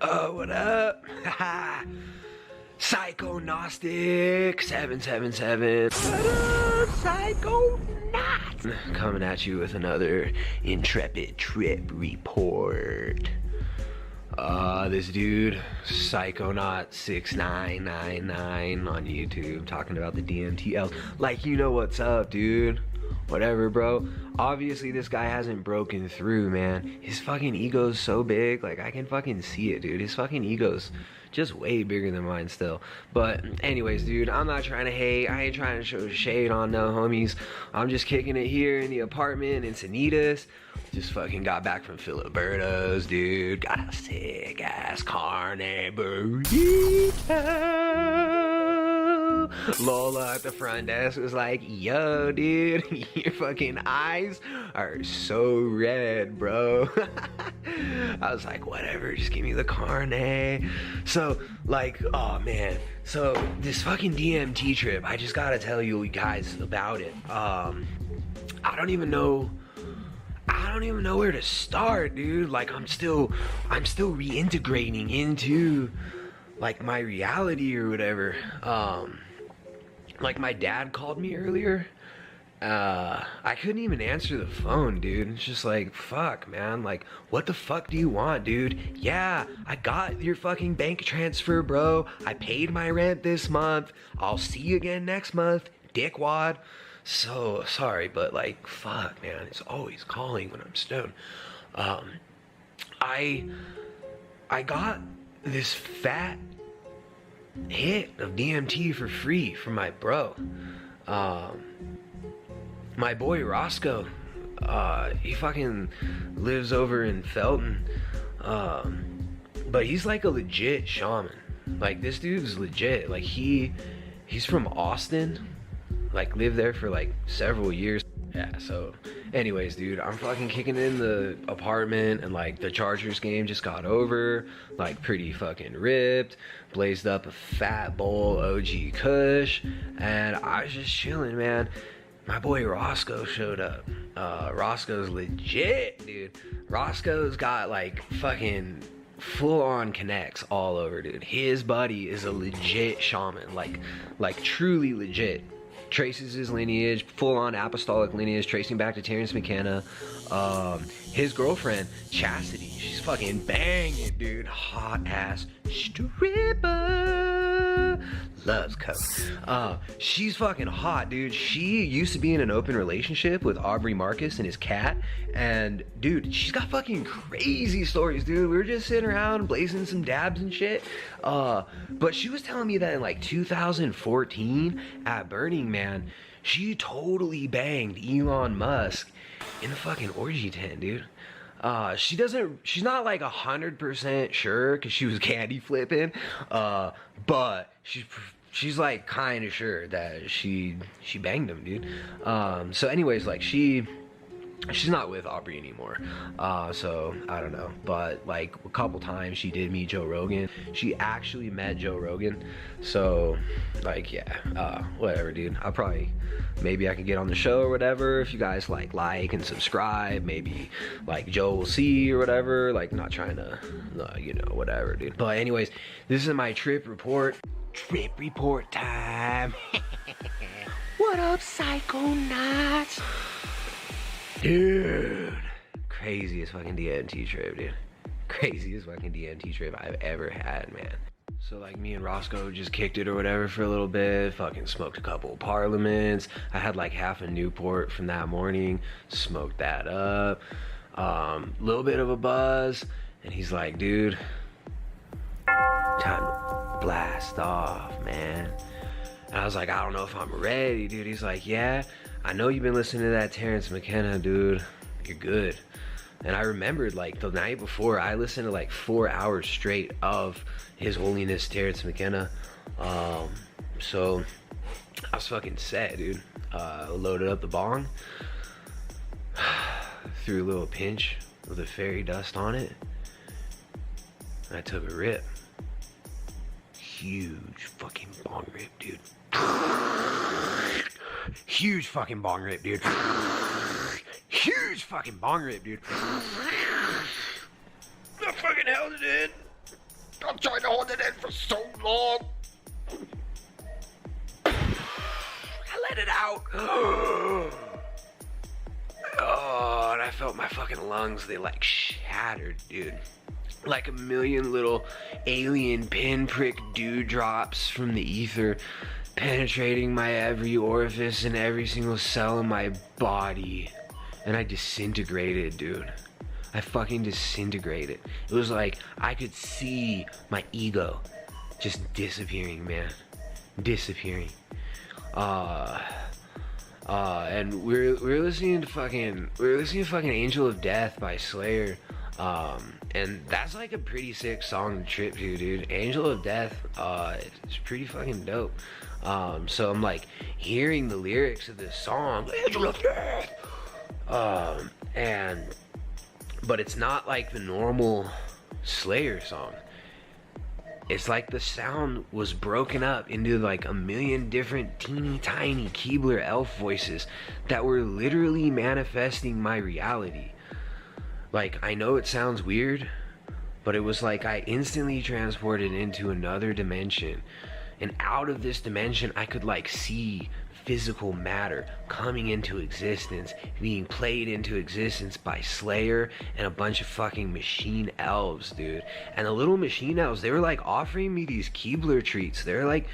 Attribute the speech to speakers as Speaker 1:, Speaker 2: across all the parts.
Speaker 1: What up? Psychognostic 777. What up, Psychonaut? Coming at you with another intrepid trip report. This dude, Psychonaut 6999 on YouTube, talking about the DMT. Like, you know what's up, dude. Whatever, bro. Obviously, this guy hasn't broken through, man. His fucking ego's so big. Like, I can fucking see it, dude. His fucking ego's just way bigger than mine still. But anyways, dude, I'm not trying to hate. I ain't trying to show shade on no homies. I'm just kicking it here in the apartment in Sanitas. Just fucking got back from Filiberto's, dude. Got a sick ass carnivore. Lola at the front desk was like, yo, dude, your fucking eyes are so red, bro. I was like, whatever, just give me the carne. So, like, oh man. So, this fucking DMT trip, I just gotta tell you guys about it. I don't even know where to start, dude. Like, I'm still reintegrating into, like, my reality or whatever. Like, my dad called me earlier. I couldn't even answer the phone, dude. It's just like, fuck, man. Like, what the fuck do you want, dude? Yeah, I got your fucking bank transfer, bro. I paid my rent this month. I'll see you again next month, dickwad. So sorry, but like, fuck, man. It's always calling when I'm stoned. I got this fat hit of DMT for free from my bro. My boy Roscoe, he fucking lives over in Felton, but he's like a legit shaman. Like, this dude's legit. Like, he's from Austin, like lived there for like several years. Yeah, so anyways, dude, I'm fucking kicking in the apartment, and like the Chargers game just got over, like pretty fucking ripped, blazed up a fat bowl OG Kush, and I was just chilling, man. My boy Roscoe showed up. Roscoe's legit, dude. Roscoe's got like fucking full-on connects all over, dude. His buddy is a legit shaman, like truly legit. Traces his lineage, full-on apostolic lineage, tracing back to Terrence McKenna. His girlfriend, Chastity, she's fucking banging, dude. Hot ass stripper. Loves coke. She's fucking hot, dude. She used to be in an open relationship with Aubrey Marcus and his cat, and dude, she's got fucking crazy stories, dude. We were just sitting around blazing some dabs and shit. But she was telling me that in like 2014 at Burning Man, she totally banged Elon Musk in a fucking orgy tent, dude. She's not like 100% sure because she was candy flipping, but she's like kind of sure that she banged him, dude. So anyways, like she's not with Aubrey anymore, so I don't know, but like a couple times she did meet Joe Rogan. She actually met Joe Rogan, so like, yeah, whatever, dude. Maybe I could get on the show or whatever if you guys like and subscribe. Maybe like Joe will see or whatever. Like, not trying to you know, whatever, dude. But anyways, this is my trip report time. What up, Psychonauts? Dude, craziest fucking DMT trip, dude. Craziest fucking DMT trip I've ever had, man. So like, me and Roscoe just kicked it or whatever for a little bit, fucking smoked a couple of Parliaments. I had like half a Newport from that morning, smoked that up, little bit of a buzz, and he's like, dude, time to blast off, man. And I was like, I don't know if I'm ready, dude. He's like, yeah, I know you've been listening to that Terrence McKenna, dude. You're good. And I remembered like the night before, I listened to like 4 hours straight of His Holiness Terrence McKenna. So I was fucking set, dude. Loaded up the bong, threw a little pinch with the fairy dust on it, and I took a rip. Huge fucking bong rip, dude. Huge fucking bong rip, dude. Huge fucking bong rip, dude. The fucking hell, dude. I'm trying to hold it in for so long. I let it out. Oh, and I felt my fucking lungs, they like shattered, dude. Like a million little alien pinprick dewdrops from the ether penetrating my every orifice and every single cell in my body. And I disintegrated, dude. I fucking disintegrated. It was like I could see my ego just disappearing, man. Disappearing. And we're listening to fucking Angel of Death by Slayer. And that's like a pretty sick song to trip to, dude. Angel of Death, it's pretty fucking dope. So I'm like hearing the lyrics of this song, Angel of Death. But it's not like the normal Slayer song. It's like the sound was broken up into like a million different teeny tiny Keebler elf voices that were literally manifesting my reality. Like, I know it sounds weird, but it was like I instantly transported into another dimension. And out of this dimension, I could like see physical matter coming into existence, being played into existence by Slayer and a bunch of fucking machine elves, dude. And the little machine elves, they were like offering me these Keebler treats. They're like,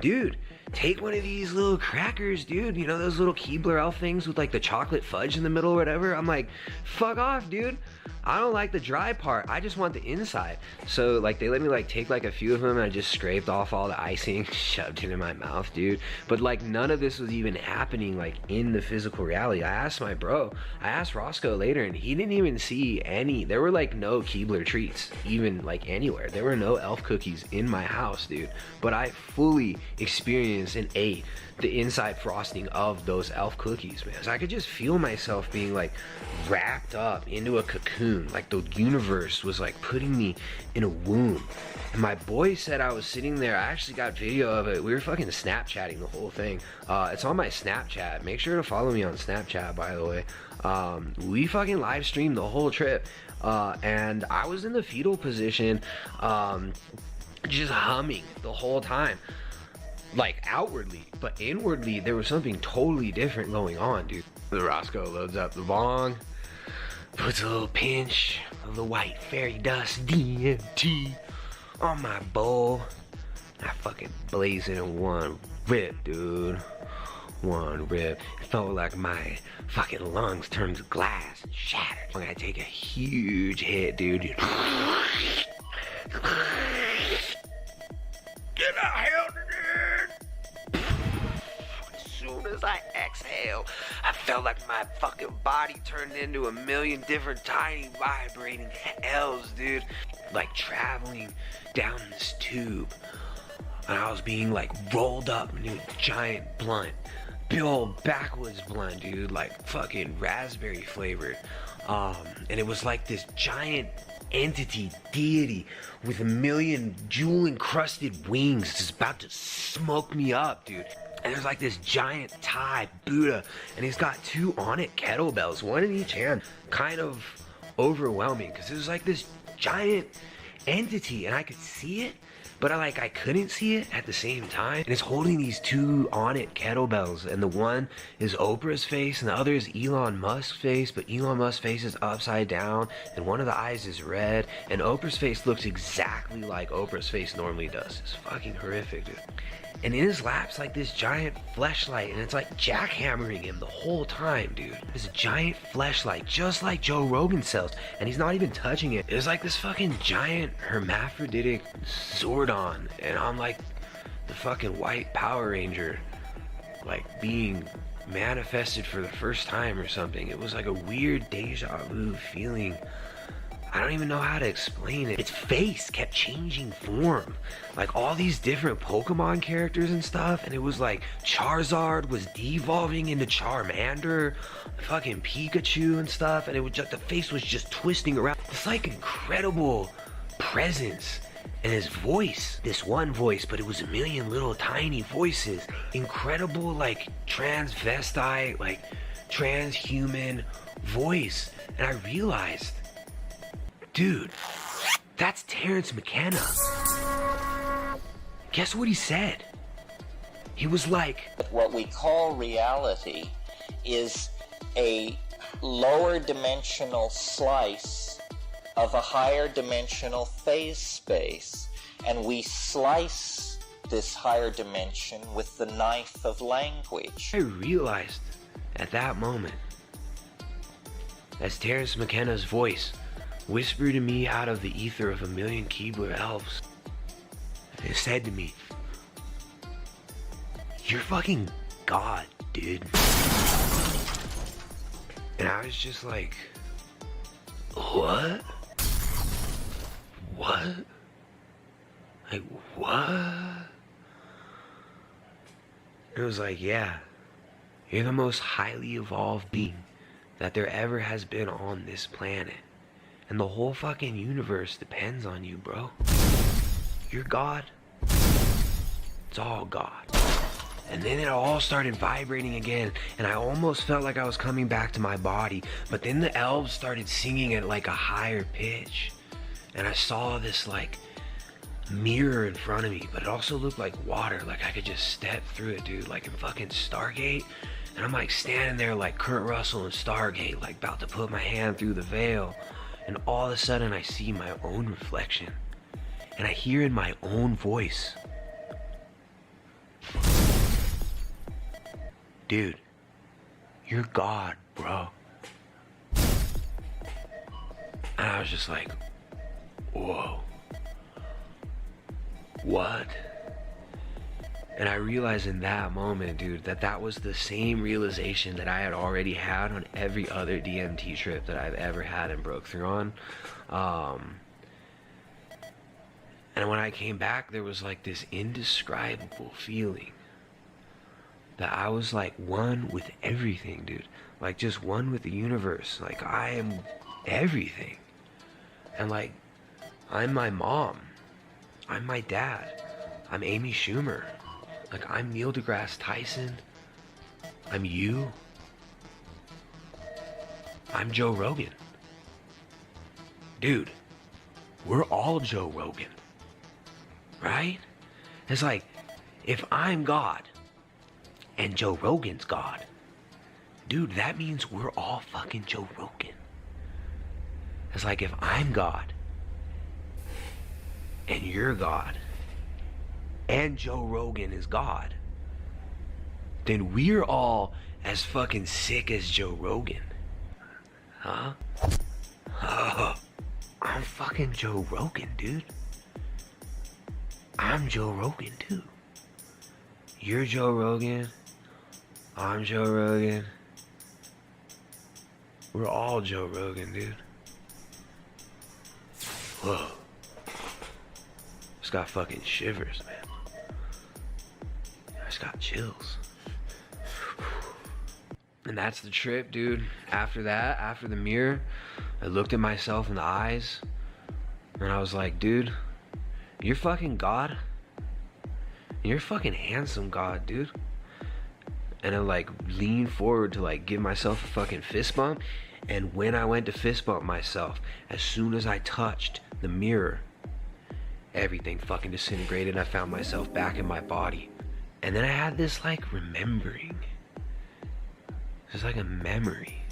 Speaker 1: dude, take one of these little crackers, dude. You know those little Keebler elf things with like the chocolate fudge in the middle or whatever? I'm like, fuck off, dude. I don't like the dry part. I just want the inside. So like they let me like take like a few of them and I just scraped off all the icing, shoved it in my mouth, dude. But like none of this was even happening like in the physical reality. I asked Roscoe later and he didn't even see any. There were like no Keebler treats even like anywhere. There were no elf cookies in my house, dude. But I fully experienced and ate the inside frosting of those elf cookies, man. So I could just feel myself being like wrapped up into a cocoon. Like the universe was like putting me in a womb. And my boy said I was sitting there. I actually got video of it. We were fucking Snapchatting the whole thing. It's on my Snapchat. Make sure to follow me on Snapchat, by the way. We fucking live streamed the whole trip. And I was in the fetal position, just humming the whole time. Like outwardly, but inwardly there was something totally different going on, dude. The Roscoe loads up the bong, puts a little pinch of the white fairy dust DMT on my bowl. I fucking blaze it in one rip, dude. One rip. It felt like my fucking lungs turned to glass and shattered. I take a huge hit, dude. Get out here, dude. As soon as I exhale, I felt like my fucking body turned into a million different tiny vibrating elves, dude. Like traveling down this tube. And I was being like rolled up into a giant blunt. Big old backwoods blunt, dude. Like fucking raspberry flavored. And it was like this giant entity, deity, with a million jewel encrusted wings just about to smoke me up, dude. And there's like this giant Thai Buddha, and he's got two on it kettlebells, one in each hand. Kind of overwhelming because it was like this giant entity and I could see it, but I couldn't see it at the same time. And it's holding these two on it kettlebells, and the one is Oprah's face and the other is Elon Musk's face, but Elon Musk's face is upside down and one of the eyes is red, and Oprah's face looks exactly like Oprah's face normally does. It's fucking horrific, dude. And in his lap's like this giant fleshlight, and it's like jackhammering him the whole time, dude. This giant fleshlight, just like Joe Rogan sells, and he's not even touching it. It's like this fucking giant hermaphroditic Zordon, and I'm like the fucking white Power Ranger, like being manifested for the first time or something. It was like a weird deja vu feeling. I don't even know how to explain it. Its face kept changing form. Like all these different Pokemon characters and stuff. And it was like Charizard was devolving into Charmander. Fucking Pikachu and stuff. And it was just, the face was just twisting around. It's like incredible presence. And his voice, this one voice, but it was a million little tiny voices. Incredible like transvestite, like transhuman voice. And I realized, dude, That's Terrence McKenna. Guess what he said? He was like,
Speaker 2: what we call reality is a lower dimensional slice of a higher dimensional phase space, and we slice this higher dimension with the knife of language.
Speaker 1: I realized at that moment, as Terrence McKenna's voice whispered to me out of the ether of a million Keebler elves, it said to me, "You're fucking God, dude." And I was just like, what? What? Like, what? It was like, yeah, you're the most highly evolved being that there ever has been on this planet. And the whole fucking universe depends on you, bro. You're God. It's all God. And then it all started vibrating again, and I almost felt like I was coming back to my body, but then the elves started singing at like a higher pitch, and I saw this like mirror in front of me, but it also looked like water, like I could just step through it, dude, like in fucking Stargate. And I'm like standing there like Kurt Russell in Stargate, like about to put my hand through the veil, and all of a sudden I see my own reflection, and I hear in my own voice, "Dude, you're God, bro." And I was just like, whoa. What? And I realized in that moment, dude, that was the same realization that I had already had on every other DMT trip that I've ever had and broke through on. And when I came back, there was like this indescribable feeling that I was like one with everything, dude. Like just one with the universe. Like I am everything. And like, I'm my mom. I'm my dad. I'm Amy Schumer. Like I'm Neil deGrasse Tyson. I'm you. I'm Joe Rogan. Dude, we're all Joe Rogan. Right? It's like, if I'm God, and Joe Rogan's God, dude, that means we're all fucking Joe Rogan. It's like, if I'm God, and you're God, and Joe Rogan is God, then we're all as fucking sick as Joe Rogan. Huh? Oh, I'm fucking Joe Rogan, dude. I'm Joe Rogan, too. You're Joe Rogan. I'm Joe Rogan. We're all Joe Rogan, dude. Whoa. Just got fucking shivers, man. I just got chills. And that's the trip, dude. After that, after the mirror, I looked at myself in the eyes, and I was like, dude, you're fucking God. You're fucking handsome God, dude. And I like leaned forward to like give myself a fucking fist bump. And when I went to fist bump myself, as soon as I touched the mirror, everything fucking disintegrated and I found myself back in my body. And then I had this like remembering. It's like a memory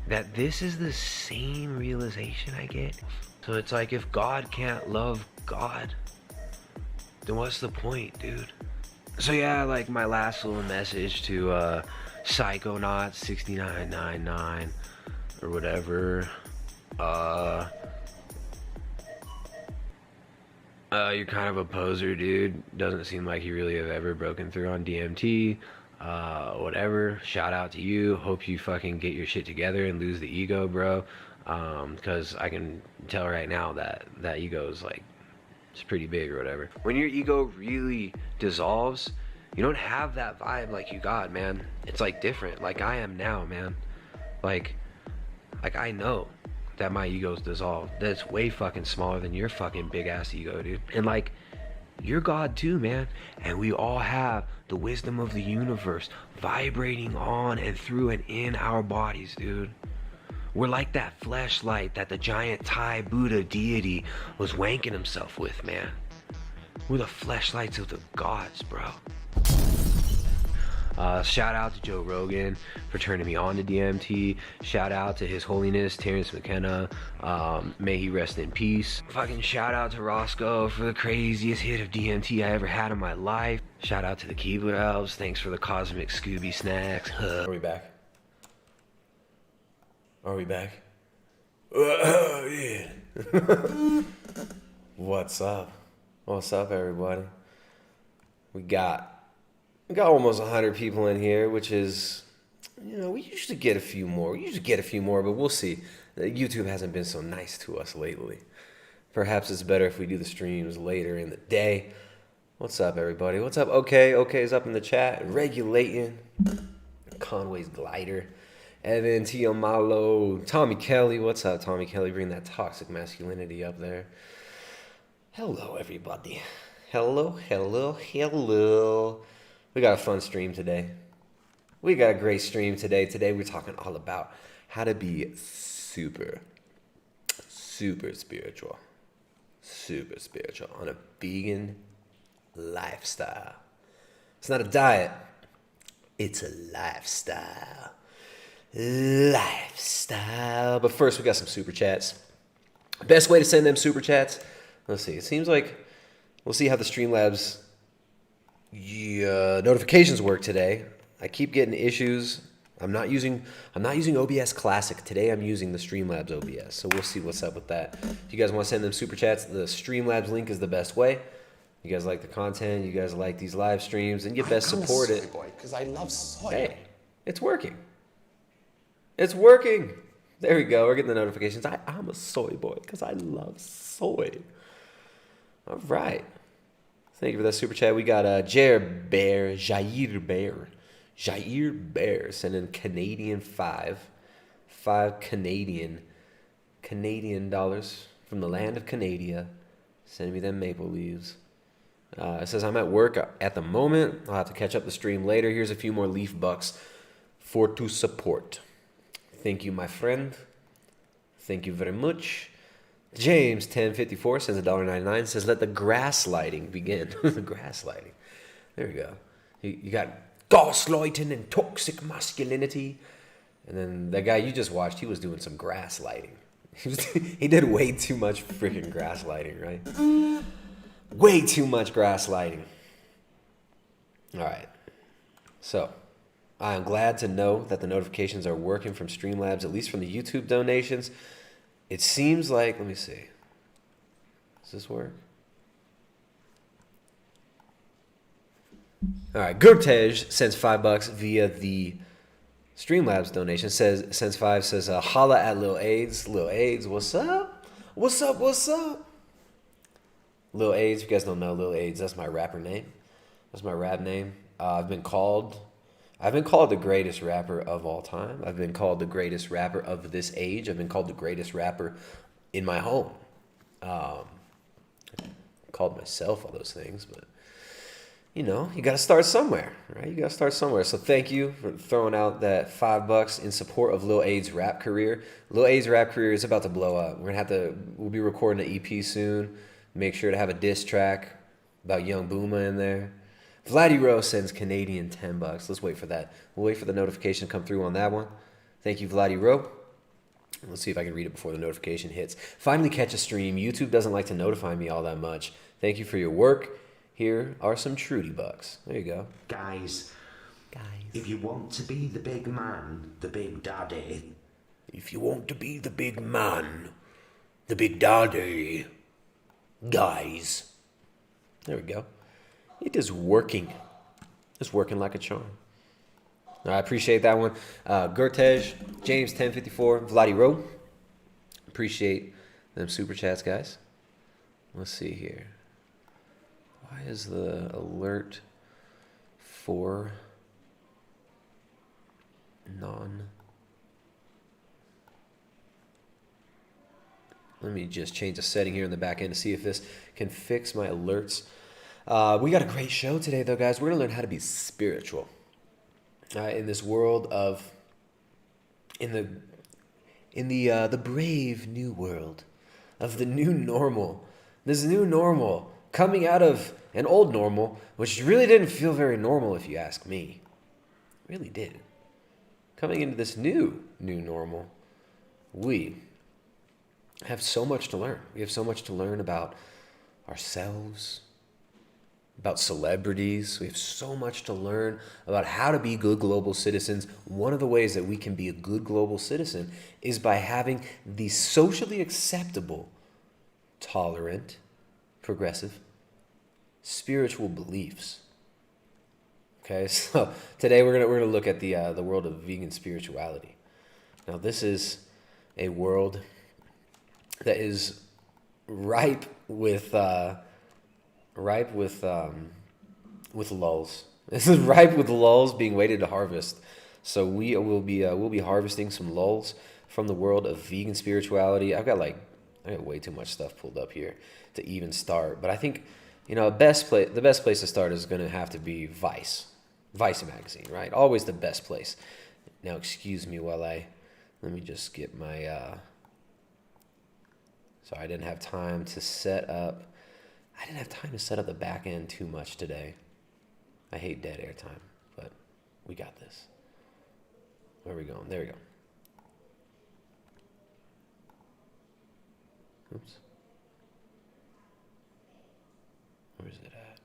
Speaker 1: that this is the same realization I get. So it's like, if God can't love God, then what's the point, dude? So yeah, like my last little message to Psychonaut 6999 or whatever. You're kind of a poser, dude. Doesn't seem like you really have ever broken through on DMT. Whatever. Shout out to you. Hope you fucking get your shit together and lose the ego, bro. Because I can tell right now that ego is like, it's pretty big or whatever. When your ego really dissolves, you don't have that vibe like you got, man. It's like different, like I am now, man. Like I know that my ego's dissolved, that it's way fucking smaller than your fucking big ass ego, dude. And like, you're God too, man. And we all have the wisdom of the universe vibrating on and through and in our bodies, dude. We're like that fleshlight that the giant Thai Buddha deity was wanking himself with, man. We're the fleshlights of the gods, bro. Shout out to Joe Rogan for turning me on to DMT. Shout out to His Holiness Terrence McKenna. May he rest in peace. Fucking shout out to Roscoe for the craziest hit of DMT I ever had in my life. Shout out to the Keyboard Elves. Thanks for the cosmic Scooby snacks.
Speaker 3: Are we back? Are we back? Oh, yeah. What's up? What's up, everybody? We got almost 100 people in here, which is, you know, we usually get a few more. But we'll see. YouTube hasn't been so nice to us lately. Perhaps it's better if we do the streams later in the day. What's up, everybody? What's up? Okay is up in the chat. Regulating. Conway's Glider. Evan, Tiamalo. Tommy Kelly. What's up, Tommy Kelly? Bring that toxic masculinity up there. Hello, everybody. Hello. We got a fun stream today. We got a great stream today. Today we're talking all about how to be super spiritual. Super spiritual on a vegan lifestyle. It's not a diet. It's a lifestyle. But first we got some super chats. Best way to send them super chats. Let's see. It seems like we'll see how the Streamlabs notifications work today. I keep getting issues. I'm not using OBS Classic today. I'm using the Streamlabs OBS. So we'll see what's up with that. If you guys want to send them super chats, the Streamlabs link is the best way. You guys like the content. You guys like these live streams, and you best support it.
Speaker 4: Because I love soy.
Speaker 3: Hey, it's working. It's working. There we go. We're getting the notifications. I'm a soy boy because I love soy. All right. Thank you for that super chat. We got Jair Bear sending Canadian five Canadian dollars from the land of Canada. Sending me them maple leaves. It says I'm at work at the moment. I'll have to catch up the stream later. Here's a few more leaf bucks for to support. Thank you, my friend. Thank you very much. James 1054 sends $1.99. Says let the grass lighting begin. The grass lighting. There we go. You got gaslighting and toxic masculinity, and then that guy you just watched, he was doing some grass lighting. He did way too much freaking grass lighting, right? Way too much grass lighting. All right. So I am glad to know that the notifications are working from Streamlabs, at least from the YouTube donations. It seems like, let me see. Does this work? All right, Gurtej sends $5 via the Streamlabs donation. Sends $5. Says holla at Lil AIDS. Lil AIDS, what's up? What's up? Lil AIDS. If you guys don't know Lil AIDS, that's my rapper name. That's my rap name. I've been called the greatest rapper of all time. I've been called the greatest rapper of this age. I've been called the greatest rapper in my home. Called myself all those things, but you know, you got to start somewhere, right? You got to start somewhere. So thank you for throwing out that $5 in support of Lil Aid's rap career. Lil Aid's rap career is about to blow up. We'll be recording an EP soon. Make sure to have a diss track about Young Booma in there. Vladdy Rose sends Canadian $10. Let's wait for that. We'll wait for the notification to come through on that one. Thank you, Vladdy Rose. Let's see if I can read it before the notification hits. Finally catch a stream. YouTube doesn't like to notify me all that much. Thank you for your work. Here are some Trudy bucks. There you go.
Speaker 4: Guys, if you want to be the big man, the big daddy.
Speaker 3: If you want to be the big man, the big daddy. Guys. There we go. It is working. It's working like a charm. I appreciate that one. Gurtej, James 1054, Vladdy Rowe. Appreciate them super chats, guys. Let's see here. Why is the alert for Let me just change the setting here in the back end to see if this can fix my alerts. We got a great show today, though, guys. We're going to learn how to be spiritual in this world of, in in the brave new world of the new normal. This new normal coming out of an old normal, which really didn't feel very normal if you ask me. It really did. Coming into this new normal, we have so much to learn. We have so much to learn about ourselves, about celebrities. We have so much to learn about how to be good global citizens. One of the ways that we can be a good global citizen is by having the socially acceptable, tolerant, progressive, spiritual beliefs. Okay, so today we're gonna look at the world of vegan spirituality. Now, this is a world that is ripe with lulls. This is ripe with lulls being waited to harvest. So we'll be harvesting some lulls from the world of vegan spirituality. I got way too much stuff pulled up here to even start, but I think the best place to start is going to have to be Vice magazine, right? Always the best place. Now, excuse me while let me just get my. Sorry, I didn't have time to set up. The back end too much today. I hate dead air time, but we got this. Where are we going? There we go. Oops. Where's it at?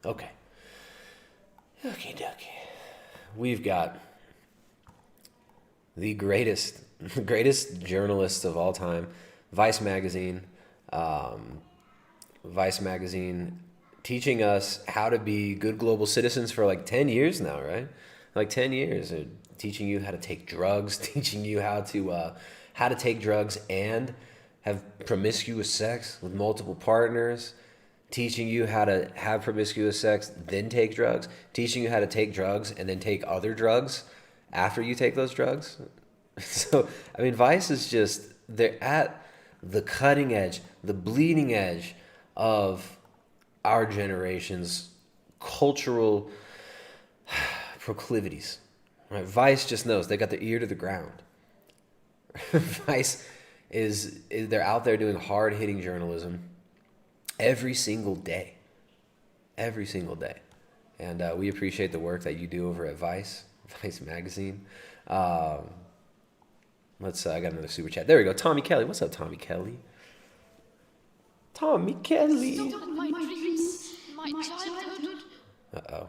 Speaker 3: Okay. Okie dokie. We've got the greatest journalist of all time, Vice magazine. Vice magazine teaching us how to be good global citizens for like 10 years now, right? Like 10 years. They're teaching you how to take drugs, teaching you how to take drugs and have promiscuous sex with multiple partners, teaching you how to have promiscuous sex, then take drugs, teaching you how to take drugs and then take other drugs after you take those drugs. So, I mean, Vice is just, they're at the cutting edge, the bleeding edge of our generation's cultural proclivities. Right? Vice just knows they got their ear to the ground. Vice they're out there doing hard-hitting journalism every single day. Every single day. And we appreciate the work that you do over at Vice magazine. I got another super chat. There we go. Tommy Kelly. What's up, Tommy Kelly? Tommy Kelly.
Speaker 5: My dreams, my childhood.
Speaker 3: Uh-oh.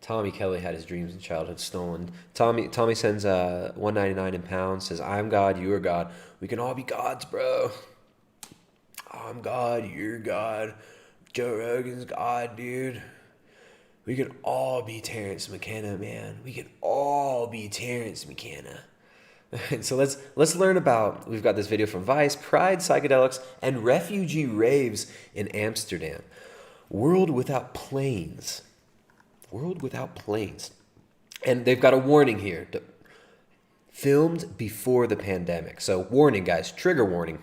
Speaker 3: Tommy Kelly had his dreams and childhood stolen. Tommy sends $1.99 in pounds, says, I'm God, you are God. We can all be gods, bro. I'm God, you're God. Joe Rogan's God, dude. We can all be Terrence McKenna, man. We can all be Terrence McKenna. So let's learn about, we've got this video from Vice, Pride, Psychedelics, and Refugee Raves in Amsterdam. World without planes. World without planes. And they've got a warning here. Filmed before the pandemic. So warning, guys, trigger warning.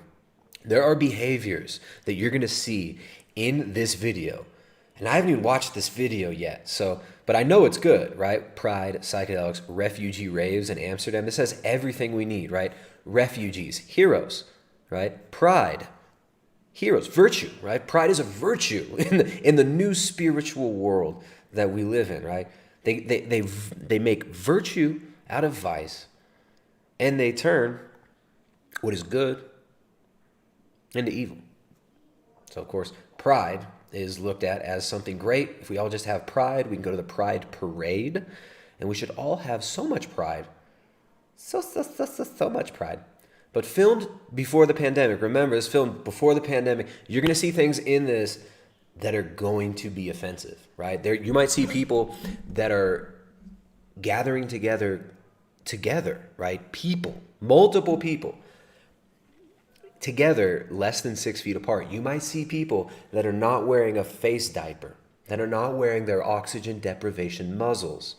Speaker 3: There are behaviors that you're going to see in this video. And I haven't even watched this video yet. But I know it's good, right? Pride, psychedelics, refugee raves in Amsterdam. This has everything we need, right? Refugees, heroes, right? Pride, heroes, virtue, right? Pride is a virtue in the new spiritual world that we live in, right? They make virtue out of vice, and they turn what is good into evil. So, of course, pride is looked at as something great. If we all just have pride, we can go to the pride parade, and we should all have so much pride. So much pride. But filmed before the pandemic. Remember, it's filmed before the pandemic. You're going to see things in this that are going to be offensive, right? You might see people that are gathering together, right? People, multiple people, together less than 6 feet apart. You might see people that are not wearing a face diaper, that are not wearing their oxygen deprivation muzzles.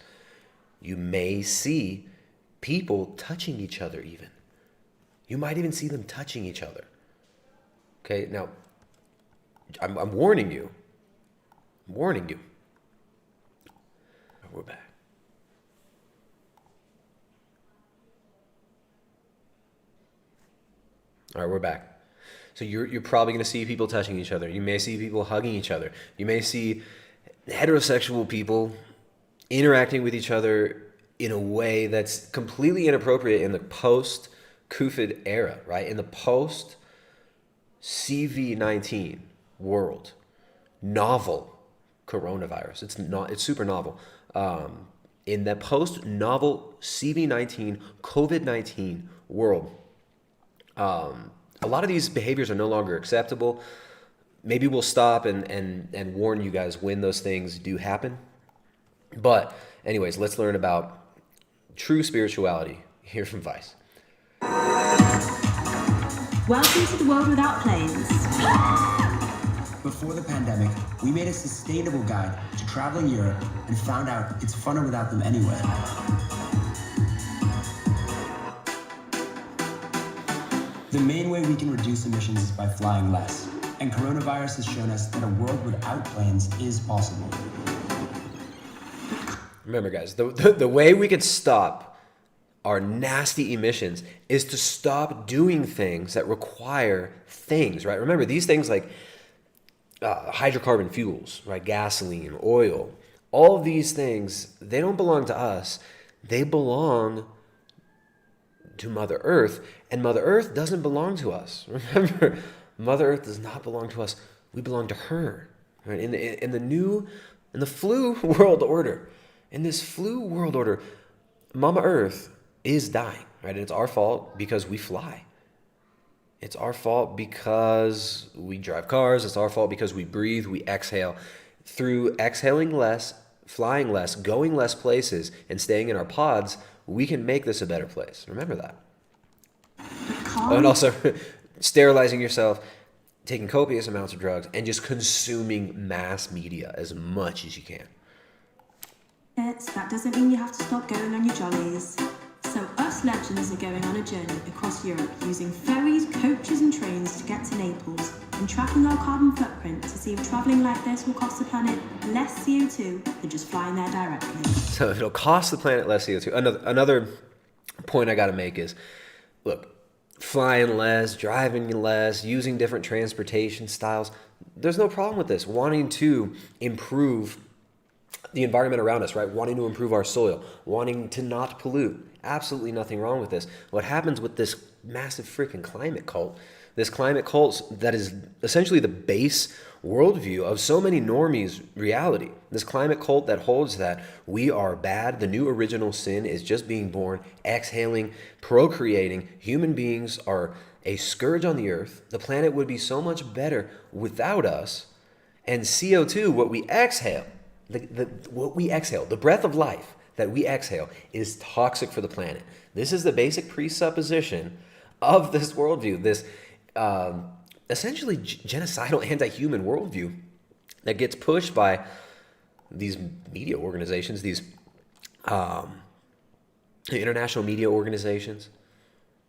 Speaker 3: You may see people touching each other even. You might even see them touching each other. Okay, now, I'm warning you. I'm warning you. We're back. All right, we're back. So you're probably going to see people touching each other. You may see people hugging each other. You may see heterosexual people interacting with each other in a way that's completely inappropriate in the post-COVID era, right? In the post-CV-19 world, novel coronavirus. It's super novel. In the post-novel CV-19, COVID-19 world, a lot of these behaviors are no longer acceptable. Maybe we'll stop and warn you guys when those things do happen. But anyways, let's learn about true spirituality here from Vice.
Speaker 6: Welcome to the world without planes.
Speaker 7: Before the pandemic, we made a sustainable guide to traveling Europe and found out it's funner without them anyway. The main way we can reduce emissions is by flying less, and coronavirus has shown us that a world without planes is possible.
Speaker 3: Remember, guys, the way we could stop our nasty emissions is to stop doing things that require things, right? Remember, these things like hydrocarbon fuels, right? Gasoline, oil, all of these things, they don't belong to us. They belong to Mother Earth, and Mother Earth doesn't belong to us. Remember, Mother Earth does not belong to us. We belong to her, right? In the flu world order, in this flu world order, Mama Earth is dying, right? And it's our fault because we fly. It's our fault because we drive cars. It's our fault because we breathe, we exhale. Through exhaling less, flying less, going less places, and staying in our pods, we can make this a better place. Remember that. Oh, and also sterilizing yourself, taking copious amounts of drugs, and just consuming mass media as much as you can.
Speaker 6: That doesn't mean you have to stop going on your jollies. So us legends are going on a journey across Europe using ferries, coaches and trains to get to Naples and tracking our carbon footprint to see if travelling like this will cost the planet less CO2 than just flying there directly.
Speaker 3: So it'll cost the planet less CO2. Another point I got to make is, look, flying less, driving less, using different transportation styles, there's no problem with this. Wanting to improve the environment around us, right? Wanting to improve our soil, wanting to not pollute. Absolutely nothing wrong with this. What happens with this massive freaking climate cult, this climate cult that is essentially the base worldview of so many normies' reality, this climate cult that holds that we are bad, the new original sin is just being born, exhaling, procreating, human beings are a scourge on the earth, the planet would be so much better without us, and CO2, what we exhale, the breath of life that we exhale is toxic for the planet. This is the basic presupposition of this worldview, this essentially genocidal anti-human worldview that gets pushed by these media organizations, these international media organizations,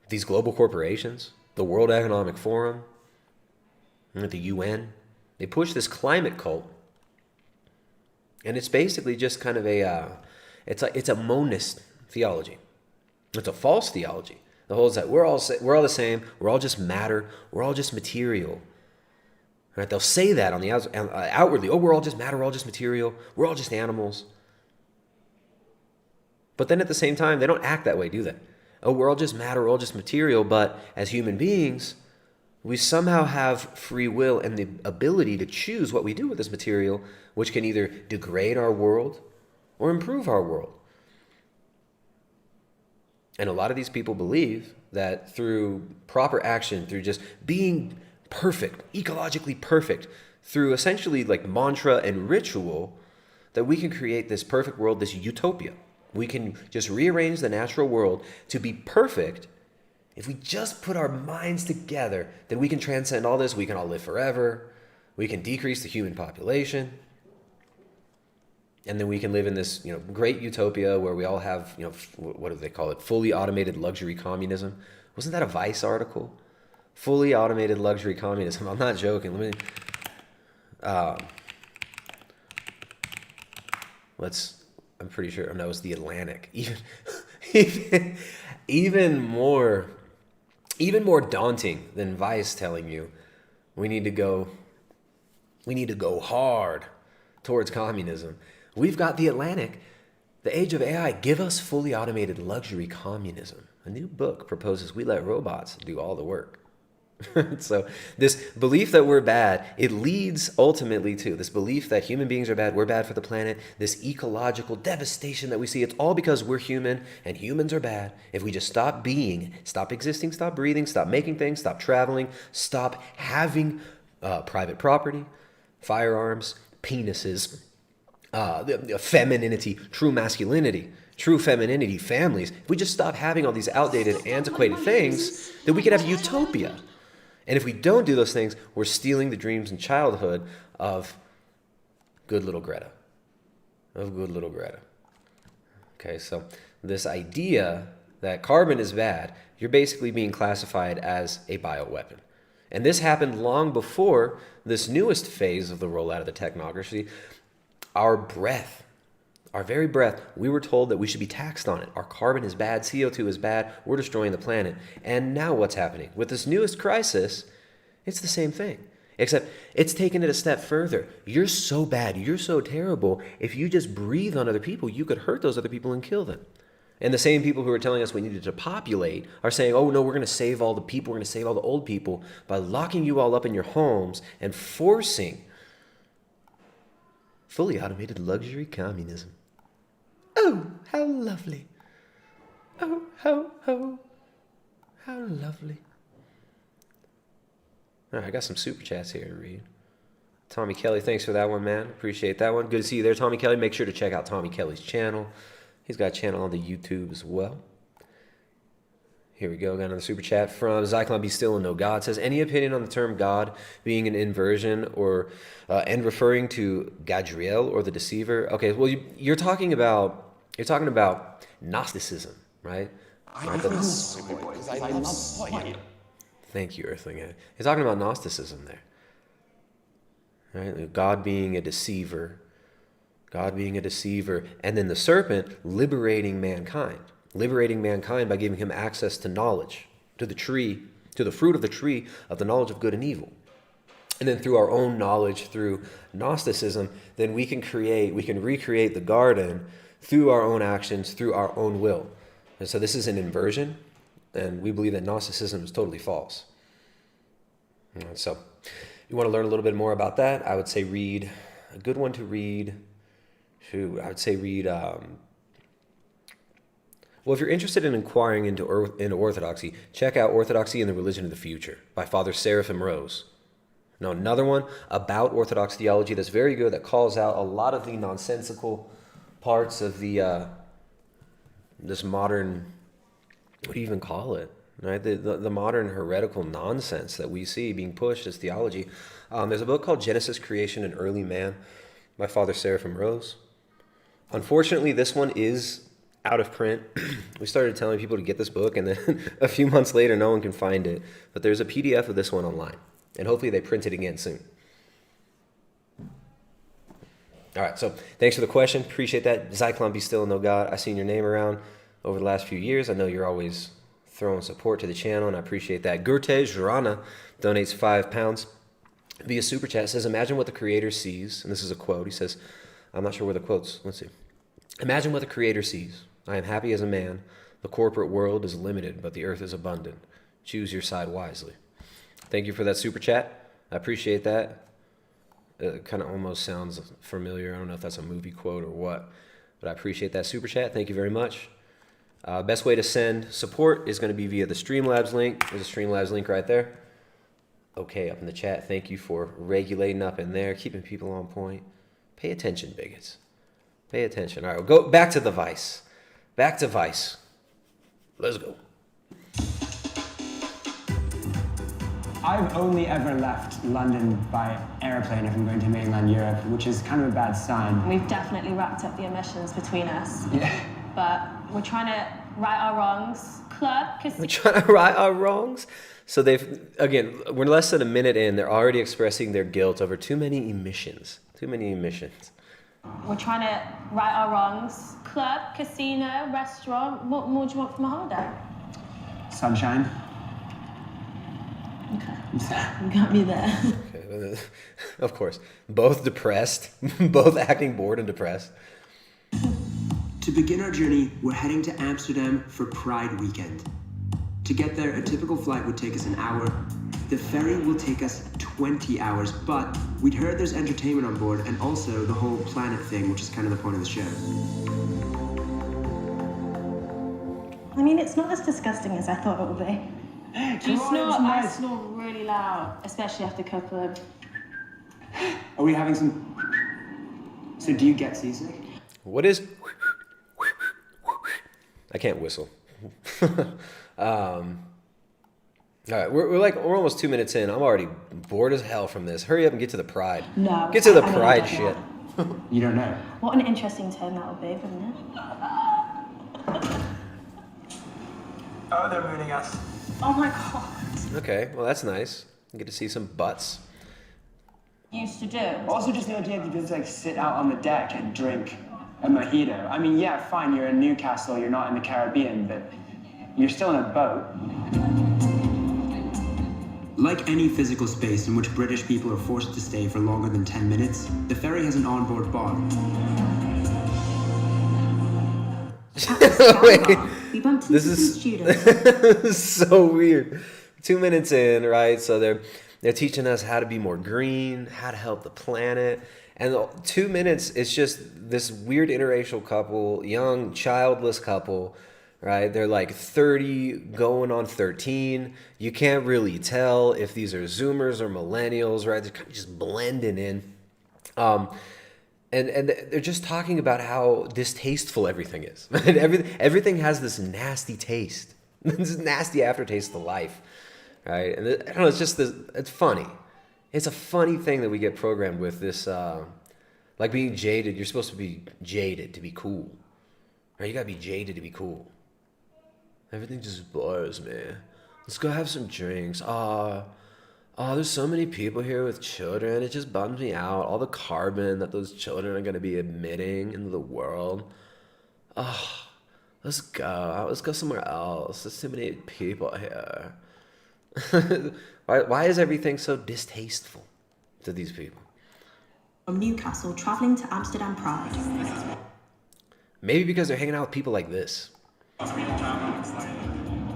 Speaker 3: these global corporations, the World Economic Forum, the UN. They push this climate cult. And it's basically just kind of it's a monist theology. It's a false theology. The whole is that we're all the same. We're all just matter. We're all just material. Right? They'll say that on the outwardly. Oh, we're all just matter. We're all just material. We're all just animals. But then at the same time, they don't act that way, do they? Oh, we're all just matter. We're all just material. But as human beings, we somehow have free will and the ability to choose what we do with this material, which can either degrade our world or improve our world. And a lot of these people believe that through proper action, through just being perfect, ecologically perfect, through essentially like mantra and ritual, that we can create this perfect world, this utopia. We can just rearrange the natural world to be perfect. If we just put our minds together, then we can transcend all this. We can all live forever. We can decrease the human population. And then we can live in this, great utopia where we all have, what do they call it? Fully automated luxury communism. Wasn't that a Vice article? Fully automated luxury communism. I'm not joking. I'm pretty sure. No, it was the Atlantic. Even even more daunting than Vice telling you we need to go hard towards communism. We've got The Atlantic, The Age of AI, Give Us Fully Automated Luxury Communism. A new book proposes we let robots do all the work. So this belief that we're bad, it leads ultimately to this belief that human beings are bad, we're bad for the planet, this ecological devastation that we see. It's all because we're human and humans are bad. If we just stop being, stop existing, stop breathing, stop making things, stop traveling, stop having private property, firearms, penises, femininity, true masculinity, true femininity, families. If we just stop having all these outdated, antiquated things, then we could have utopia. And if we don't do those things, we're stealing the dreams and childhood of good little Greta. Okay, so this idea that carbon is bad, you're basically being classified as a bioweapon. And this happened long before this newest phase of the rollout of the technocracy. Our breath, our very breath, we were told that we should be taxed on it. Our carbon is bad, CO2 is bad, we're destroying the planet. And now what's happening? With this newest crisis, it's the same thing. Except it's taken it a step further. You're so bad, you're so terrible, if you just breathe on other people, you could hurt those other people and kill them. And the same people who are telling us we needed to populate are saying, oh no, we're going to save all the people, we're going to save all the old people by locking you all up in your homes and forcing fully automated luxury communism. Oh, how lovely. Oh, how lovely. All right, I got some super chats here to read. Tommy Kelly, thanks for that one, man. Appreciate that one. Good to see you there, Tommy Kelly. Make sure to check out Tommy Kelly's channel. He's got a channel on the YouTube as well. Here we go. Got another super chat from Zyklon Be Still and No God. Says, any opinion on the term God being an inversion or and referring to Gadriel or the deceiver? Okay, well you're talking about Gnosticism, right? Thank you, Earthling. You're talking about Gnosticism there, right? God being a deceiver, and then the serpent liberating mankind by giving him access to knowledge, to the tree, to the fruit of the tree of the knowledge of good and evil. And then through our own knowledge, through Gnosticism, then we can recreate the garden through our own actions, through our own will. And so this is an inversion, and we believe that Gnosticism is totally false. And so you want to learn a little bit more about that, I would say read, a good one to read, well, if you're interested in inquiring into orthodoxy, check out Orthodoxy and the Religion of the Future by Father Seraphim Rose. Now, another one about Orthodox theology that's very good, that calls out a lot of the nonsensical parts of the this modern, what do you even call it? Right, the modern heretical nonsense that we see being pushed as theology. There's a book called Genesis, Creation, and Early Man by Father Seraphim Rose. Unfortunately, this one is out of print. We started telling people to get this book, and then a few months later, no one can find it. But there's a PDF of this one online, and hopefully they print it again soon. All right, so thanks for the question. Appreciate that. Zyklon Be Still and No God. I've seen your name around over the last few years. I know you're always throwing support to the channel, and I appreciate that. Gurte Jurana donates £5 via Super Chat. Says, imagine what the Creator sees. And this is a quote. He says, I'm not sure where the quote's. Let's see. Imagine what the Creator sees. I am happy as a man. The corporate world is limited, but the earth is abundant. Choose your side wisely. Thank you for that Super Chat. I appreciate that. It kind of almost sounds familiar. I don't know if that's a movie quote or what, but I appreciate that Super Chat. Thank you very much. Best way to send support is going to be via the Streamlabs link. There's a Streamlabs link right there. Okay, up in the chat. Thank you for regulating up in there, keeping people on point. Pay attention, bigots. Pay attention. All right, we'll go back to the Vice. Back to Vice. Let's go.
Speaker 7: I've only ever left London by airplane if I'm going to mainland Europe, which is kind of a bad sign.
Speaker 6: We've definitely wrapped up the emissions between us.
Speaker 7: Yeah.
Speaker 6: But we're trying to right our wrongs.
Speaker 3: We're trying to right our wrongs. So we're less than a minute in. They're already expressing their guilt over too many emissions.
Speaker 6: We're trying to right our wrongs. Club, casino, restaurant. What more do you want from a holiday?
Speaker 7: Sunshine.
Speaker 6: Okay, you got me there.
Speaker 3: Okay, of course. Both depressed, both acting bored and depressed.
Speaker 7: To begin our journey, we're heading to Amsterdam for Pride weekend. To get there, a typical flight would take us an hour. The ferry will take us 20 hours, but we'd heard there's entertainment on board and also the whole planet thing, which is kind of the point of the show.
Speaker 6: I mean, it's not as disgusting as I thought it would be.
Speaker 7: Do you snore?
Speaker 6: I snore really loud, especially after a couple of...
Speaker 7: Are we having some... So do you get seasick?
Speaker 3: What is... I can't whistle. All right, we're almost 2 minutes in. I'm already bored as hell from this. Hurry up and get to the pride.
Speaker 6: No.
Speaker 3: Get to the
Speaker 6: I
Speaker 3: pride
Speaker 6: don't
Speaker 3: shit.
Speaker 6: know.
Speaker 7: You don't know.
Speaker 6: What an interesting turn that would be, wouldn't it?
Speaker 7: Oh, they're mooning us.
Speaker 6: Oh my god.
Speaker 3: Okay, well that's nice. You get to see some butts.
Speaker 6: Used to do.
Speaker 7: Also, just the idea that you just like sit out on the deck and drink a mojito. I mean, yeah, fine, you're in Newcastle, you're not in the Caribbean, but you're still in a boat. Like any physical space in which British people are forced to stay for longer than 10 minutes, the ferry has an onboard bar.
Speaker 3: Wait,
Speaker 6: We bumped into
Speaker 3: this
Speaker 6: some
Speaker 3: is
Speaker 6: students.
Speaker 3: so weird. 2 minutes in, right? So they're teaching us how to be more green, how to help the planet. And 2 minutes, it's just this weird interracial couple, young, childless couple, right? They're like 30 going on 13. You can't really tell if these are Zoomers or millennials, right? They're kind of just blending in. And they're just talking about how distasteful everything is. Everything has this nasty taste, this nasty aftertaste to life, right? And I don't know, it's just this. It's funny. It's a funny thing that we get programmed with this, like being jaded. You're supposed to be jaded to be cool, right? You gotta be jaded to be cool. Everything just bores me. Let's go have some drinks. Oh, there's so many people here with children. It just bums me out. All the carbon that those children are going to be emitting into the world. Oh, let's go. Let's go somewhere else. There's too many people here. Why is everything so distasteful to these people?
Speaker 6: From Newcastle, travelling to Amsterdam Pride.
Speaker 3: Maybe because they're hanging out with people like this.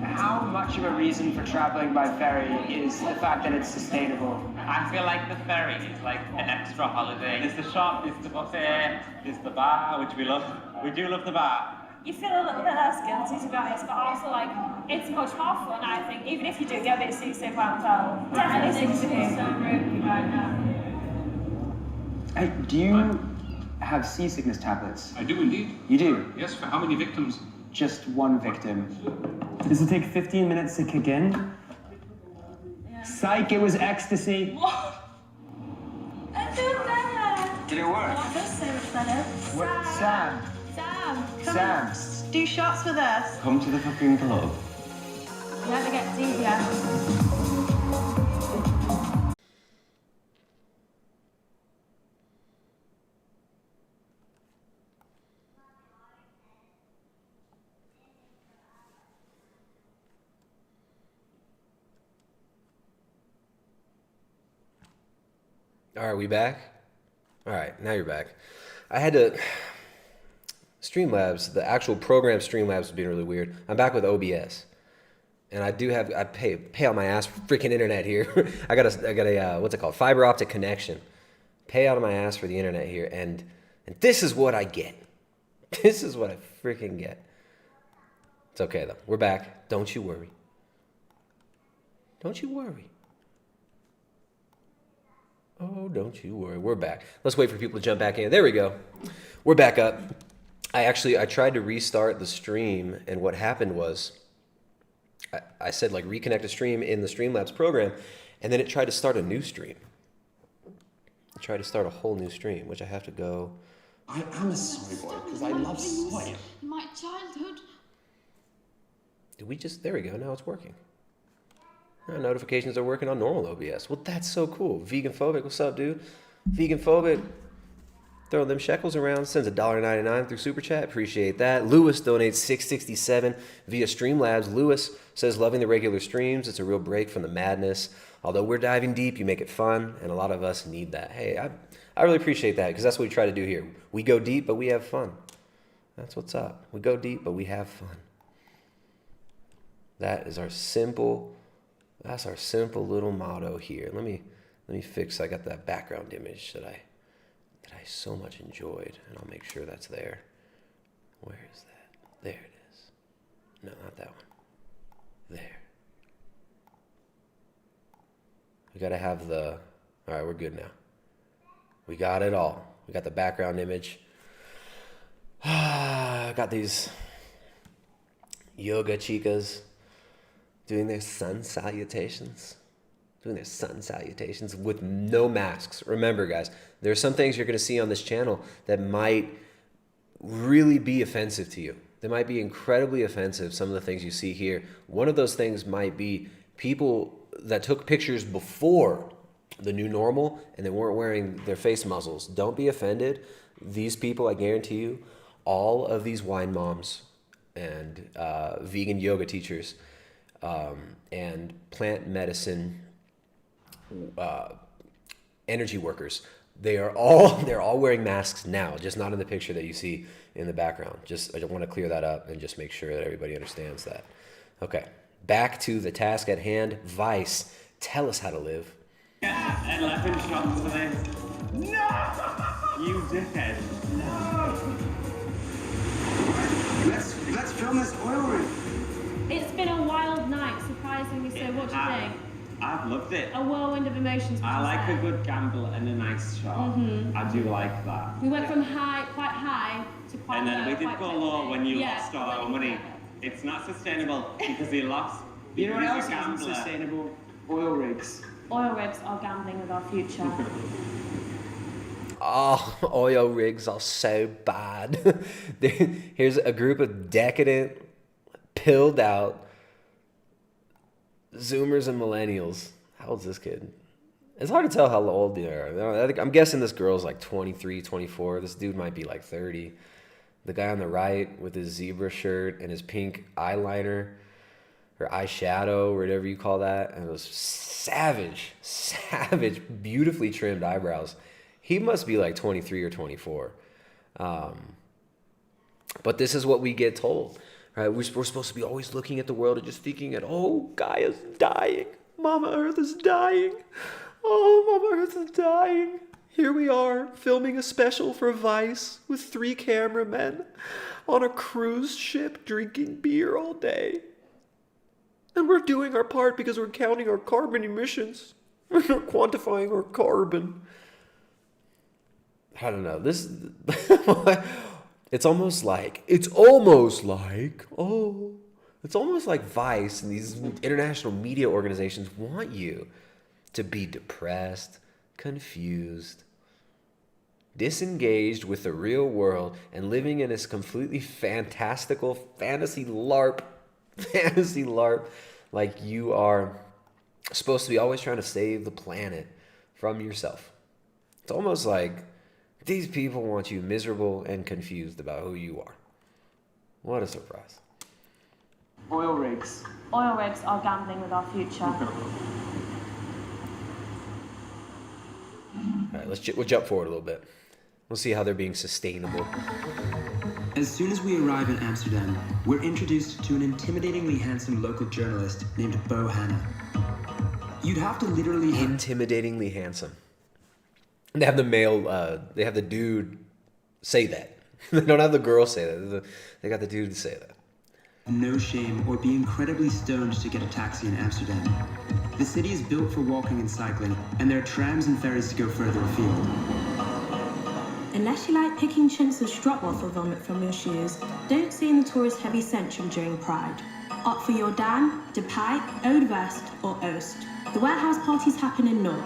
Speaker 7: How much of a reason for traveling by ferry is the fact that it's sustainable?
Speaker 8: I feel like the ferry is like an extra holiday. There's the shop, there's the buffet, there's the bar, which we love. We do love the bar.
Speaker 9: You feel a little bit less guilty to be honest, but also like it's much more fun, I think, even if you do get a bit seasick while travel. Definitely seasick. So rude right now.
Speaker 7: Hey, do you have seasickness tablets?
Speaker 10: I do indeed.
Speaker 7: You do?
Speaker 10: Yes, for how many victims?
Speaker 7: Just one victim. Does it take 15 minutes to kick in?
Speaker 9: Yeah.
Speaker 7: Psych, it was ecstasy.
Speaker 9: What? I feel better.
Speaker 7: Did it work?
Speaker 9: Oh, that's so much better.
Speaker 7: What? Sam.
Speaker 9: Sam.
Speaker 7: Sam.
Speaker 6: Do shots with us.
Speaker 7: Come to the fucking club.
Speaker 9: You had to get easier.
Speaker 3: All right, we back? All right, now you're back. I had to... Streamlabs, the actual program Streamlabs was being really weird. I'm back with OBS. And I pay on my ass for freaking internet here. I got a what's it called? Fiber optic connection. Pay out of my ass for the internet here. And this is what I get. This is what I freaking get. It's okay though. We're back. Don't you worry. Don't you worry. Oh, don't you worry. We're back. Let's wait for people to jump back in. There we go. We're back up. I tried to restart the stream, and what happened was I said, like, reconnect a stream in the Streamlabs program, and then it tried to start a new stream. It tried to start a whole new stream, which I have to go.
Speaker 10: I am a soy boy because I love soy.
Speaker 5: In my childhood.
Speaker 3: Did we just... There we go. Now it's working. Notifications are working on normal OBS. Well, that's so cool. Vegan phobic, what's up, dude? Vegan phobic. Throwing them shekels around, sends $1.99 through Super Chat. Appreciate that. Lewis donates $6.67 via Streamlabs. Lewis says, loving the regular streams. It's a real break from the madness. Although we're diving deep, you make it fun, and a lot of us need that. Hey, I really appreciate that, because that's what we try to do here. We go deep, but we have fun. That's what's up. We go deep, but we have fun. That's our simple little motto here. Let me fix, I got that background image that I so much enjoyed, and I'll make sure that's there. Where is that? There it is. No, not that one. There. We gotta have all right, we're good now. We got it all. We got the background image. I got these yoga chicas doing their sun salutations. With no masks. Remember, guys, there are some things you're going to see on this channel that might really be offensive to you. They might be incredibly offensive, some of the things you see here. One of those things might be people that took pictures before the new normal and they weren't wearing their face muzzles. Don't be offended. These people, I guarantee you, all of these wine moms and vegan yoga teachers and plant medicine energy workers, they're all wearing masks now, just not in the picture that you see in the background. I want to clear that up and just make sure that everybody understands that. Okay, back to the task at hand. Vice, tell us how to live.
Speaker 8: 11 shots today. No! You dickhead. No!
Speaker 7: Let's film this oil rig.
Speaker 9: It's been a wild night, surprisingly so. What do you think?
Speaker 8: I've loved it.
Speaker 9: A whirlwind of emotions.
Speaker 8: I like a good gamble and a nice shot. I do like that.
Speaker 9: We went from quite high to quite low.
Speaker 8: And then we did go low when you
Speaker 9: Yeah,
Speaker 8: lost all our money. It's not sustainable because you lost.
Speaker 10: You know what else
Speaker 8: Because
Speaker 10: isn't sustainable? Oil rigs.
Speaker 9: Oil rigs are gambling with our future.
Speaker 3: Oh, oil rigs are so bad. Here's a group of decadent, pilled out Zoomers and millennials. How old's this kid? It's hard to tell how old they are. I'm guessing this girl's like 23, 24. This dude might be like 30. The guy on the right with his zebra shirt and his pink eyeliner or eyeshadow, or whatever you call that, and those savage, beautifully trimmed eyebrows. He must be like 23 or 24. But this is what we get told. Right? We're supposed to be always looking at the world and just thinking, oh, Gaia's dying. Mama Earth is dying. Oh, Mama Earth is dying. Here we are, filming a special for Vice with 3 cameramen on a cruise ship drinking beer all day. And we're doing our part because we're counting our carbon emissions. We're not quantifying our carbon. I don't know. It's almost like Vice and these international media organizations want you to be depressed, confused, disengaged with the real world, and living in this completely fantastical fantasy LARP, like you are supposed to be always trying to save the planet from yourself. It's almost like these people want you miserable and confused about who you are. What a surprise.
Speaker 10: Oil rigs.
Speaker 9: Oil rigs are gambling with our future.
Speaker 3: All right, we'll jump forward a little bit. We'll see how they're being sustainable.
Speaker 7: As soon as we arrive in Amsterdam, we're introduced to an intimidatingly handsome local journalist named Bo Hanna. You'd have to literally...
Speaker 3: Intimidatingly handsome. They have the dude say that. They don't have the girl say that. They got the dude say that.
Speaker 7: No shame or be incredibly stoned to get a taxi in Amsterdam. The city is built for walking and cycling, and there are trams and ferries to go further afield.
Speaker 6: Unless you like picking chunks of stroopwafel vomit from your shoes, don't stay in the tourist-heavy centrum during Pride. Opt for your Dam, De Pijp, Oude West, or Oost. The warehouse parties happen in Noord.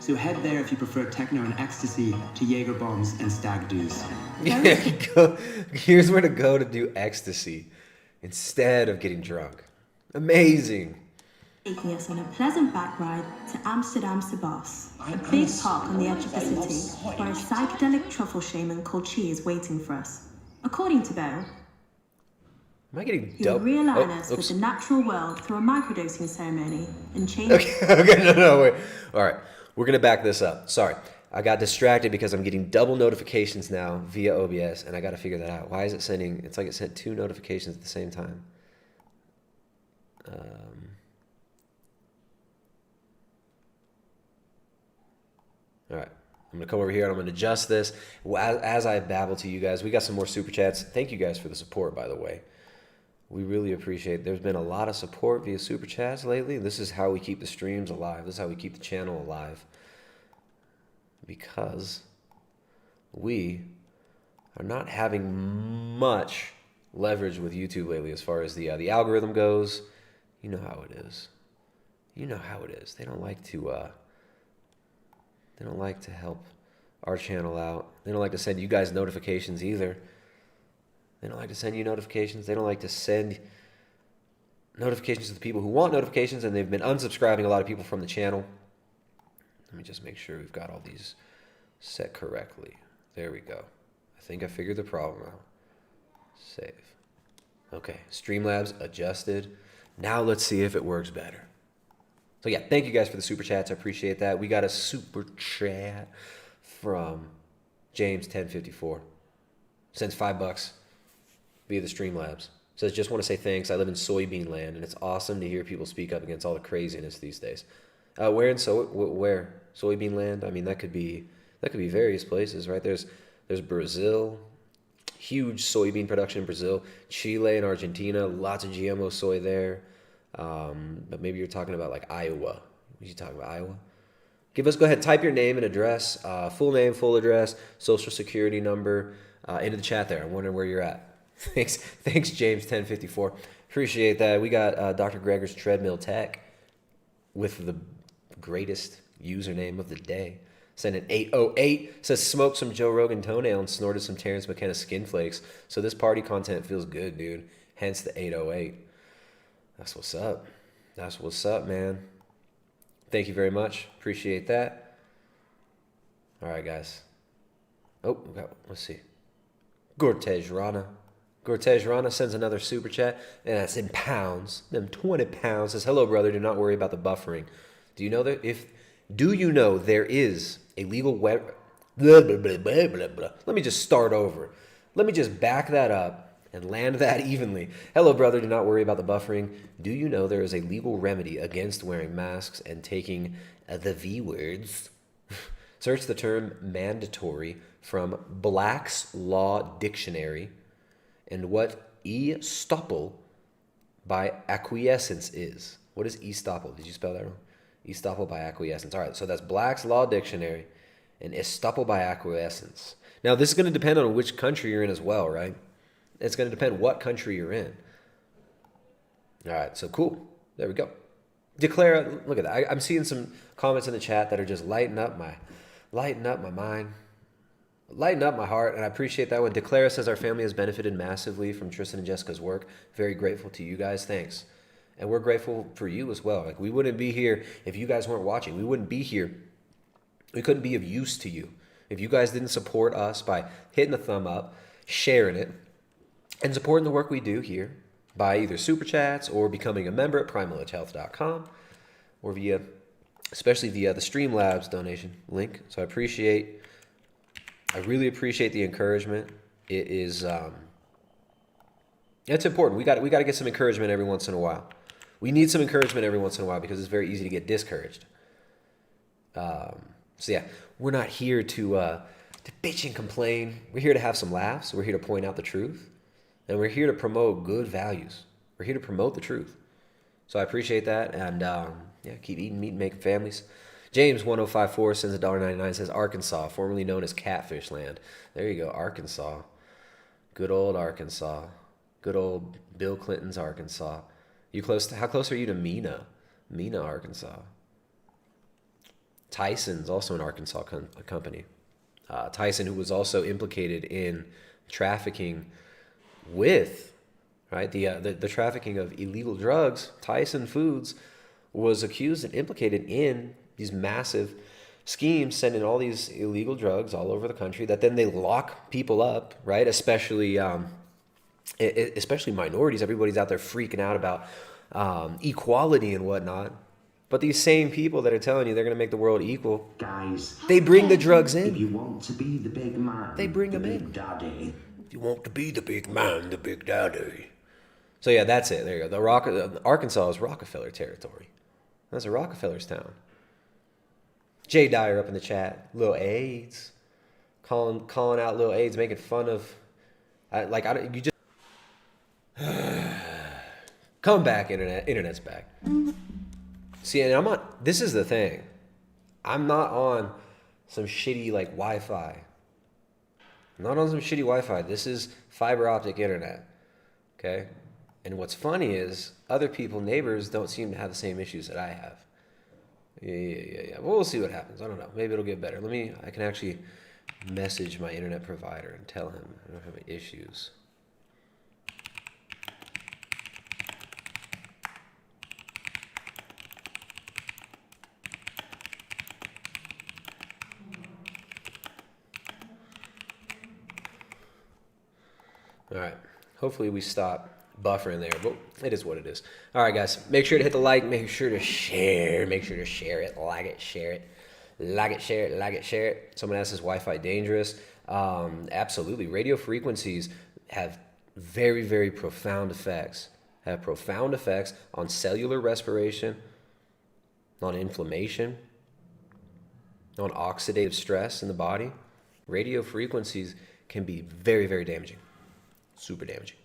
Speaker 7: So head there if you prefer techno and ecstasy to Jaeger bombs and stag doos.
Speaker 3: Here's where to go to do ecstasy instead of getting drunk. Amazing.
Speaker 6: taking us on a pleasant back ride to Amsterdam's The Boss, a big park on the edge of the city where a psychedelic truffle shaman called Chi is waiting for us. According to Bo,
Speaker 3: Am I getting
Speaker 6: he will
Speaker 3: dope?
Speaker 6: realign us with the natural world through a microdosing ceremony and change...
Speaker 3: Okay, no, wait. All right, we're going to back this up. Sorry. I got distracted because I'm getting double notifications now via OBS, and I got to figure that out. Why is it sending... It's like it sent 2 notifications at the same time. All right, I'm going to come over here and I'm going to adjust this. As I babble to you guys, we got some more super chats. Thank you guys for the support, by the way. We really appreciate it. There's been a lot of support via super chats lately. This is how we keep the streams alive. This is how we keep the channel alive. Because we are not having much leverage with YouTube lately as far as the algorithm goes. You know how it is. You know how it is. They don't like to help our channel out. They don't like to send you guys notifications either. They don't like to send you notifications. They don't like to send notifications to the people who want notifications, and they've been unsubscribing a lot of people from the channel. Let me just make sure we've got all these set correctly. There we go. I think I figured the problem out. Save. Okay, Streamlabs adjusted. Now let's see if it works better. So yeah, thank you guys for the super chats. I appreciate that. We got a super chat from James1054. Sends $5 via the Streamlabs. Says, just want to say thanks. I live in soybean land, and it's awesome to hear people speak up against all the craziness these days. Where? Soybean land? I mean, that could be various places, right? There's Brazil, huge soybean production in Brazil. Chile and Argentina, lots of GMO soy there. But maybe you're talking about like Iowa. What you talking about, Iowa? Go ahead, type your name and address, full name, full address, social security number, into the chat there. I'm wondering where you're at. Thanks, James1054. Appreciate that. We got Dr. Gregor's Treadmill Tech with the greatest username of the day. Sent an 808. Says, smoked some Joe Rogan toenail and snorted some Terrence McKenna skin flakes. So this party content feels good, dude. Hence the 808. That's what's up. That's what's up, man. Thank you very much. Appreciate that. All right, guys. Oh, let's see. Gortej Rana sends another super chat, and that's in pounds. Them 20 pounds. Says, hello, brother. Do not worry about the buffering. Do you know there is a legal web... Blah, blah, blah, blah, blah, blah. Let me just start over. Let me just back that up and land that evenly. Hello, brother. Do not worry about the buffering. Do you know there is a legal remedy against wearing masks and taking the V words? Search the term mandatory from Black's Law Dictionary and what estoppel by acquiescence is. What is estoppel? Did you spell that wrong? Estoppel by acquiescence. All right, so that's Black's Law Dictionary and estoppel by acquiescence. Now, this is going to depend on which country you're in as well, right? It's going to depend what country you're in. All right, so cool. There we go. Declare, look at that. I'm seeing some comments in the chat that are just lighting up my mind, lighting up my heart, and I appreciate that one. Declare says, our family has benefited massively from Tristan and Jessica's work. Very grateful to you guys. Thanks. And we're grateful for you as well. Like, we wouldn't be here if you guys weren't watching. We wouldn't be here. We couldn't be of use to you if you guys didn't support us by hitting the thumb up, sharing it, and supporting the work we do here by either super chats or becoming a member at primaledgehealth.com or especially via the Streamlabs donation link. So I really appreciate the encouragement. It is, it's important. We got to get some encouragement every once in a while. We need some encouragement every once in a while because it's very easy to get discouraged. So yeah, we're not here to bitch and complain. We're here to have some laughs. We're here to point out the truth. And we're here to promote good values. We're here to promote the truth. So I appreciate that. And yeah, keep eating meat and making families. James1054 sends $1.99, says Arkansas, formerly known as Catfish Land. There you go, Arkansas. Good old Arkansas. Good old Bill Clinton's Arkansas. How close are you to Mena? Mena, Arkansas. Tyson's also an Arkansas company. Tyson, who was also implicated in trafficking with, right, the trafficking of illegal drugs. Tyson Foods was accused and implicated in these massive schemes, sending all these illegal drugs all over the country that then they lock people up, right? Especially minorities. Everybody's out there freaking out about equality and whatnot. But these same people that are telling you they're going to make the world equal,
Speaker 4: Guys,
Speaker 3: they bring the drugs
Speaker 4: if
Speaker 3: in.
Speaker 4: you want to be the big man,
Speaker 3: They bring
Speaker 4: the
Speaker 3: them
Speaker 4: big
Speaker 3: in.
Speaker 4: daddy,
Speaker 3: If you want to be the big man, the big daddy. So yeah, that's it. There you go. Arkansas is Rockefeller territory. That's a Rockefeller's town. Jay Dyer up in the chat. Lil AIDS. Calling out Lil AIDS, making fun of... you just... Come back, internet. Internet's back. See, and I'm not... This is the thing. I'm not on some shitty, Wi-Fi. I'm not on some shitty Wi-Fi. This is fiber optic internet. Okay? And what's funny is other people, neighbors, don't seem to have the same issues that I have. Yeah. Well, we'll see what happens. I don't know. Maybe it'll get better. I can actually message my internet provider and tell him I don't have any issues. All right. Hopefully we stop buffering there, but it is what it is. All right, guys. Make sure to hit the like. Make sure to share. Make sure to share it. Like it. Share it. Like it. Share it. Like it. Share it. Someone asked, is Wi-Fi dangerous? Absolutely. Radio frequencies have very, very profound effects. Have profound effects on cellular respiration, on inflammation, on oxidative stress in the body. Radio frequencies can be very, very damaging. Super damaging.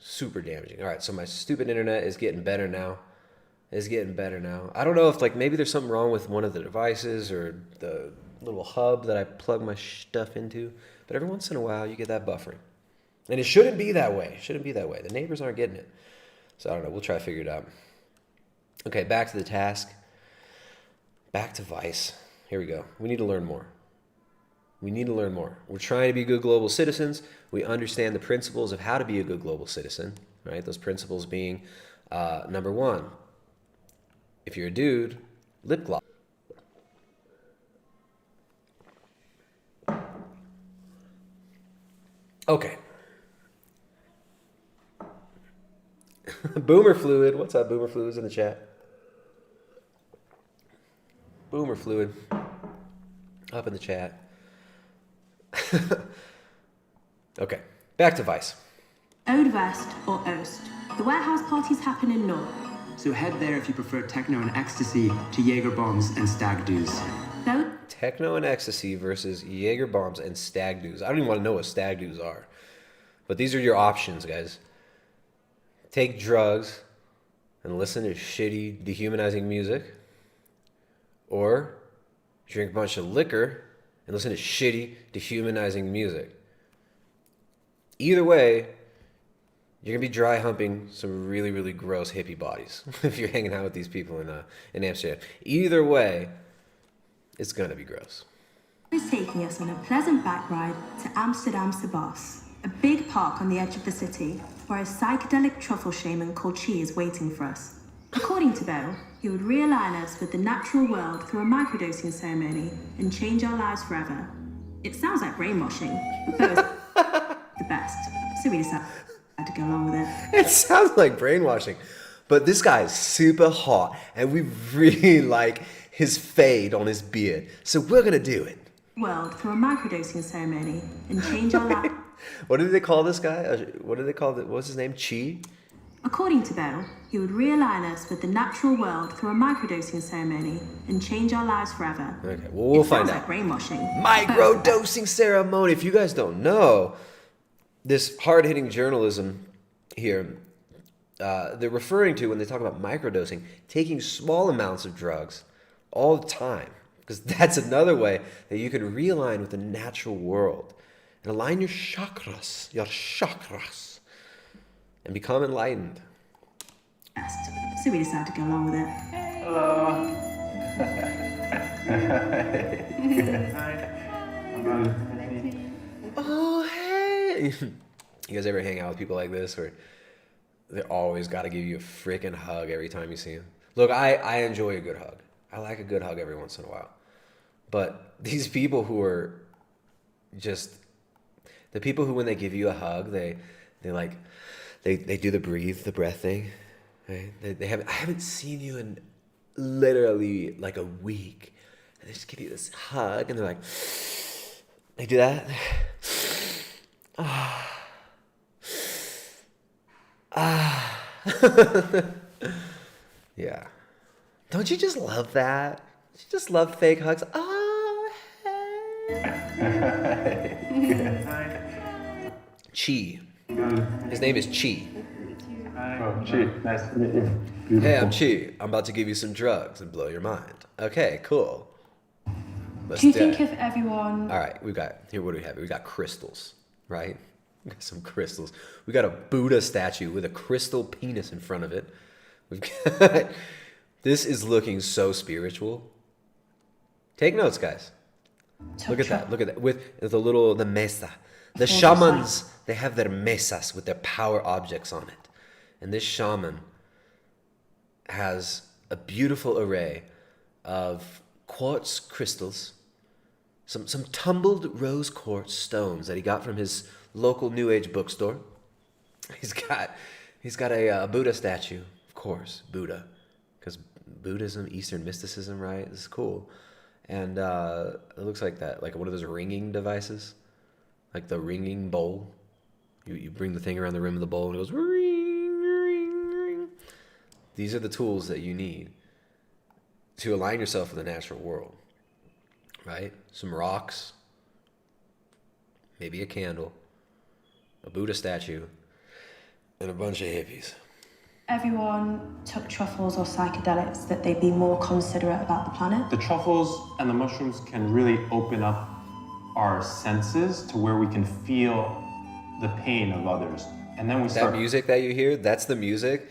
Speaker 3: Super damaging. All right, so my stupid internet is getting better now. I don't know if maybe there's something wrong with one of the devices or the little hub that I plug my stuff into. But every once in a while, you get that buffering. And it shouldn't be that way. The neighbors aren't getting it. So I don't know. We'll try to figure it out. Okay, back to the task. Back to Vice. Here we go. We need to learn more. We're trying to be good global citizens. We understand the principles of how to be a good global citizen, right? Those principles being, number one, if you're a dude, lip gloss. Okay. Boomer Fluid. What's up, Boomer Fluid's in the chat. Boomer Fluid. Up in the chat. Okay, back to Vice.
Speaker 6: Ode West or Ost. The warehouse parties happen in North.
Speaker 7: So head there if you prefer techno and ecstasy to Jaeger bombs and stag doos.
Speaker 6: Though
Speaker 3: Techno and ecstasy versus Jaeger bombs and stag doos. I don't even want to know what stag doos are. But these are your options, guys. Take drugs and listen to shitty, dehumanizing music. Or drink a bunch of liquor and listen to shitty, dehumanizing music. Either way, you're going to be dry humping some really, really gross hippie bodies if you're hanging out with these people in Amsterdam. Either way, it's going to be gross.
Speaker 6: is taking us on a pleasant back ride to Amsterdam Sebas, a big park on the edge of the city where a psychedelic truffle shaman called Chi is waiting for us. According to Beryl, he would realign us with the natural world through a microdosing ceremony and change our lives forever. It sounds like brainwashing, but Beryl is the best, so we decided to go along with it.
Speaker 3: It sounds like brainwashing, but this guy is super hot, and we really like his fade on his beard, so we're gonna do it.
Speaker 6: World through a microdosing ceremony and change our lives.
Speaker 3: What did they call this guy? What did they call it? What's his name? Chi?
Speaker 6: According to Beryl, he would realign us with the natural world through a microdosing ceremony and change our lives forever.
Speaker 3: Okay, well, we'll find out.
Speaker 6: Like brainwashing.
Speaker 3: Microdosing ceremony. If you guys don't know, this hard-hitting journalism here, they're referring to when they talk about microdosing, taking small amounts of drugs all the time. Because that's another way that you can realign with the natural world and align your chakras, and become enlightened.
Speaker 6: So we decided to go along with it.
Speaker 8: Hello.
Speaker 3: Oh, hey! You guys ever hang out with people like this, or they always got to give you a freaking hug every time you see them. Look, I enjoy a good hug. I like a good hug every once in a while. But these people who are just the people who, when they give you a hug, they do the breath thing. Right? I haven't seen you in literally like a week, and they just give you this hug, and they're like, they do that. Yeah. Don't you just love that? Don't you just love fake hugs? Chi. His name is Chi.
Speaker 11: Oh, Chi. Nice to meet you.
Speaker 3: Hey, I'm Chi. I'm about to give you some drugs and blow your mind. Okay, cool.
Speaker 6: Do you think if everyone...
Speaker 3: All right, what do we have? We got crystals, right? We got some crystals. We got a Buddha statue with a crystal penis in front of it. We've got... This is looking so spiritual. Take notes, guys. Look at that. Look at that. With the mesa. The shamans, they have their mesas with their power objects on it. And this shaman has a beautiful array of quartz crystals, some tumbled rose quartz stones that he got from his local New Age bookstore. He's got a Buddha statue, of course, Buddha, because Buddhism, Eastern mysticism, right? This is cool. And it looks like that, like one of those ringing devices, like the ringing bowl. You bring the thing around the rim of the bowl and it goes ring, ring, ring. These are the tools that you need to align yourself with the natural world, right? Some rocks, maybe a candle, a Buddha statue, and a bunch of hippies.
Speaker 6: Everyone took truffles or psychedelics, that they'd be more considerate about the planet?
Speaker 11: The truffles and the mushrooms can really open up our senses to where we can feel the pain of others. And then we start...
Speaker 3: That music that you hear, that's the music.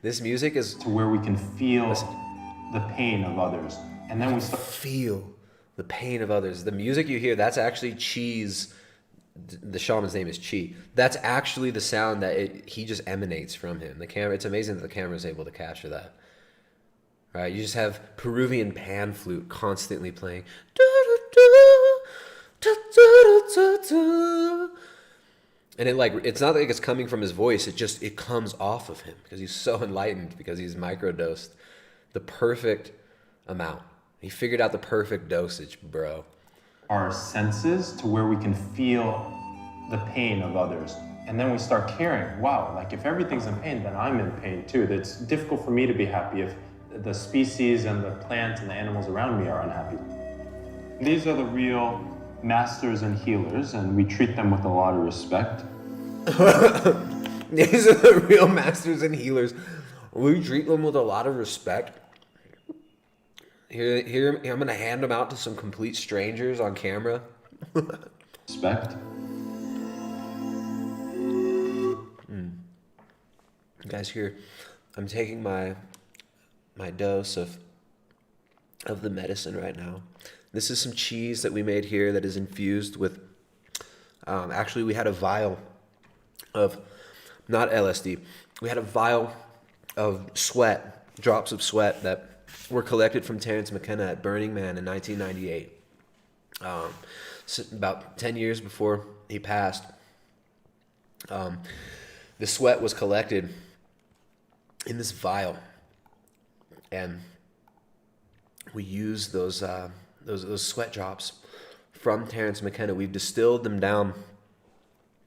Speaker 3: This music is...
Speaker 11: To where we can feel the pain of others. And then we start...
Speaker 3: Feel the pain of others. The music you hear, that's actually Chi's... The shaman's name is Chi. That's actually the sound that he just emanates from him. The camera. It's amazing that the camera is able to capture that. Right? You just have Peruvian pan flute constantly playing. And it's not like it's coming from his voice. It comes off of him because he's so enlightened, because he's microdosed the perfect amount. He figured out the perfect dosage, bro.
Speaker 11: Our senses to where we can feel the pain of others. And then we start caring. Wow, like if everything's in pain, then I'm in pain too. It's difficult for me to be happy if the species and the plants and the animals around me are unhappy. These are the real masters and healers, and we treat them with a lot of respect.
Speaker 3: These are the real masters and healers. We treat them with a lot of respect. Here, I'm going to hand them out to some complete strangers on camera.
Speaker 11: Respect.
Speaker 3: You guys, here, I'm taking my dose of the medicine right now. This is some cheese that we made here that is infused with, actually we had a vial of, not LSD, we had a vial of sweat, drops of sweat that were collected from Terence McKenna at Burning Man in 1998. So about 10 years before he passed. The sweat was collected in this vial, and we used those sweat drops from Terence McKenna. We've distilled them down,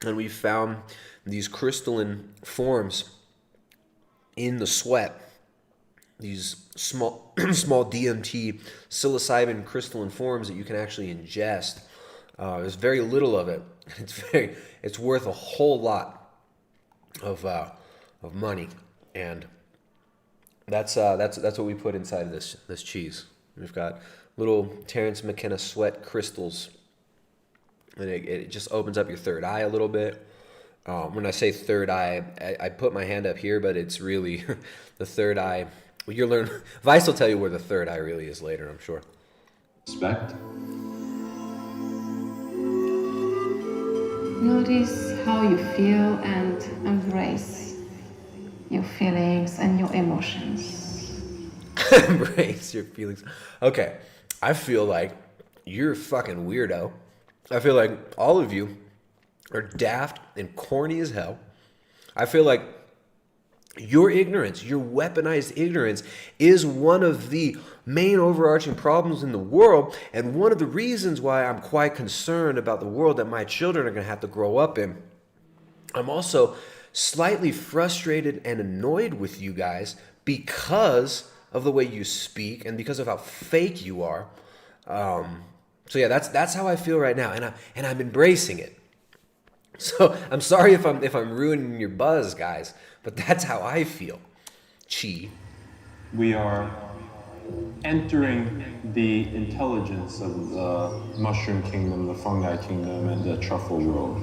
Speaker 3: and we found these crystalline forms in the sweat. These small DMT psilocybin crystalline forms that you can actually ingest. There's very little of it. It's worth a whole lot of money, and that's what we put inside of this cheese. We've got little Terence McKenna sweat crystals, and it just opens up your third eye a little bit. When I say third eye, I put my hand up here, but it's really the third eye. Well, you'll learn. Vice will tell you where the third eye really is later, I'm sure.
Speaker 11: Respect.
Speaker 12: Notice how you feel and embrace your feelings and your emotions.
Speaker 3: Embrace your feelings. Okay, I feel like you're a fucking weirdo. I feel like all of you are daft and corny as hell. I feel like your ignorance, your weaponized ignorance, is one of the main overarching problems in the world, and one of the reasons why I'm quite concerned about the world that my children are going to have to grow up in. I'm also slightly frustrated and annoyed with you guys because of the way you speak and because of how fake you are. So yeah, that's how I feel right now, and I'm embracing it. So I'm sorry if I'm ruining your buzz, guys, but that's how I feel. Chi.
Speaker 11: We are entering the intelligence of the mushroom kingdom, the fungi kingdom, and the truffle world.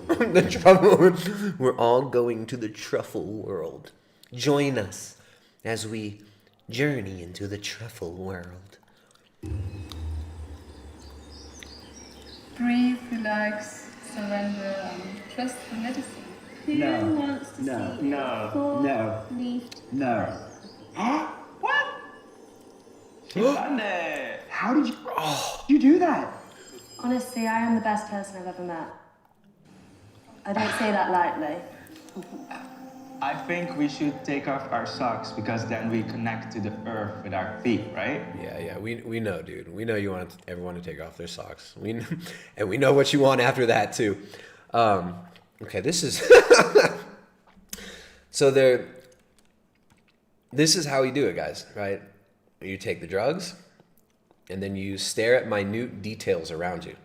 Speaker 3: The truffle world. We're all going to the truffle world. Join us as we journey into the truffle world.
Speaker 12: Breathe, relax, surrender, and trust the medicine.
Speaker 10: No.
Speaker 12: Who wants to
Speaker 10: No.
Speaker 12: see
Speaker 10: No.
Speaker 12: four
Speaker 10: No.
Speaker 12: leafed
Speaker 10: No.
Speaker 8: What? She's done it.
Speaker 10: How did you do that?
Speaker 9: Honestly, I am the best person I've ever met. I don't say that lightly.
Speaker 10: I think we should take off our socks because then we connect to the earth with our feet, right?
Speaker 3: Yeah, we know, dude. We know you want everyone to take off their socks. And we know what you want after that too. Okay, this is so this is how we do it, guys, right? You take the drugs and then you stare at minute details around you.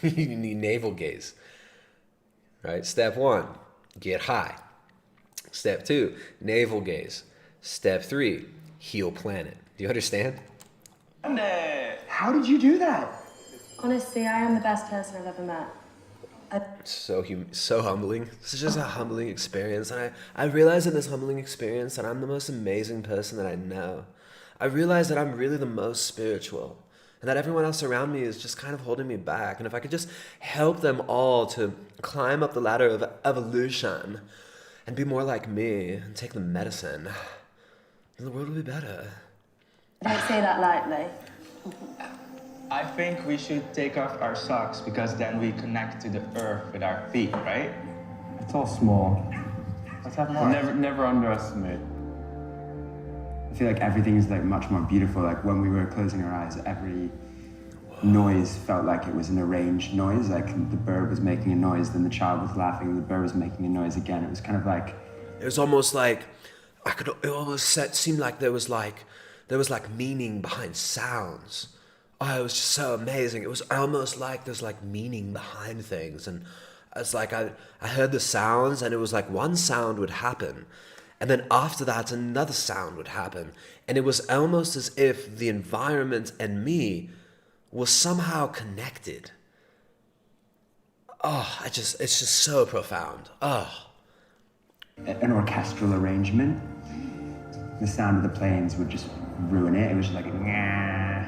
Speaker 3: You need navel gaze. Right? Step 1, get high. Step 2, navel gaze. Step 3, heal planet. Do you understand?
Speaker 10: How did you do that?
Speaker 9: Honestly, I am the best person I've ever met.
Speaker 3: So humbling. This is just a humbling experience. And I realize in this humbling experience that I'm the most amazing person that I know. I realize that I'm really the most spiritual. And that everyone else around me is just kind of holding me back. And if I could just help them all to climb up the ladder of evolution and be more like me and take the medicine, then the world will be better.
Speaker 9: I don't say that lightly.
Speaker 10: I think we should take off our socks because then we connect to the earth with our feet, right?
Speaker 11: It's all small. Let's have more. Never underestimate.
Speaker 7: I feel like everything is like much more beautiful. Like when we were closing our eyes, every noise felt like it was an arranged noise. Like the bird was making a noise, then the child was laughing, the bird was making a noise again. It was kind of like
Speaker 3: it was almost like it almost seemed like there was like meaning behind sounds. Oh, it was just so amazing. It was almost like there's like meaning behind things, and it's like I heard the sounds, and it was like one sound would happen. And then after that, another sound would happen. And it was almost as if the environment and me was somehow connected. Oh, it's just so profound. Oh.
Speaker 7: an orchestral arrangement. The sound of the planes would just ruin it. It was just like, nah,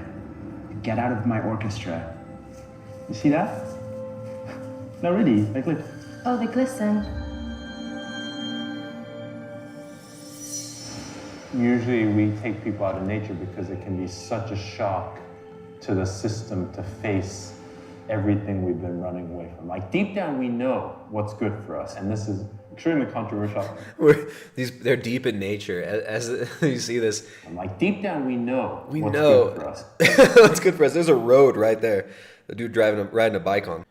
Speaker 7: get out of my orchestra.
Speaker 11: You see that? No, really, like look.
Speaker 9: Oh, they glisten.
Speaker 11: Usually we take people out of nature because it can be such a shock to the system to face everything we've been running away from. Like deep down we know what's good for us, and this is extremely controversial.
Speaker 3: They're deep in nature. As you see this,
Speaker 11: I'm like, deep down we know what's
Speaker 3: know
Speaker 11: good for us.
Speaker 3: what's good for us. There's a road right there. The dude riding a bike on.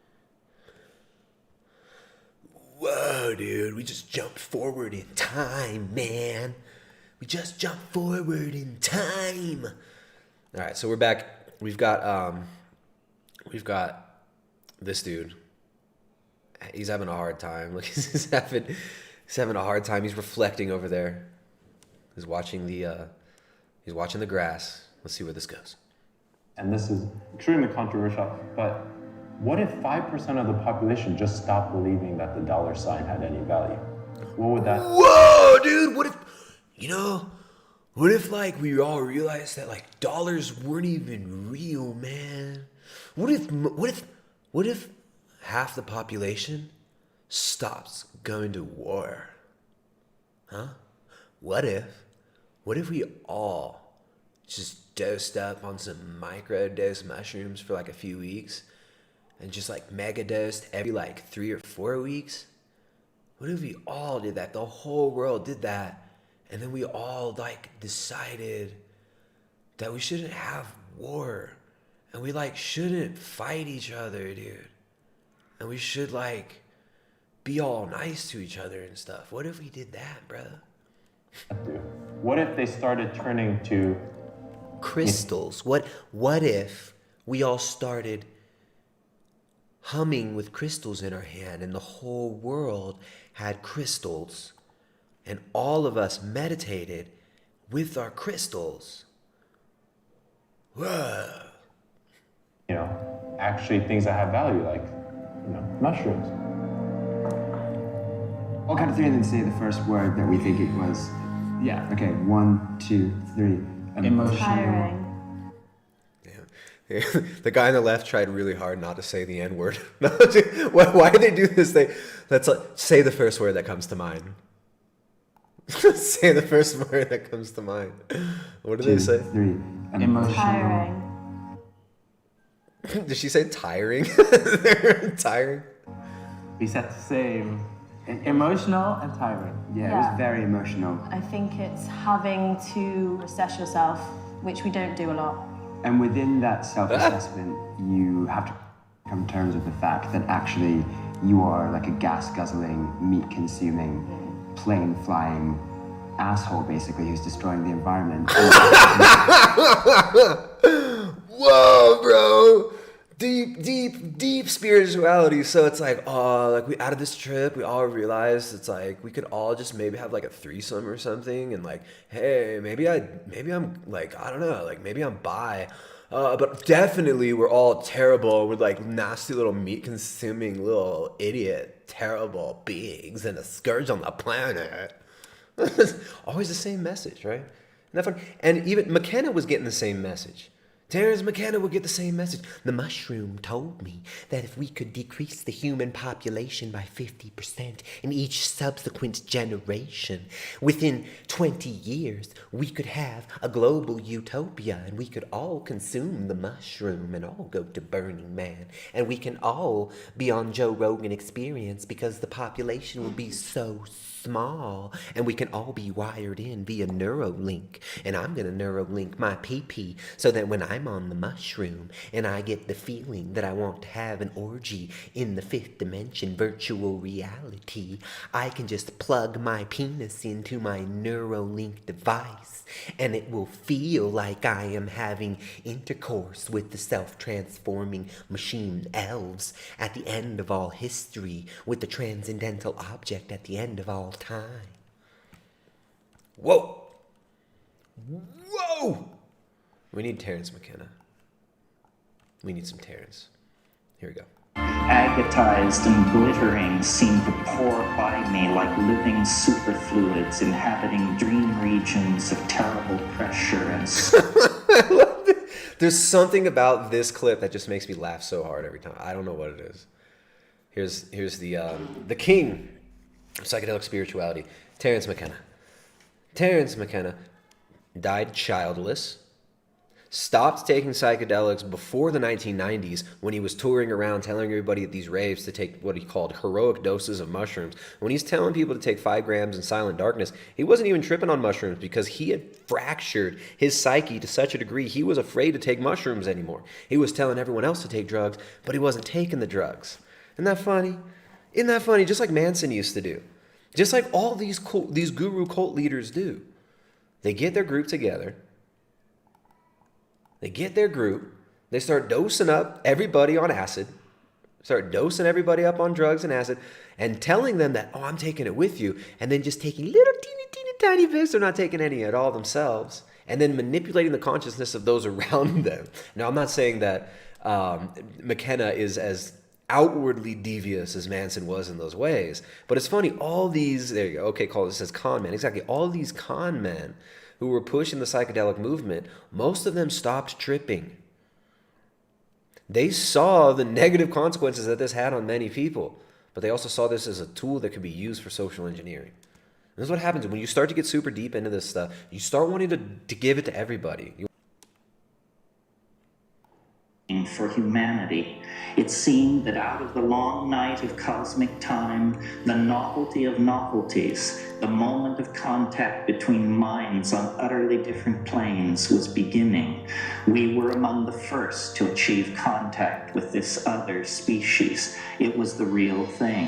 Speaker 3: Whoa, dude, we just jumped forward in time, man. We just jumped forward in time. All right, so we're back. We've got this dude. He's having a hard time. Look, he's having a hard time. He's reflecting over there. He's watching the grass. Let's see where this goes.
Speaker 11: And this is extremely controversial, but what if 5% of the population just stopped believing that the dollar sign had any value? What would that...
Speaker 3: Whoa, dude, what if like we all realized that like dollars weren't even real, man? What if half the population stops going to war? Huh? what if we all just dosed up on some micro dose mushrooms for like a few weeks and just like mega dosed every like 3 or 4 weeks? What if we all did that? The whole world did that. And then we all like decided that we shouldn't have war. And we like shouldn't fight each other, dude. And we should like be all nice to each other and stuff. What if we did that, brother?
Speaker 11: What if they started turning to
Speaker 3: crystals? What if we all started humming with crystals in our hand and the whole world had crystals and all of us meditated with our crystals? Whoa.
Speaker 11: You know, actually things that have value, like, you know, mushrooms.
Speaker 7: I'll count to 3 and then say the first word that we think it was.
Speaker 10: Yeah.
Speaker 7: Okay, 1, 2, 3.
Speaker 10: Emotional.
Speaker 9: Tiring.
Speaker 3: The guy on the left tried really hard not to say the N word. Why do they do this? Let's say the first word that comes to mind. Say the first word that comes to mind. What do they say?
Speaker 7: 3.
Speaker 10: Emotional.
Speaker 9: Tiring.
Speaker 3: Did she say tiring? Tiring?
Speaker 10: We said the same. Emotional and tiring.
Speaker 7: Yeah, it was very emotional.
Speaker 6: I think it's having to assess yourself, which we don't do a lot.
Speaker 7: And within that self-assessment, you have to come to terms with the fact that actually you are like a gas-guzzling, meat-consuming, plane-flying asshole, basically, who's destroying the environment.
Speaker 3: Whoa, bro! Deep spirituality. So it's like, oh, like we out of this trip, we all realized it's like we could all just maybe have like a threesome or something, and like, hey, maybe I'm like, I don't know, like maybe I'm bi, but definitely we're all terrible. We're like nasty little meat-consuming little idiot, terrible beings and a scourge on the planet. Always the same message, right? Isn't that fun? And even McKenna was getting the same message. Terrence McKenna would get the same message. The mushroom told me that if we could decrease the human population by 50% in each subsequent generation, within 20 years, we could have a global utopia and we could all consume the mushroom and all go to Burning Man. And we can all be on Joe Rogan Experience because the population will be so small and we can all be wired in via Neuralink. And I'm going to Neuralink my PP so that when I'm on the mushroom and I get the feeling that I want to have an orgy in the 5th dimension virtual reality, I can just plug my penis into my Neuralink device and it will feel like I am having intercourse with the self-transforming machine elves at the end of all history, with the transcendental object at the end of all time. Whoa! We need Terrence McKenna. We need some Terrence. Here we go.
Speaker 13: Agatized and glittering seem to pour by me like living superfluids inhabiting dream regions of terrible pressure and
Speaker 3: I love it. There's something about this clip that just makes me laugh so hard every time. I don't know what it is. Here's the king of psychedelic spirituality, Terrence McKenna. Terrence McKenna died childless, stopped taking psychedelics before the 1990s when he was touring around telling everybody at these raves to take what he called heroic doses of mushrooms. When he's telling people to take 5 grams in silent darkness, he wasn't even tripping on mushrooms because he had fractured his psyche to such a degree he was afraid to take mushrooms anymore. He was telling everyone else to take drugs, but he wasn't taking the drugs. Isn't that funny? Isn't that funny? Just like Manson used to do. Just like all these guru cult leaders do. They get their group together. They get their group. They start dosing up everybody on acid. Start dosing everybody up on drugs and acid. And telling them that, oh, I'm taking it with you. And then just taking little teeny tiny bits. They're not taking any at all themselves. And then manipulating the consciousness of those around them. Now, I'm not saying that McKenna is as outwardly devious as Manson was in those ways. But it's funny, all these, there you go, okay, call this as con men. Exactly, all these con men who were pushing the psychedelic movement, most of them stopped tripping. They saw the negative consequences that this had on many people, but they also saw this as a tool that could be used for social engineering. This is what happens when you start to get super deep into this stuff. You start wanting to give it to everybody.
Speaker 13: For humanity, it seemed that out of the long night of cosmic time, the novelty of novelties, the moment of contact between minds on utterly different planes was beginning. We were among the first to achieve contact with this other species. It was the real thing.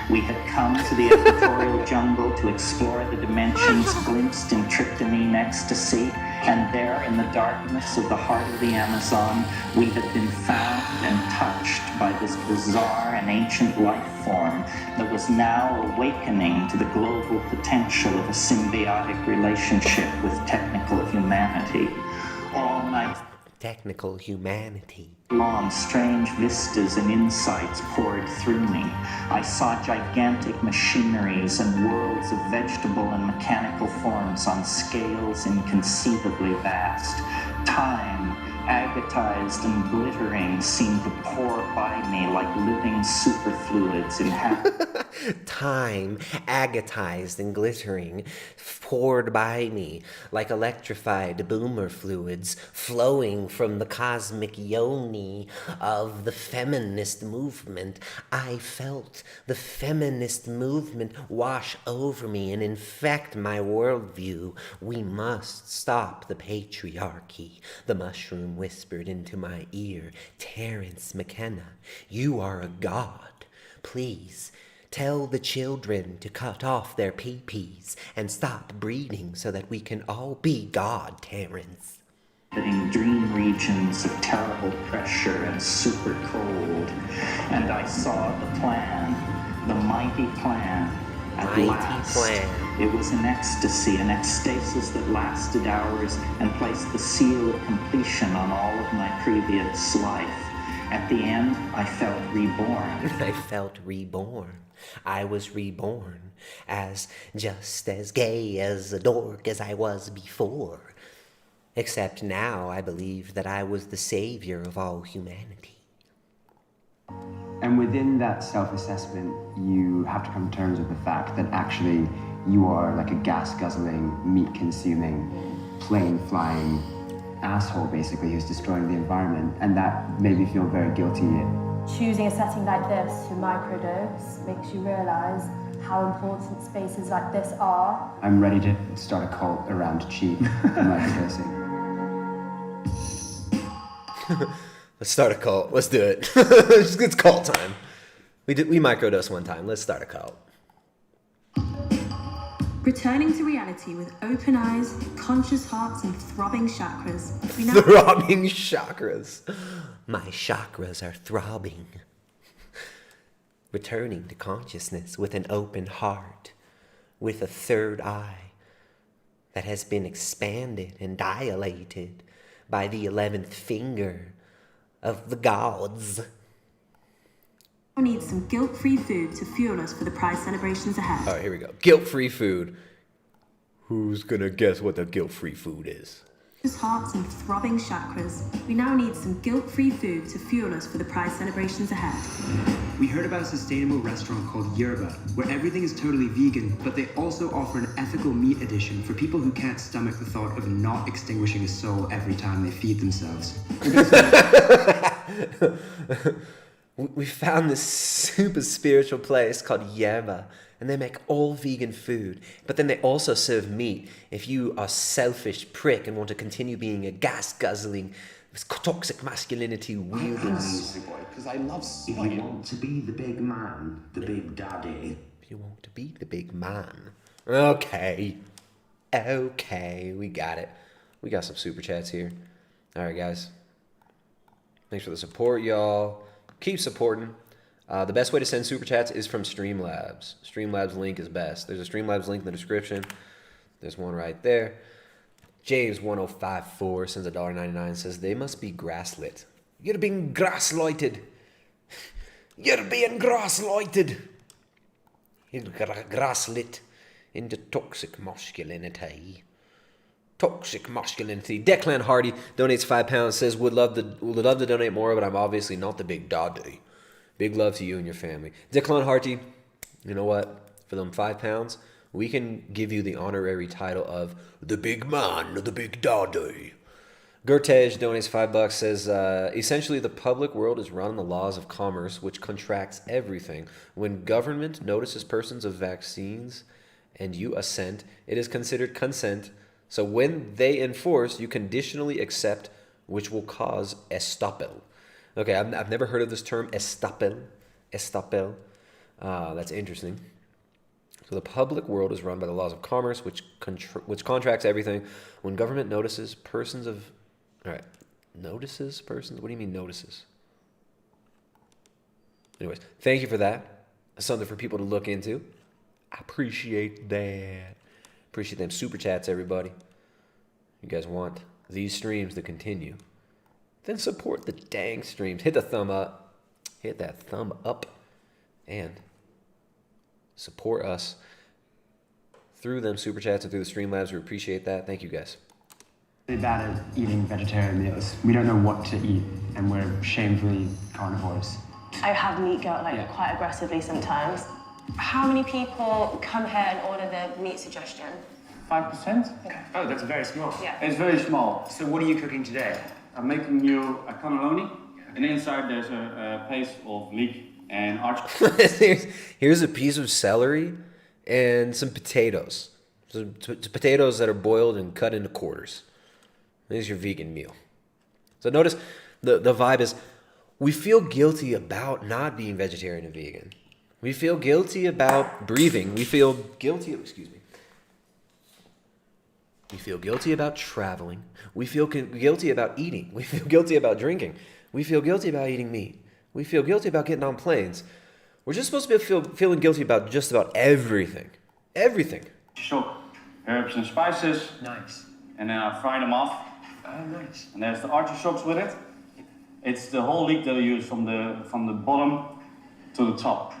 Speaker 13: We had come to the equatorial jungle to explore the dimensions glimpsed in tryptamine ecstasy, and there in the darkness of the heart of the Amazon, we had been found and touched by this bizarre and ancient life form that was now awakening to the global potential of a symbiotic relationship with technical humanity. All night
Speaker 3: technical humanity.
Speaker 13: long, strange vistas and insights poured through me. I saw gigantic machineries and worlds of vegetable and mechanical forms on scales inconceivably vast. Time, agatized and glittering, seemed to pour by me like living superfluids in
Speaker 3: Time, agatized and glittering, poured by me like electrified boomer fluids flowing from the cosmic yoni of the feminist movement. I felt the feminist movement wash over me and infect my worldview. We must stop the patriarchy. The mushroom whispered into my ear, Terence McKenna, you are a god. Please, tell the children to cut off their pee-pees and stop breeding so that we can all be God, Terence.
Speaker 13: In dream regions of terrible pressure and super cold. And I saw the plan, the mighty plan. At last, it was an ecstasy, an ecstasis that lasted hours and placed the seal of completion on all of my previous life. At the end, I felt reborn.
Speaker 3: I felt reborn. I was reborn as just as gay as a dork as I was before. Except now I believe that I was the savior of all humanity.
Speaker 7: And within that self-assessment, you have to come to terms with the fact that actually you are like a gas-guzzling, meat-consuming, plane-flying asshole, basically, who's destroying the environment. And that made me feel very guilty.
Speaker 9: Choosing a setting like this to microdose makes you realise how important spaces like this are.
Speaker 7: I'm ready to start a cult around cheap microdosing.
Speaker 3: Let's start a cult. Let's do it. It's cult time. We microdose one time. Let's start a cult.
Speaker 6: Returning to reality with open eyes, conscious hearts, and throbbing chakras.
Speaker 3: Throbbing chakras. My chakras are throbbing. Returning to consciousness with an open heart, with a third eye that has been expanded and dilated by the 11th finger of the gods.
Speaker 6: We need some guilt-free food to fuel us for the prize celebrations ahead.
Speaker 3: All right, here we go. Guilt-free food. Who's gonna guess what the guilt-free food is?
Speaker 6: Hearts and throbbing chakras. We now need some guilt-free food to fuel us for the prize celebrations ahead.
Speaker 7: We heard about a sustainable restaurant called Yerba, where everything is totally vegan, but they also offer an ethical meat edition for people who can't stomach the thought of not extinguishing a soul every time they feed themselves.
Speaker 3: We found this super spiritual place called Yerba, and they make all vegan food, but then they also serve meat if you are a selfish prick and want to continue being a gas-guzzling, toxic masculinity wielding.
Speaker 4: Because I love If you want to be the big man, the big daddy.
Speaker 3: If you want to be the big man. Okay, we got it. We got some super chats here. All right, guys. Thanks for the support, y'all. Keep supporting. The best way to send super chats is from Streamlabs. Streamlabs link is best. There's a Streamlabs link in the description. There's one right there. James1054 sends $1.99, says they must be grasslit. You're being grasslighted. You're being grasslighted. You're grasslit into toxic masculinity. Toxic masculinity. Declan Hardy donates £5, says would love to donate more, but I'm obviously not the big daddy. Big love to you and your family. Declan Hardy, you know what? For them £5, we can give you the honorary title of the big man, the big daddy. Gertej donates $5, says, essentially the public world is run on the laws of commerce, which contracts everything. When government notices persons of vaccines and you assent, it is considered consent. So when they enforce, you conditionally accept, which will cause estoppel. Okay, I've never heard of this term, estoppel. That's interesting. So the public world is run by the laws of commerce, which contracts everything. When government notices persons of... All right, notices persons? What do you mean notices? Anyways, thank you for that. That's something for people to look into. I appreciate that. Appreciate them super chats, everybody. You guys want these streams to continue, then support the dang streams. Hit the thumb up. Hit that thumb up. And support us through them super chats and through the Streamlabs. We appreciate that. Thank you, guys.
Speaker 14: Really bad at eating vegetarian meals. We don't know what to eat, and we're shamefully carnivores.
Speaker 15: I have meat guilt quite aggressively sometimes. How many people come here and order the meat suggestion?
Speaker 14: 5%?
Speaker 15: Okay.
Speaker 14: Oh, that's very small.
Speaker 15: Yeah.
Speaker 14: It's very small. So what are you cooking today?
Speaker 8: I'm making you a cannelloni, and inside there's a paste of leek and artichoke.
Speaker 3: Here's a piece of celery and some potatoes. Some potatoes that are boiled and cut into quarters. This is your vegan meal. So notice the vibe is, we feel guilty about not being vegetarian and vegan. We feel guilty about breathing. We feel guilty, We feel guilty about traveling. We feel guilty about eating. We feel guilty about drinking. We feel guilty about eating meat. We feel guilty about getting on planes. We're just supposed to be feeling guilty about just about everything. Everything.
Speaker 8: Shock herbs and spices.
Speaker 14: Nice.
Speaker 8: And then I fry them off.
Speaker 14: Oh, nice.
Speaker 8: And there's the artichokes with it. It's the whole leek that I use from the bottom to the top.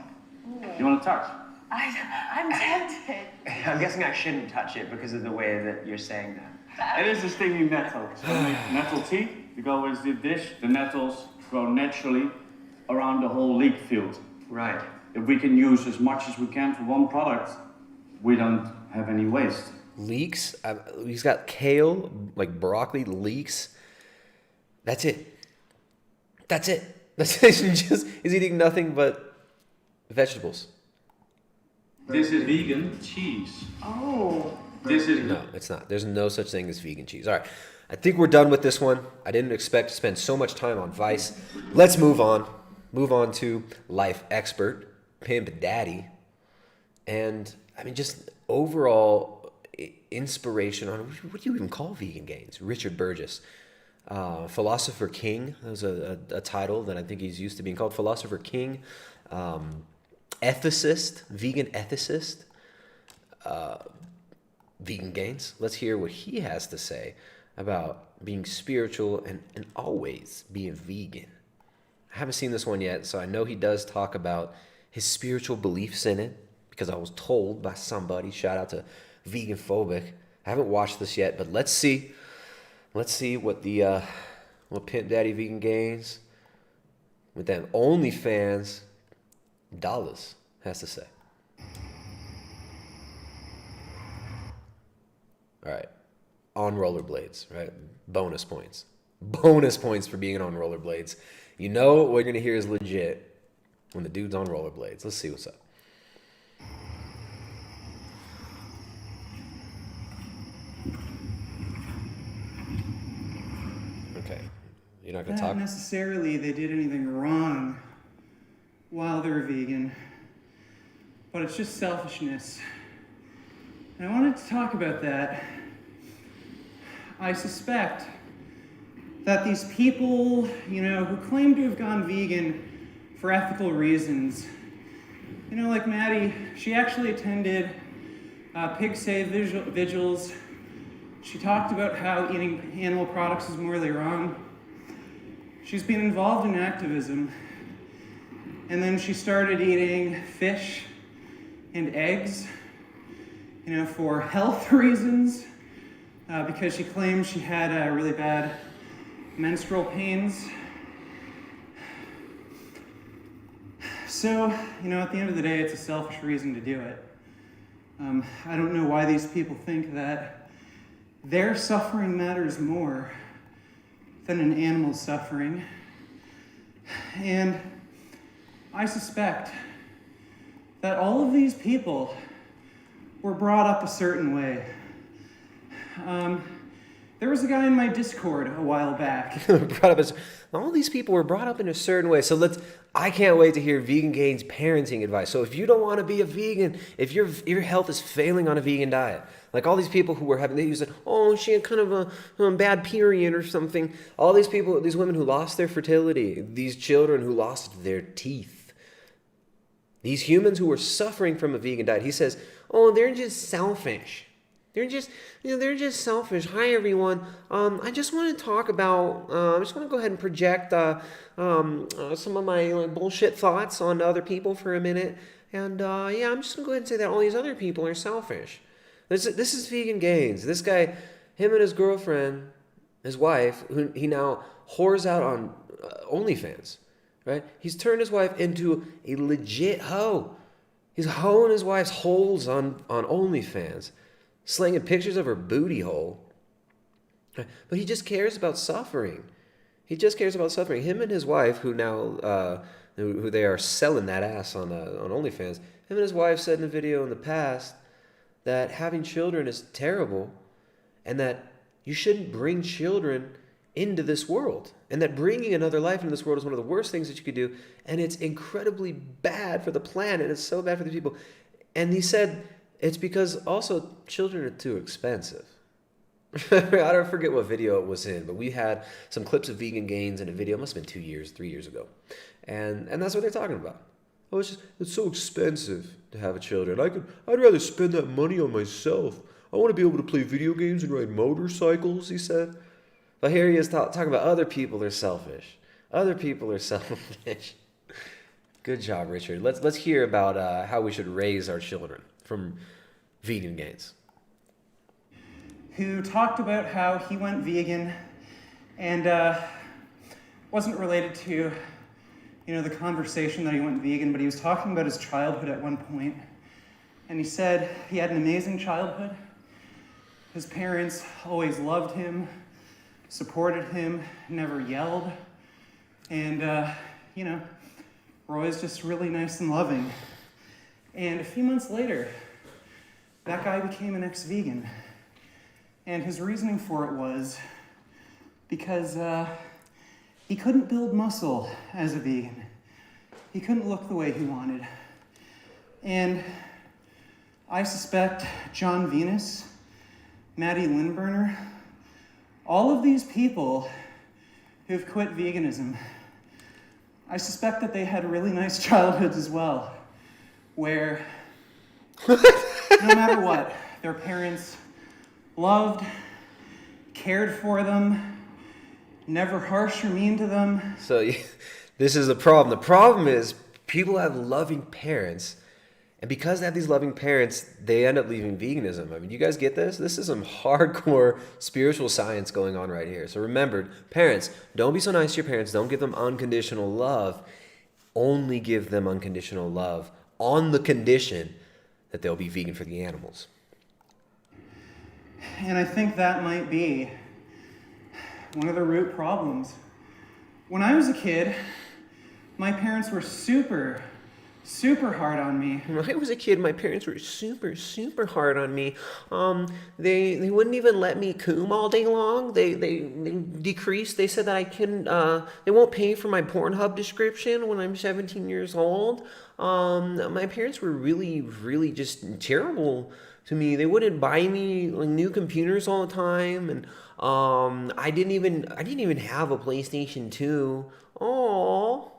Speaker 15: Ooh.
Speaker 8: You want to touch?
Speaker 15: I'm tempted.
Speaker 14: I'm guessing I shouldn't touch it because of the way that you're saying that.
Speaker 8: It is a stinging nettle. So I make nettle tea to go with the dish. The nettles grow naturally around the whole leek field.
Speaker 14: Right.
Speaker 8: If we can use as much as we can for one product, we don't have any waste.
Speaker 3: Leeks. He's got kale, like broccoli, leeks. That's it. That's it. He's eating nothing but vegetables.
Speaker 8: This is vegan cheese.
Speaker 15: Oh.
Speaker 8: This is...
Speaker 3: No, it's not. There's no such thing as vegan cheese. All right. I think we're done with this one. I didn't expect to spend so much time on Vice. Let's move on. Move on to Life Expert, Pimp Daddy. And, I mean, just overall inspiration on, what do you even call vegan gains? Richard Burgess. Philosopher King. That was a title that I think he's used to being called. Philosopher King. Ethicist. Vegan ethicist. Vegan gains. Let's hear what he has to say about being spiritual and always being vegan. I haven't seen this one yet, so I know he does talk about his spiritual beliefs in it, because I was told by somebody. Shout out to Vegan Phobic. I haven't watched this yet, but let's see. Let's see what what Pimp Daddy Vegan Gains with them OnlyFans dollars has to say. All right, on rollerblades, right? Bonus points. Bonus points for being on rollerblades. You know what we're gonna hear is legit when the dude's on rollerblades. Let's see what's up. Okay, you're not gonna talk?
Speaker 16: Not necessarily they did anything wrong while they were vegan, but it's just selfishness. And I wanted to talk about that. I suspect that these people, who claim to have gone vegan for ethical reasons, like Maddie, she actually attended pig save vigils. She talked about how eating animal products is morally wrong. She's been involved in activism. And then she started eating fish and eggs, for health reasons, because she claimed she had really bad menstrual pains. So, at the end of the day, it's a selfish reason to do it. I don't know why these people think that their suffering matters more than an animal's suffering. And I suspect that all of these people were brought up a certain way. There was a guy in my Discord a while back.
Speaker 3: All these people were brought up in a certain way. So I can't wait to hear Vegan Gain's parenting advice. So if you don't want to be a vegan, if your health is failing on a vegan diet, like all these people who were having, they said, oh, she had kind of a bad period or something. All these people, these women who lost their fertility, these children who lost their teeth, these humans who were suffering from a vegan diet. He says, oh, they're just selfish. They're just selfish. Hi, everyone. I just want to talk about, I just want to go ahead and project some of my bullshit thoughts on other people for a minute. And yeah, I'm just going to go ahead and say that all these other people are selfish. This is Vegan Gains. This guy, him and his girlfriend, his wife, who he now whores out on OnlyFans, right? He's turned his wife into a legit hoe. He's hoeing his wife's holes on OnlyFans, slinging pictures of her booty hole. But he just cares about suffering. He just cares about suffering. Him and his wife, who now, who they are selling that ass on OnlyFans, him and his wife said in a video in the past that having children is terrible and that you shouldn't bring children into this world, and that bringing another life into this world is one of the worst things that you could do, and it's incredibly bad for the planet. It's so bad for the people. And he said it's because also children are too expensive. I don't forget what video it was in, but we had some clips of Vegan Gains in a video. It must have been 3 years ago. And that's what they're talking about. Oh, it's so expensive to have children. I'd rather spend that money on myself. I want to be able to play video games and ride motorcycles, he said. But here he is talking about other people are selfish. Other people are selfish. Good job, Richard. Let's hear about how we should raise our children from Vegan Gains.
Speaker 16: Who talked about how he went vegan and wasn't related to, the conversation that he went vegan, but he was talking about his childhood at one point. And he said he had an amazing childhood. His parents always loved him, supported him, never yelled. And, were always just really nice and loving. And a few months later, that guy became an ex-vegan. And his reasoning for it was because he couldn't build muscle as a vegan. He couldn't look the way he wanted. And I suspect John Venus, Maddie Lindberner, all of these people who've quit veganism, I suspect that they had really nice childhoods as well, where no matter what, their parents loved, cared for them, never harsh or mean to them.
Speaker 3: So this is the problem. The problem is people have loving parents, and because they have these loving parents, they end up leaving veganism. I mean, you guys get this? This is some hardcore spiritual science going on right here. So remember, parents, don't be so nice to your parents. Don't give them unconditional love. Only give them unconditional love on the condition that they'll be vegan for the animals.
Speaker 16: And I think that might be one of the root problems. When I was a kid, my parents were super hard on me.
Speaker 3: When I was a kid, my parents were super hard on me. They wouldn't even let me coom all day long. They decreased. They said that I can. They won't pay for my Pornhub description when I'm 17 years old. My parents were really just terrible to me. They wouldn't buy me new computers all the time, and I didn't even have a PlayStation 2. Aww.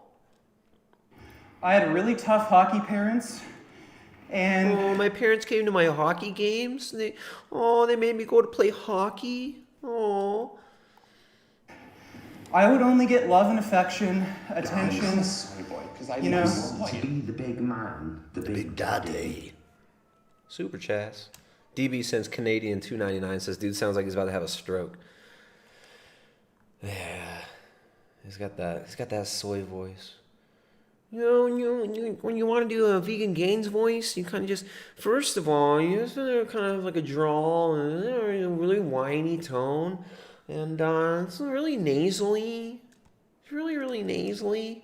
Speaker 16: I had really tough hockey parents, and
Speaker 3: my parents came to my hockey games. They made me go to play hockey. Oh.
Speaker 16: I would only get love and affection, attention.
Speaker 4: To be the big man, the big daddy.
Speaker 3: Super Chas. DB sends Canadian $2.99, says, dude sounds like he's about to have a stroke. Yeah. He's got that soy voice. When you want to do a Vegan Gains voice, you kind of just, first of all, you just kind of like a drawl, and a really whiny tone, and it's really nasally. It's really, really nasally.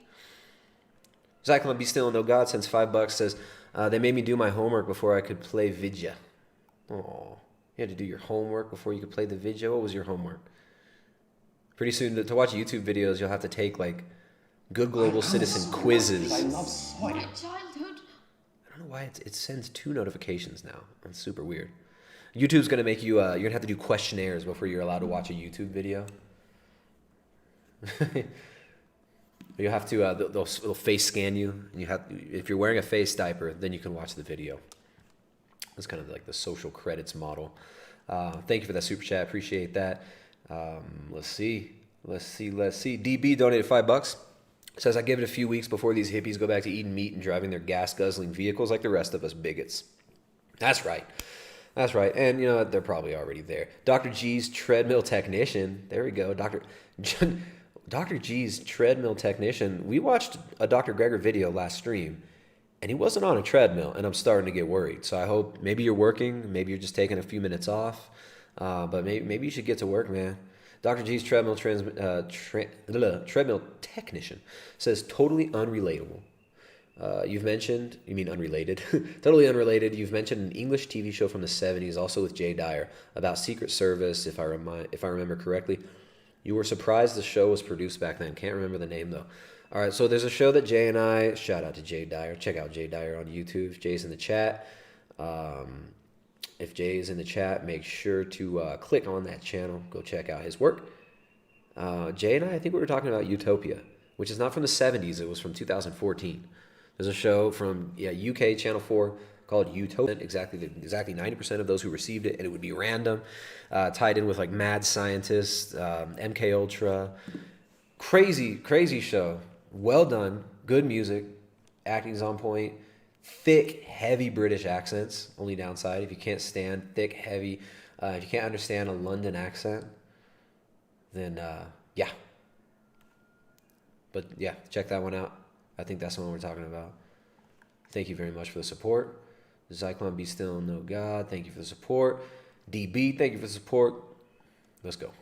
Speaker 3: Zyklon Be Still and No God sends $5, says, they made me do my homework before I could play Vidya. Oh, you had to do your homework before you could play the Vidya? What was your homework? Pretty soon, to watch YouTube videos, you'll have to take, like, Good Global Citizen quizzes.
Speaker 5: My childhood.
Speaker 3: I don't know why it sends 2 notifications now. That's super weird. YouTube's going to make you, you're going to have to do questionnaires before you're allowed to watch a YouTube video. You'll have to, they'll face scan you. And if you're wearing a face diaper, then you can watch the video. It's kind of like the social credits model. Thank you for that super chat. Appreciate that. Let's see. DB donated $5. Says, I give it a few weeks before these hippies go back to eating meat and driving their gas-guzzling vehicles like the rest of us bigots. That's right. That's right. And, you know, they're probably already there. Dr. G's treadmill technician. There we go. Dr. G's treadmill technician. We watched a Dr. Greger video last stream, and he wasn't on a treadmill, and I'm starting to get worried. So I hope maybe you're working. Maybe you're just taking a few minutes off. But maybe you should get to work, man. Dr. G's treadmill technician says, totally unrelatable. You mean unrelated. Totally unrelated. You've mentioned an English TV show from the 70s, also with Jay Dyer, about Secret Service, if I remember correctly. You were surprised the show was produced back then. Can't remember the name, though. All right, so there's a show that Jay and I, shout out to Jay Dyer. Check out Jay Dyer on YouTube. Jay's in the chat. If Jay is in the chat, make sure to click on that channel. Go check out his work. Jay and I think we were talking about Utopia, which is not from the 70s. It was from 2014. There's a show from UK Channel 4 called Utopia. Exactly 90% of those who received it, and it would be random, tied in with like Mad Scientist, MK Ultra. Crazy show. Well done. Good music. Acting's on point. Thick, heavy British accents. Only downside, if you can't stand thick, heavy, if you can't understand a London accent, then yeah. But yeah, check that one out. I think that's the one we're talking about. Thank you very much for the support. Zyklon Be Still and No God, thank you for the support. DB, thank you for the support. Let's go.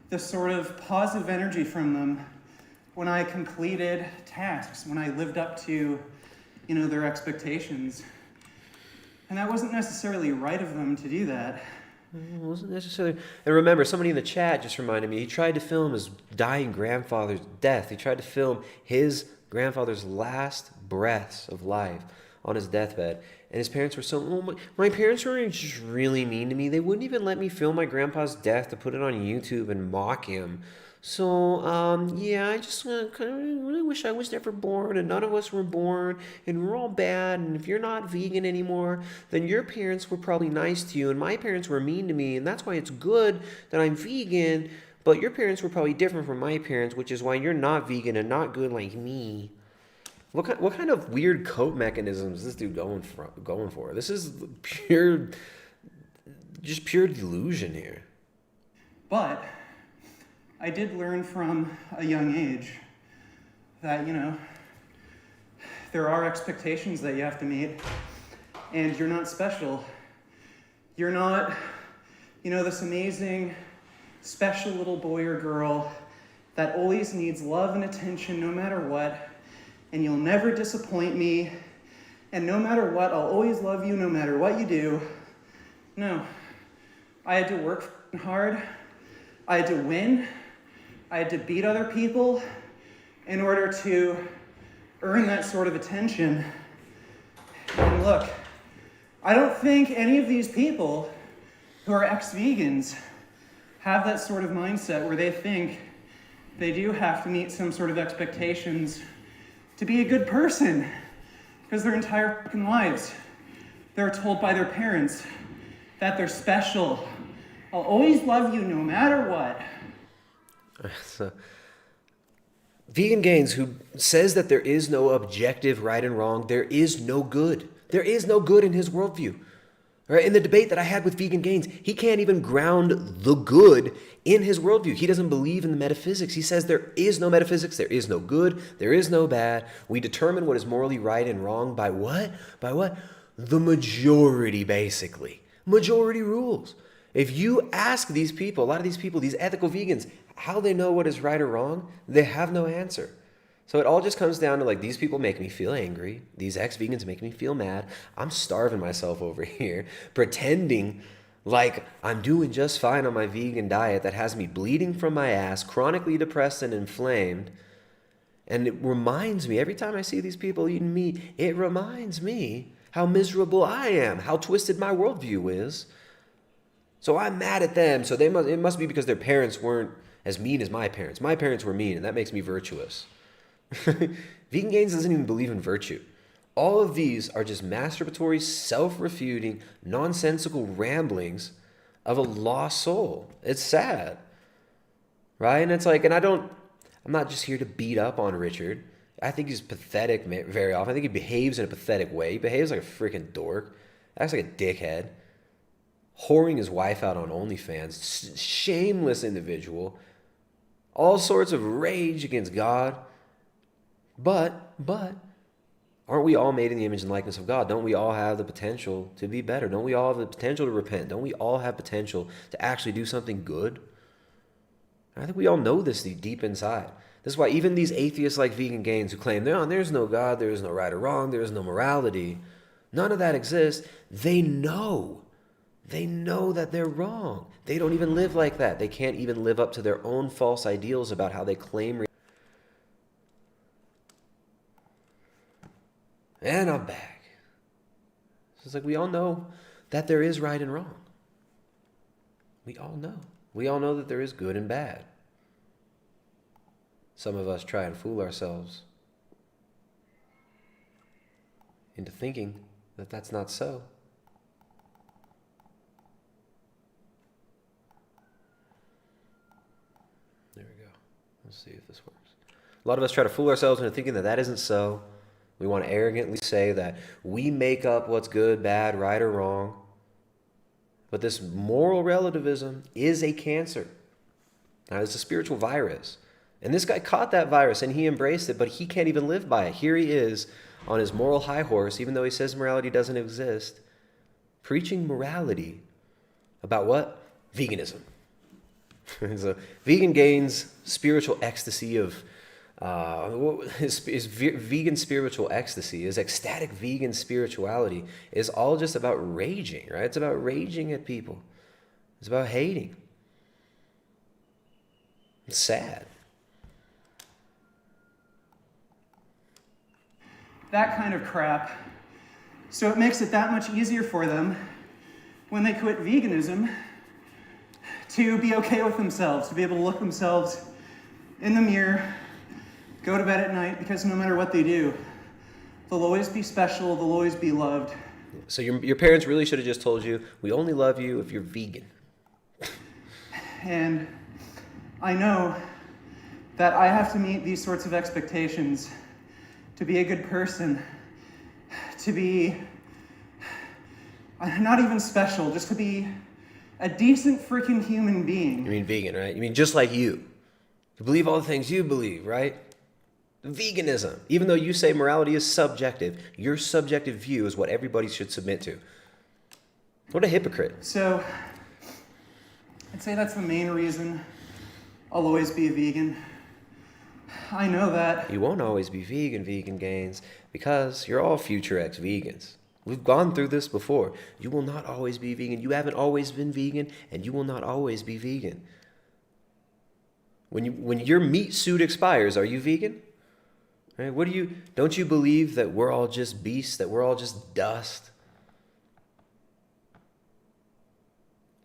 Speaker 16: The sort of positive energy from them when I completed tasks, when I lived up to, their expectations. And that wasn't necessarily right of them to do that.
Speaker 3: It wasn't necessarily. And remember, somebody in the chat just reminded me, he tried to film his dying grandfather's death. He tried to film his grandfather's last breaths of life on his deathbed. And his parents were my parents were just really mean to me. They wouldn't even let me film my grandpa's death to put it on YouTube and mock him. So, I just kind of really wish I was never born, and none of us were born, and we're all bad, and if you're not vegan anymore, then your parents were probably nice to you, and my parents were mean to me, and that's why it's good that I'm vegan, but your parents were probably different from my parents, which is why you're not vegan and not good like me. What kind of weird cope mechanisms is this dude going for? This is pure delusion here.
Speaker 16: But I did learn from a young age that, there are expectations that you have to meet, and you're not special. You're not, this amazing, special little boy or girl that always needs love and attention no matter what, and you'll never disappoint me, and no matter what, I'll always love you no matter what you do. No. I had to work hard. I had to win. I had to beat other people in order to earn that sort of attention. And look, I don't think any of these people who are ex-vegans have that sort of mindset where they think they do have to meet some sort of expectations to be a good person, because their entire fucking lives, they're told by their parents that they're special. I'll always love you no matter what.
Speaker 3: So, Vegan Gains, who says that there is no objective right and wrong, there is no good. There is no good in his worldview. Right? In the debate that I had with Vegan Gains, he can't even ground the good in his worldview. He doesn't believe in the metaphysics. He says there is no metaphysics, there is no good, there is no bad. We determine what is morally right and wrong by what? By what? The majority, basically. Majority rules. If you ask these people, a lot of these people, these ethical vegans, how they know what is right or wrong, they have no answer. So it all just comes down to like, these people make me feel angry. These ex-vegans make me feel mad. I'm starving myself over here, pretending like I'm doing just fine on my vegan diet that has me bleeding from my ass, chronically depressed and inflamed. And it reminds me, every time I see these people eating meat, it reminds me how miserable I am, how twisted my worldview is. So I'm mad at them. So it must be because their parents weren't as mean as my parents. My parents were mean, and that makes me virtuous. Vegan Gains doesn't even believe in virtue. All of these are just masturbatory, self-refuting, nonsensical ramblings of a lost soul. It's sad, right? And it's like, I'm not just here to beat up on Richard. I think he's pathetic very often. I think he behaves in a pathetic way. He behaves like a freaking dork. Acts like a dickhead. Whoring his wife out on OnlyFans. Shameless individual. All sorts of rage against God. But, aren't we all made in the image and likeness of God? Don't we all have the potential to be better? Don't we all have the potential to repent? Don't we all have potential to actually do something good? I think we all know this deep inside. This is why even these atheists like Vegan Gains who claim there's no God, there is no right or wrong, there is no morality, none of that exists, they know. They know that they're wrong. They don't even live like that. They can't even live up to their own false ideals about how they claim. And I'm back. So it's like we all know that there is right and wrong. We all know. We all know that there is good and bad. Some of us try and fool ourselves into thinking that that's not so. There we go. Let's see if this works. A lot of us try to fool ourselves into thinking that that isn't so. We want to arrogantly say that we make up what's good, bad, right, or wrong. But this moral relativism is a cancer. Now, it's a spiritual virus. And this guy caught that virus and he embraced it, but he can't even live by it. Here he is on his moral high horse, even though he says morality doesn't exist, preaching morality about what? Veganism. So Vegan Gains' spiritual ecstasy of his vegan spiritual ecstasy, his ecstatic vegan spirituality is all just about raging, right? It's about raging at people. It's about hating. It's sad.
Speaker 16: That kind of crap. So it makes it that much easier for them when they quit veganism to be okay with themselves, to be able to look themselves in the mirror, go to bed at night, because no matter what they do, they'll always be special, they'll always be loved.
Speaker 3: So your parents really should have just told you, we only love you if you're vegan.
Speaker 16: And I know that I have to meet these sorts of expectations to be a good person, to be not even special, just to be a decent freaking human being.
Speaker 3: You mean vegan, right? You mean just like you. To believe all the things you believe, right? Veganism. Even though you say morality is subjective, your subjective view is what everybody should submit to. What a hypocrite.
Speaker 16: So, I'd say that's the main reason I'll always be a vegan. I know that.
Speaker 3: You won't always be Vegan Gains, because you're all future ex-vegans. We've gone through this before. You will not always be vegan. You haven't always been vegan, and you will not always be vegan. When your meat suit expires, are you vegan? Right? Don't you believe that we're all just beasts, that we're all just dust?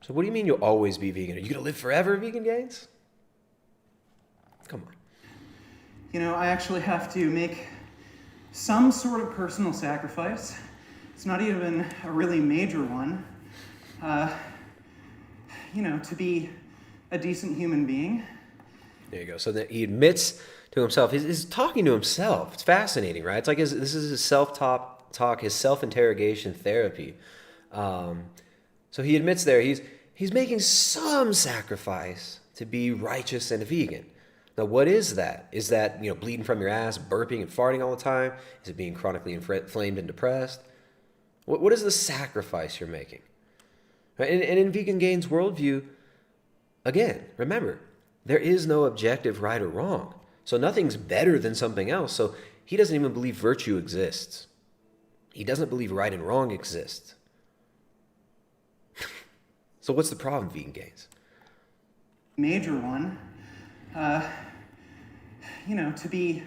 Speaker 3: So what do you mean you'll always be vegan? Are you going to live forever, Vegan Gains? Come on.
Speaker 16: You know, I actually have to make some sort of personal sacrifice. It's not even a really major one. To be a decent human being.
Speaker 3: There you go. So that he admits to himself. He's talking to himself. It's fascinating, right? It's like this is his self-talk, his self-interrogation therapy. So he admits there he's making some sacrifice to be righteous and a vegan. Now, what is that? Is that, bleeding from your ass, burping and farting all the time? Is it being chronically inflamed and depressed? What is the sacrifice you're making? Right? And in Vegan Gain's worldview, again, remember, there is no objective right or wrong. So nothing's better than something else. So he doesn't even believe virtue exists. He doesn't believe right and wrong exists. So what's the problem, Vegan Gains?
Speaker 16: Major one. To be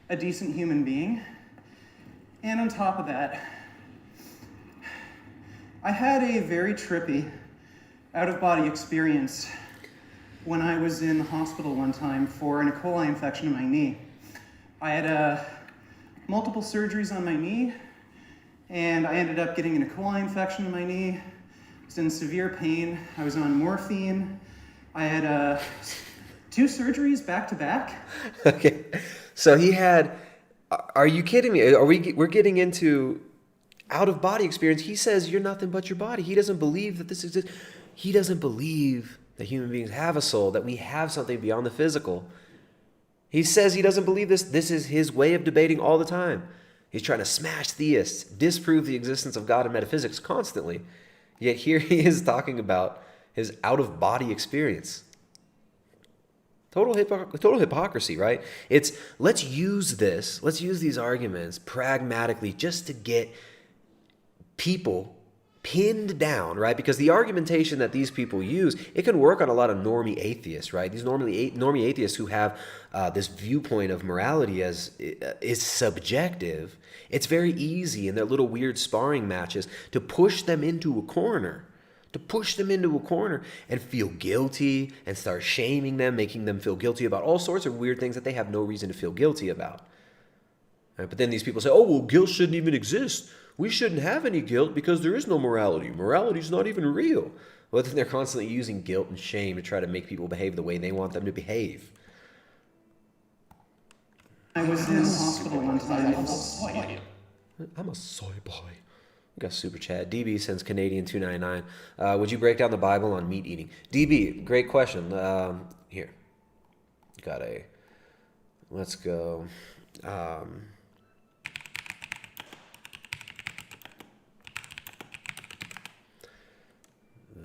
Speaker 16: a decent human being. And on top of that, I had a very trippy out-of-body experience when I was in the hospital one time for an E. coli infection in my knee. I had multiple surgeries on my knee, and I ended up getting an E. coli infection in my knee. I was in severe pain. I was on morphine. I had 2 surgeries back to back.
Speaker 3: Okay, so he had. Are you kidding me? We're getting into out-of-body experience. He says you're nothing but your body. He doesn't believe that this exists. He doesn't believe that human beings have a soul, that we have something beyond the physical. He says he doesn't believe this. This is his way of debating all the time. He's trying to smash theists, disprove the existence of God and metaphysics constantly. Yet here he is talking about his out-of-body experience. Total hypocrisy, right? It's let's use these arguments pragmatically just to get people pinned down, right? Because the argumentation that these people use, it can work on a lot of normie atheists, right? These normie atheists who have this viewpoint of morality as is subjective. It's very easy in their little weird sparring matches to push them into a corner. And feel guilty and start shaming them, making them feel guilty about all sorts of weird things that they have no reason to feel guilty about. Right? But then these people say, oh, well, guilt shouldn't even exist. We shouldn't have any guilt because there is no morality. Morality is not even real. Well, then they're constantly using guilt and shame to try to make people behave the way they want them to behave.
Speaker 16: I was in the hospital one time.
Speaker 3: I'm a soy boy. We got super chat. DB sends Canadian $2.99. Would you break down the Bible on meat eating? DB, great question. Here, got a. Let's go.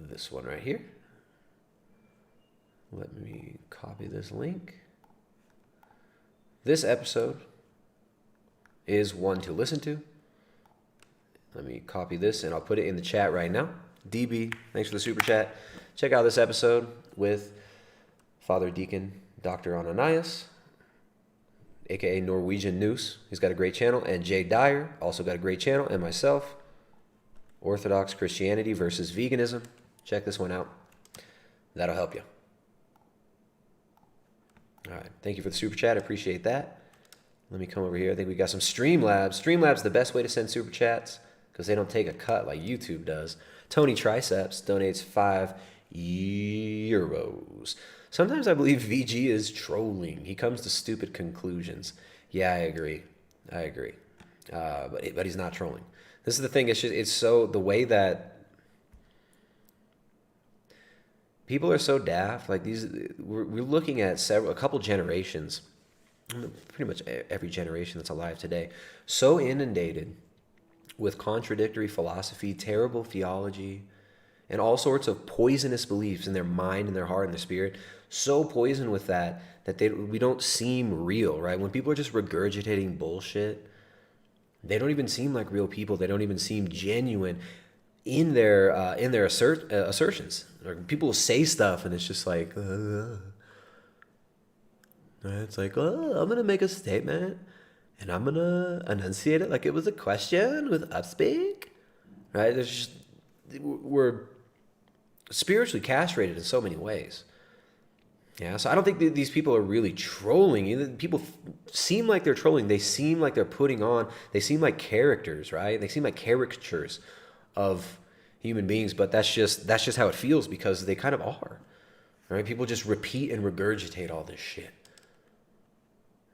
Speaker 3: This one right here. Let me copy this link. This episode is one to listen to. Let me copy this and I'll put it in the chat right now. DB, thanks for the super chat. Check out this episode with Father Deacon Dr. Ananias, aka Norwegian Noose. He's got a great channel. And Jay Dyer, also got a great channel. And myself, Orthodox Christianity versus Veganism. Check this one out. That'll help you. All right. Thank you for the super chat. I appreciate that. Let me come over here. I think we got some Streamlabs. Streamlabs the best way to send super chats because they don't take a cut like YouTube does. Tony Triceps donates €5. Sometimes I believe VG is trolling. He comes to stupid conclusions. Yeah, I agree. But he's not trolling. This is the thing. It's so the way that people are so daft. Like these, we're looking at a couple generations, pretty much every generation that's alive today, so inundated with contradictory philosophy, terrible theology, and all sorts of poisonous beliefs in their mind and their heart and their spirit. So poisoned with that we don't seem real, right? When people are just regurgitating bullshit, they don't even seem like real people. They don't even seem genuine in their assertions. Or people will say stuff and it's just like, it's like, I'm gonna make a statement and I'm gonna enunciate it like it was a question with upspeak, right? We're spiritually castrated in so many ways. Yeah, so I don't think these people are really trolling. People seem like they're trolling. They seem like they're putting on. They seem like characters, right? They seem like caricatures of human beings, but that's just how it feels because they kind of are, right? People just repeat and regurgitate all this shit.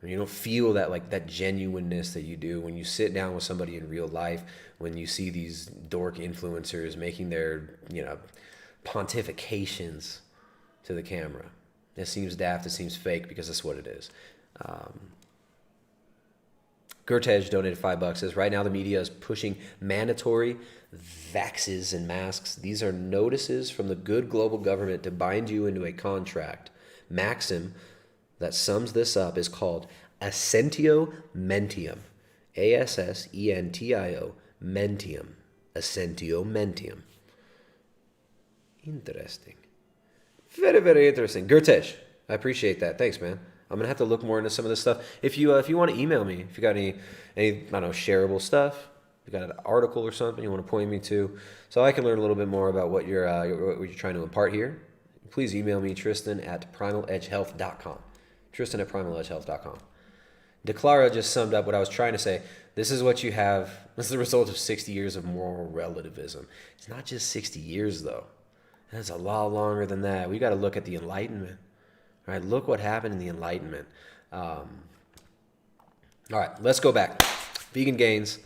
Speaker 3: You don't feel that that genuineness that you do when you sit down with somebody in real life, when you see these dork influencers making their, pontifications to the camera. It seems daft, it seems fake, because that's what it is. Gertej donated $5, says, right now the media is pushing mandatory vaxes and masks. These are notices from the good global government to bind you into a contract. Maxim that sums this up is called Assentio Mentium. Assentio Mentium. Assentio Mentium. Interesting. Very, very interesting. Gertej, I appreciate that. Thanks, man. I'm gonna have to look more into some of this stuff. If you want to email me, if you got any I don't know, shareable stuff, if you got an article or something you want to point me to, so I can learn a little bit more about what you're trying to impart here, please email me, Tristan at primaledgehealth.com. Tristan at primaledgehealth.com. DeClara just summed up what I was trying to say. This is what you have. This is the result of 60 years of moral relativism. It's not just 60 years, though. That's a lot longer than that. We got to look at the Enlightenment. All right, look what happened in the Enlightenment. All right, let's go back. Vegan gains.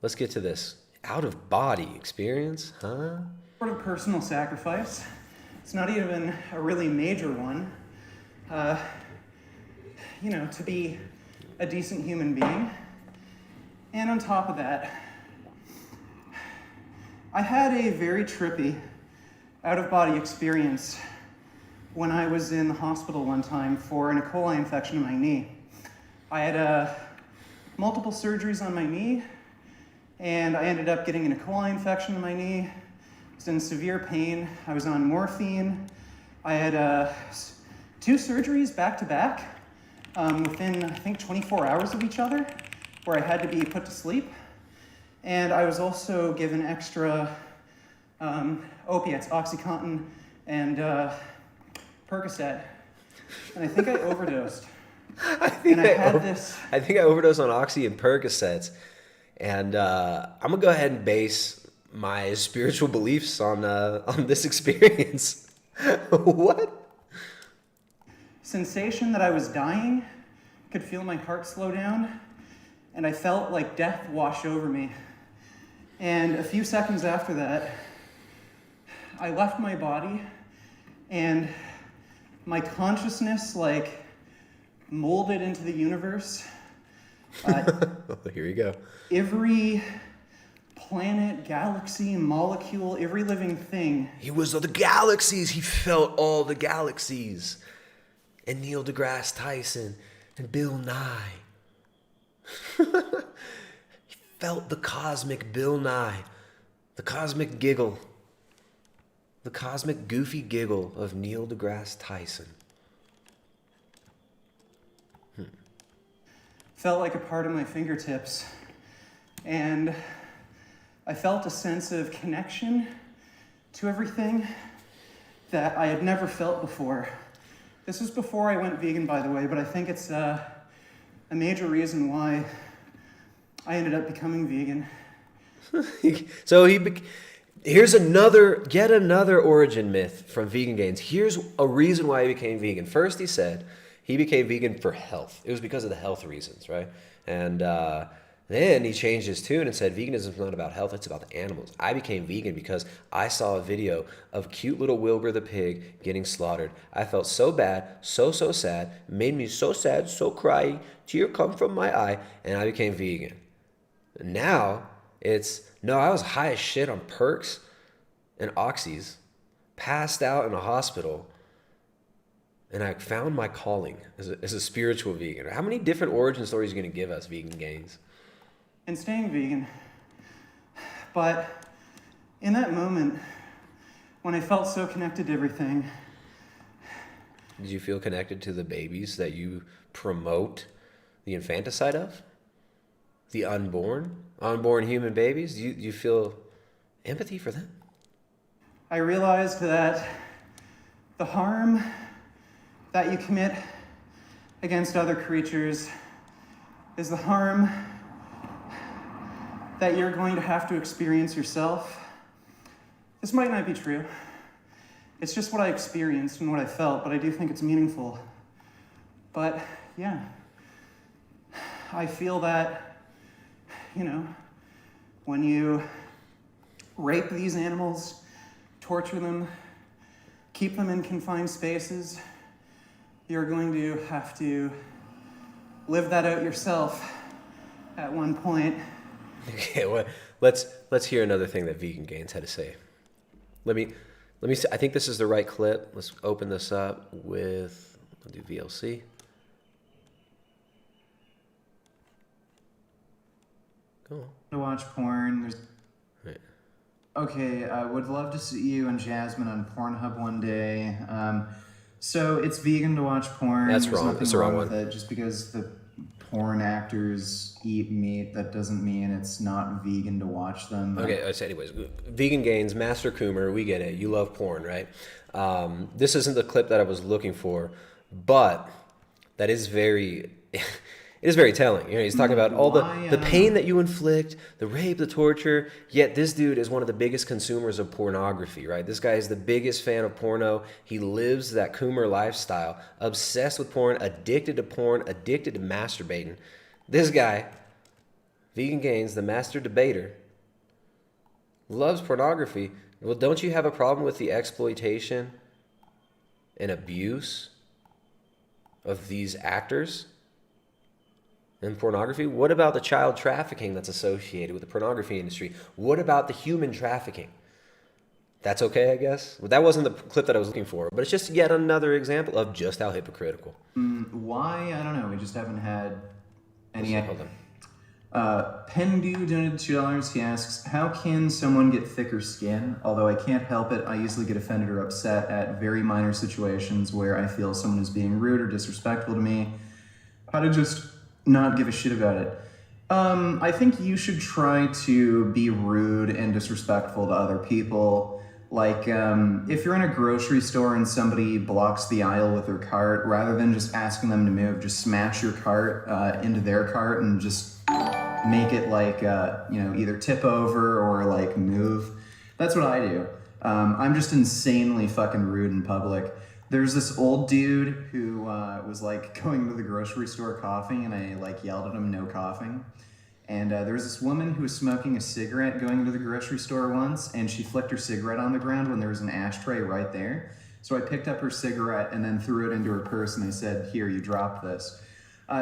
Speaker 3: Let's get to this. Out-of-body experience, huh?
Speaker 16: Sort of personal sacrifice. It's not even a really major one. To be a decent human being. And on top of that, I had a very trippy out-of-body experience when I was in the hospital one time for an E. coli infection in my knee. I had multiple surgeries on my knee, and I ended up getting an E. coli infection in my knee. I was in severe pain. I was on morphine. I had 2 surgeries back to back within, I think, 24 hours of each other, where I had to be put to sleep. And I was also given extra opiates, OxyContin and Percocet. And I think I overdosed.
Speaker 3: I think I overdosed on Oxy and Percocets. And I'm going to go ahead and base my spiritual beliefs on this experience. What?
Speaker 16: Sensation that I was dying, could feel my heart slow down, and I felt like death wash over me. And a few seconds after that, I left my body, and my consciousness molded into the universe.
Speaker 3: Here you go.
Speaker 16: Every planet, galaxy, molecule, every living thing.
Speaker 3: He was of the galaxies. He felt all the galaxies. And Neil deGrasse Tyson and Bill Nye. He felt the cosmic Bill Nye. The cosmic giggle. The cosmic goofy giggle of Neil deGrasse Tyson.
Speaker 16: Felt like a part of my fingertips. And I felt a sense of connection to everything that I had never felt before. This was before I went vegan, by the way, but I think it's a major reason why I ended up becoming vegan.
Speaker 3: So here's yet another origin myth from Vegan Gains. Here's a reason why he became vegan. First, he said he became vegan for health. It was because of the health reasons, right? And then he changed his tune and said, veganism is not about health, it's about the animals. I became vegan because I saw a video of cute little Wilbur the pig getting slaughtered. I felt so bad, so sad, made me so sad, so crying, tear come from my eye, and I became vegan. Now, I was high as shit on perks and oxys, passed out in a hospital, and I found my calling as a spiritual vegan. How many different origin stories are you going to give us, Vegan Gains?
Speaker 16: And staying vegan. But in that moment, when I felt so connected to everything.
Speaker 3: Did you feel connected to the babies that you promote the infanticide of? The unborn human babies? Do you feel empathy for them?
Speaker 16: I realized that the harm that you commit against other creatures is the harm that you're going to have to experience yourself. This might not be true. It's just what I experienced and what I felt, but I do think it's meaningful. But yeah, I feel that, when you rape these animals, torture them, keep them in confined spaces, you're going to have to live that out yourself at one point.
Speaker 3: Okay, well, let's hear another thing that Vegan Gains had to say. Let me see. I think this is the right clip. Let's open this up with, I'll do VLC. Go on.
Speaker 17: To watch porn. There's.
Speaker 3: Right.
Speaker 17: Okay, I would love to see you and Jasmine on Pornhub one day. So it's vegan to watch porn.
Speaker 3: That's
Speaker 17: There's
Speaker 3: wrong.
Speaker 17: nothing
Speaker 3: That's the wrong
Speaker 17: with
Speaker 3: one.
Speaker 17: it. Just because the porn actors eat meat, that doesn't mean it's not vegan to watch them.
Speaker 3: Okay, so anyways, Vegan Gains, Master Coomer, we get it. You love porn, right? This isn't the clip that I was looking for, but that is very... It is very telling. He's talking about all the pain that you inflict, the rape, the torture, yet this dude is one of the biggest consumers of pornography, right? This guy is the biggest fan of porno. He lives that Coomer lifestyle, obsessed with porn, addicted to masturbating. This guy, Vegan Gains, the master debater, loves pornography. Well, don't you have a problem with the exploitation and abuse of these actors in pornography? What about the child trafficking that's associated with the pornography industry? What about the human trafficking? That's okay, I guess. Well, that wasn't the clip that I was looking for, but it's just yet another example of just how hypocritical.
Speaker 17: Why? I don't know. We just haven't had any.
Speaker 3: Hold
Speaker 17: on. Pendu donated $2. He asks, how can someone get thicker skin? Although I can't help it, I usually get offended or upset at very minor situations where I feel someone is being rude or disrespectful to me. How to just not give a shit about it. I think you should try to be rude and disrespectful to other people. Like, if you're in a grocery store and somebody blocks the aisle with their cart, rather than just asking them to move, just smash your cart into their cart and just make it like, either tip over or like move. That's what I do. I'm just insanely fucking rude in public. There's this old dude who was like going to the grocery store coughing, and I like yelled at him, no coughing. And there was this woman who was smoking a cigarette going into the grocery store once, and she flicked her cigarette on the ground when there was an ashtray right there. So I picked up her cigarette and then threw it into her purse, and I said, here, you dropped this.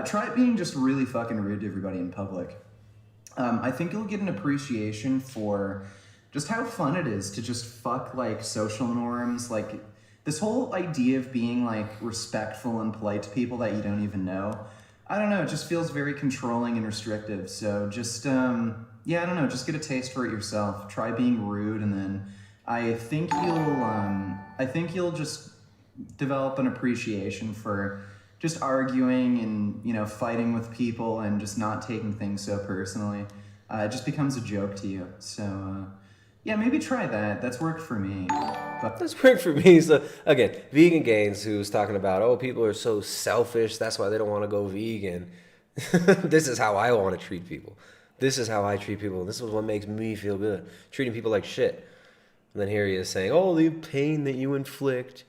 Speaker 17: Try being just really fucking rude to everybody in public. I think you'll get an appreciation for just how fun it is to just fuck like social norms, like this whole idea of being like respectful and polite to people that you don't even know. I don't know, it just feels very controlling and restrictive. So just, I don't know, just get a taste for it yourself. Try being rude, and then I think you'll just develop an appreciation for just arguing and, fighting with people and just not taking things so personally. It just becomes a joke to you. So, maybe try that. That's worked for me.
Speaker 3: That's worked for me. So again, Vegan Gains, who's talking about, people are so selfish, that's why they don't want to go vegan. This is how I want to treat people. This is how I treat people. This is what makes me feel good. Treating people like shit. And then here he is saying, the pain that you inflict,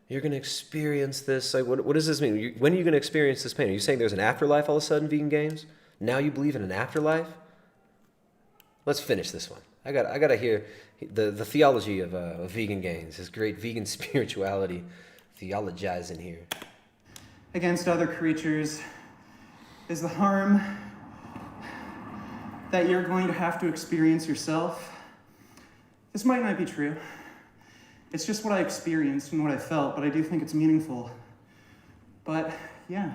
Speaker 3: you're going to experience this. Like, what does this mean? When are you going to experience this pain? Are you saying there's an afterlife all of a sudden, Vegan Gains? Now you believe in an afterlife? Let's finish this one. I gotta hear the theology of Vegan Gains, his great vegan spirituality, theologizing here.
Speaker 16: Against other creatures is the harm that you're going to have to experience yourself. This might not be true. It's just what I experienced and what I felt, but I do think it's meaningful. But yeah,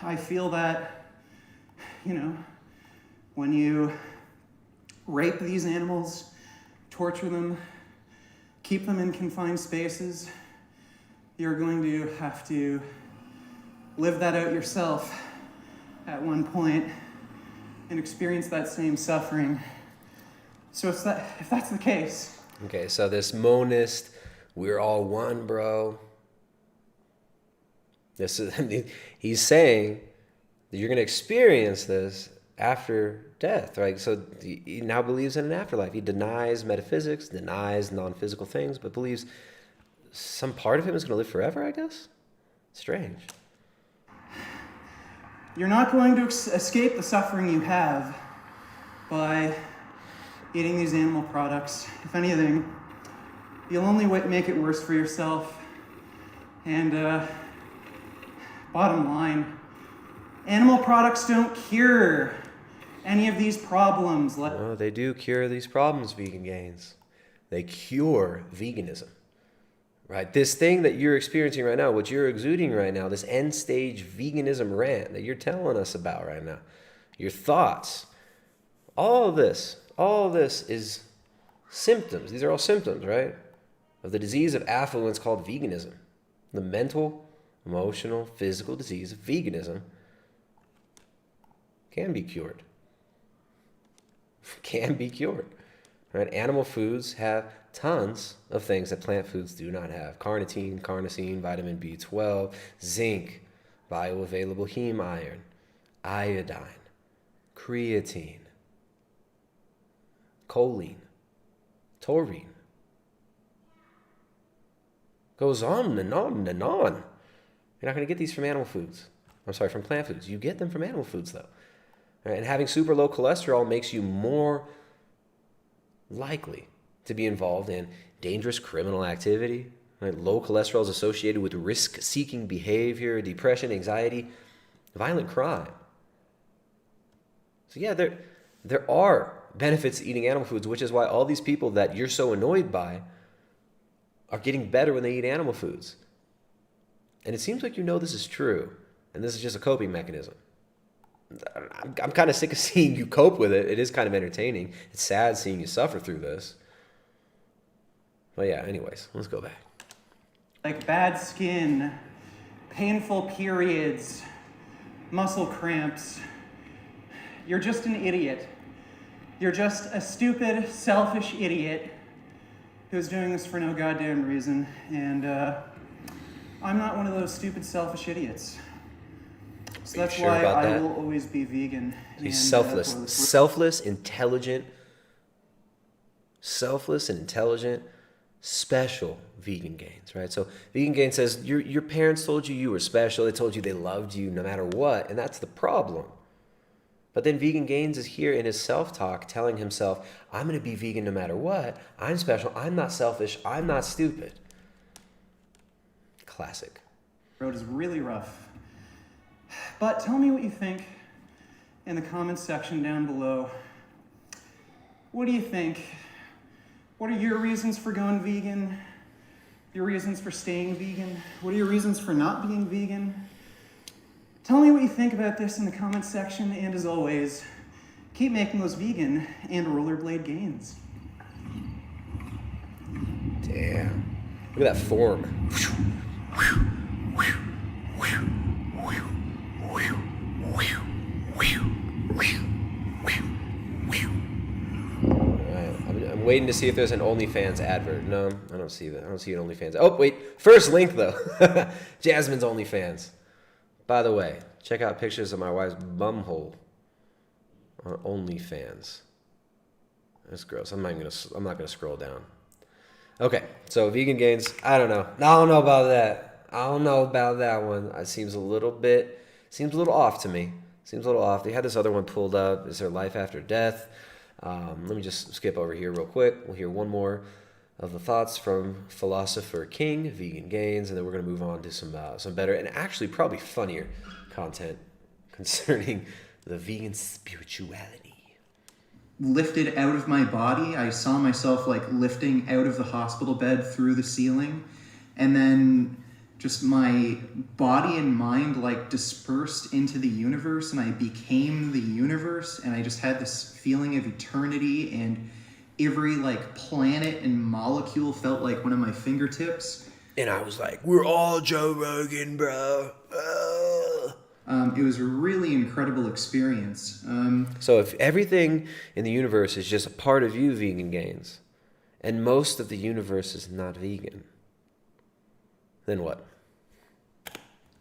Speaker 16: I feel that, when you rape these animals, torture them, keep them in confined spaces, you're going to have to live that out yourself at one point and experience that same suffering. So if that's the case.
Speaker 3: Okay, so this monist, we're all one, bro. He's saying that you're going to experience this after death, right? So he now believes in an afterlife. He denies metaphysics, denies non-physical things, but believes some part of him is going to live forever, I guess? Strange.
Speaker 16: You're not going to escape the suffering you have by eating these animal products. If anything, you'll only make it worse for yourself. And bottom line, animal products don't cure any of these problems.
Speaker 3: No, they do cure these problems, Vegan Gains. They cure veganism. Right? This thing that you're experiencing right now, what you're exuding right now, this end stage veganism rant that you're telling us about right now, your thoughts, all of this is symptoms. These are all symptoms, right? Of the disease of affluence called veganism. The mental, emotional, physical disease of veganism can be cured. Can be cured. Right? Animal foods have tons of things that plant foods do not have. Carnitine, carnosine, vitamin B12, zinc, bioavailable heme iron, iodine, creatine, choline, taurine. Goes on and on and on. You're not going to get these from animal foods. I'm sorry, from plant foods. You get them from animal foods, though. Right? And having super low cholesterol makes you more likely to be involved in dangerous criminal activity. Right? Low cholesterol is associated with risk-seeking behavior, depression, anxiety, violent crime. So yeah, there are benefits to eating animal foods, which is why all these people that you're so annoyed by are getting better when they eat animal foods. And it seems like you know this is true, and this is just a coping mechanism. I'm kind of sick of seeing you cope with it. It is kind of entertaining. It's sad seeing you suffer through this. But yeah, anyways, let's go back.
Speaker 16: Like bad skin, painful periods, muscle cramps. You're just an idiot. You're just a stupid, selfish idiot who's doing this for no goddamn reason. And I'm not one of those stupid, selfish idiots. So that's
Speaker 3: sure
Speaker 16: why I
Speaker 3: that?
Speaker 16: will always be vegan.
Speaker 3: He's selfless. Selfless, intelligent, special Vegan Gains, right? So Vegan Gains says your parents told you were special. They told you they loved you no matter what, and that's the problem. But then Vegan Gains is here in his self-talk telling himself, I'm going to be vegan no matter what. I'm special. I'm not selfish. I'm not stupid. Classic.
Speaker 16: The road is really rough. But tell me what you think in the comments section down below. What do you think? What are your reasons for going vegan? Your reasons for staying vegan? What are your reasons for not being vegan? Tell me what you think about this in the comments section, and as always, keep making those vegan and rollerblade gains.
Speaker 3: Damn. Look at that form. I'm waiting to see if there's an OnlyFans advert. No, I don't see that. I don't see an OnlyFans. Oh, wait. First link, though. Jasmine's OnlyFans. By the way, check out pictures of my wife's bumhole on OnlyFans. That's gross. I'm not gonna scroll down. Okay, so Vegan Gains. I don't know. I don't know about that. I don't know about that one. It seems a little off to me. Seems a little off. They had this other one pulled up. Is there life after death? Let me just skip over here real quick. We'll hear one more of the thoughts from Philosopher King, Vegan Gains, and then we're going to move on to some better and actually probably funnier content concerning the vegan spirituality.
Speaker 17: Lifted out of my body. I saw myself like lifting out of the hospital bed through the ceiling, and then just my body and mind like dispersed into the universe, and I became the universe, and I just had this feeling of eternity, and every like planet and molecule felt like one of my fingertips.
Speaker 3: And I was like, we're all Joe Rogan, bro.
Speaker 17: It was a really incredible experience.
Speaker 3: So if everything in the universe is just a part of you, Vegan Gains, and most of the universe is not vegan, then what?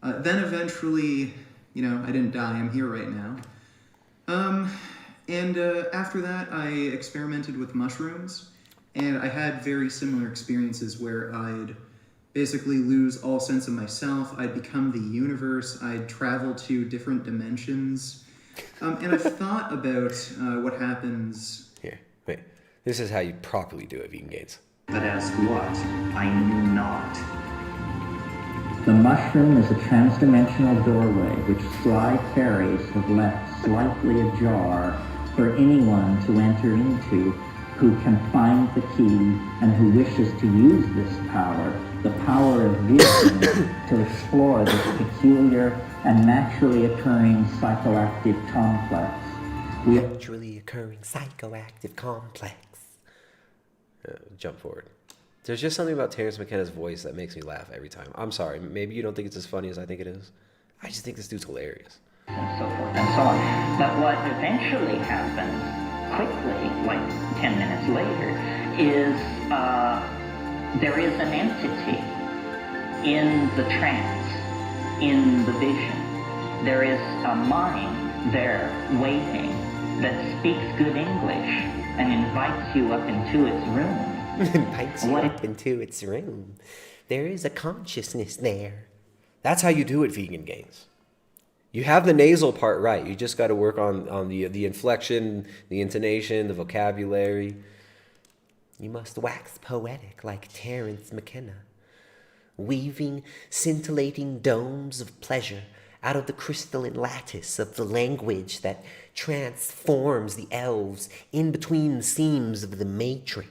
Speaker 17: Then eventually, I didn't die. I'm here right now. And after that, I experimented with mushrooms, and I had very similar experiences where I'd basically lose all sense of myself. I'd become the universe. I'd travel to different dimensions. And I've thought about what happens.
Speaker 3: Here, wait. This is how you properly do it, Vegan Gains.
Speaker 13: But as what? I knew not. The mushroom is a transdimensional doorway which sly fairies have left slightly ajar for anyone to enter into who can find the key and who wishes to use this power, the power of vision, to explore this peculiar and naturally occurring psychoactive complex.
Speaker 3: Naturally occurring psychoactive complex. Jump forward. There's just something about Terrence McKenna's voice that makes me laugh every time. I'm sorry, maybe you don't think it's as funny as I think it is. I just think this dude's hilarious.
Speaker 13: And so forth and so on. But what eventually happens quickly, like 10 minutes later, is there is an entity in the trance, in the vision. There is a mind there waiting that speaks good English and invites you up into its room.
Speaker 3: Invites you up into its room. There is a consciousness there. That's how you do it, Vegan Gains. You have the nasal part right. You just got to work on the inflection, the intonation, the vocabulary. You must wax poetic like Terrence McKenna, weaving scintillating domes of pleasure out of the crystalline lattice of the language that transforms the elves in between the seams of the matrix.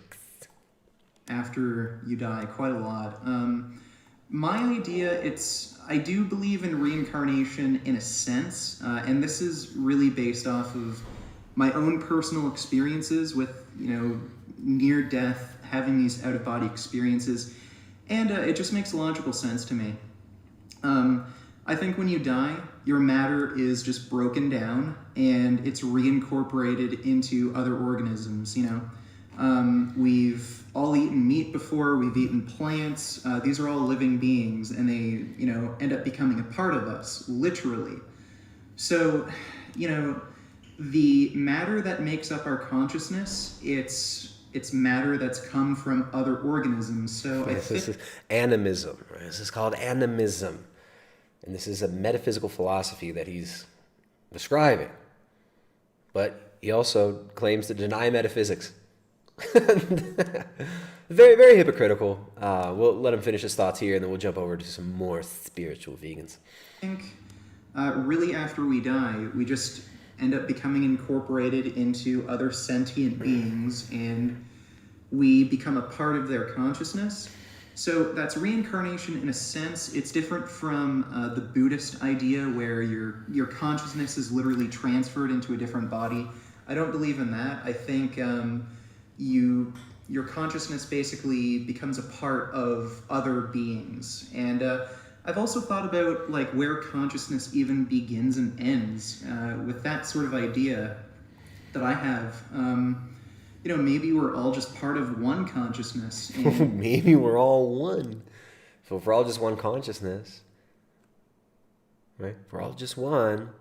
Speaker 17: After you die, quite a lot. My idea, I do believe in reincarnation in a sense, and this is really based off of my own personal experiences with, near death, having these out-of-body experiences, and it just makes logical sense to me. I think when you die, your matter is just broken down, and it's reincorporated into other organisms, We've all eaten meat before, we've eaten plants. These are all living beings, and they, end up becoming a part of us, literally. So, the matter that makes up our consciousness, it's matter that's come from other organisms. So
Speaker 3: This is animism. Right? This is called animism. And this is a metaphysical philosophy that he's describing. But he also claims to deny metaphysics. Very, very hypocritical. We'll let him finish his thoughts here, and then we'll jump over to some more spiritual vegans.
Speaker 17: I think really after we die, we just end up becoming incorporated into other sentient beings, and we become a part of their consciousness. So that's reincarnation in a sense. It's different from the Buddhist idea where your consciousness is literally transferred into a different body. I don't believe in that. I think your consciousness basically becomes a part of other beings. And I've also thought about where consciousness even begins and ends. With that sort of idea that I have, maybe we're all just part of one consciousness. And
Speaker 3: maybe we're all one. So if we're all just one consciousness, right? If we're all just one,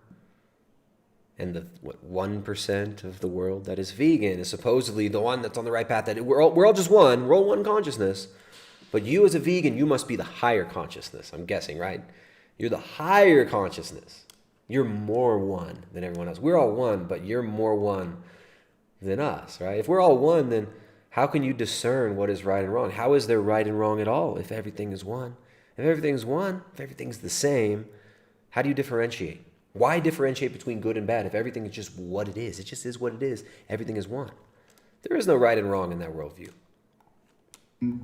Speaker 3: and the 1% of the world that is vegan is supposedly the one that's on the right path. That we're all just one. We're all one consciousness. But you as a vegan, you must be the higher consciousness. I'm guessing, right? You're the higher consciousness. You're more one than everyone else. We're all one, but you're more one than us, right? If we're all one, then how can you discern what is right and wrong? How is there right and wrong at all if everything is one? If everything's one, if everything's the same, how do you differentiate? Why differentiate between good and bad if everything is just what it is? It just is what it is. Everything is one. There is no right and wrong in that worldview.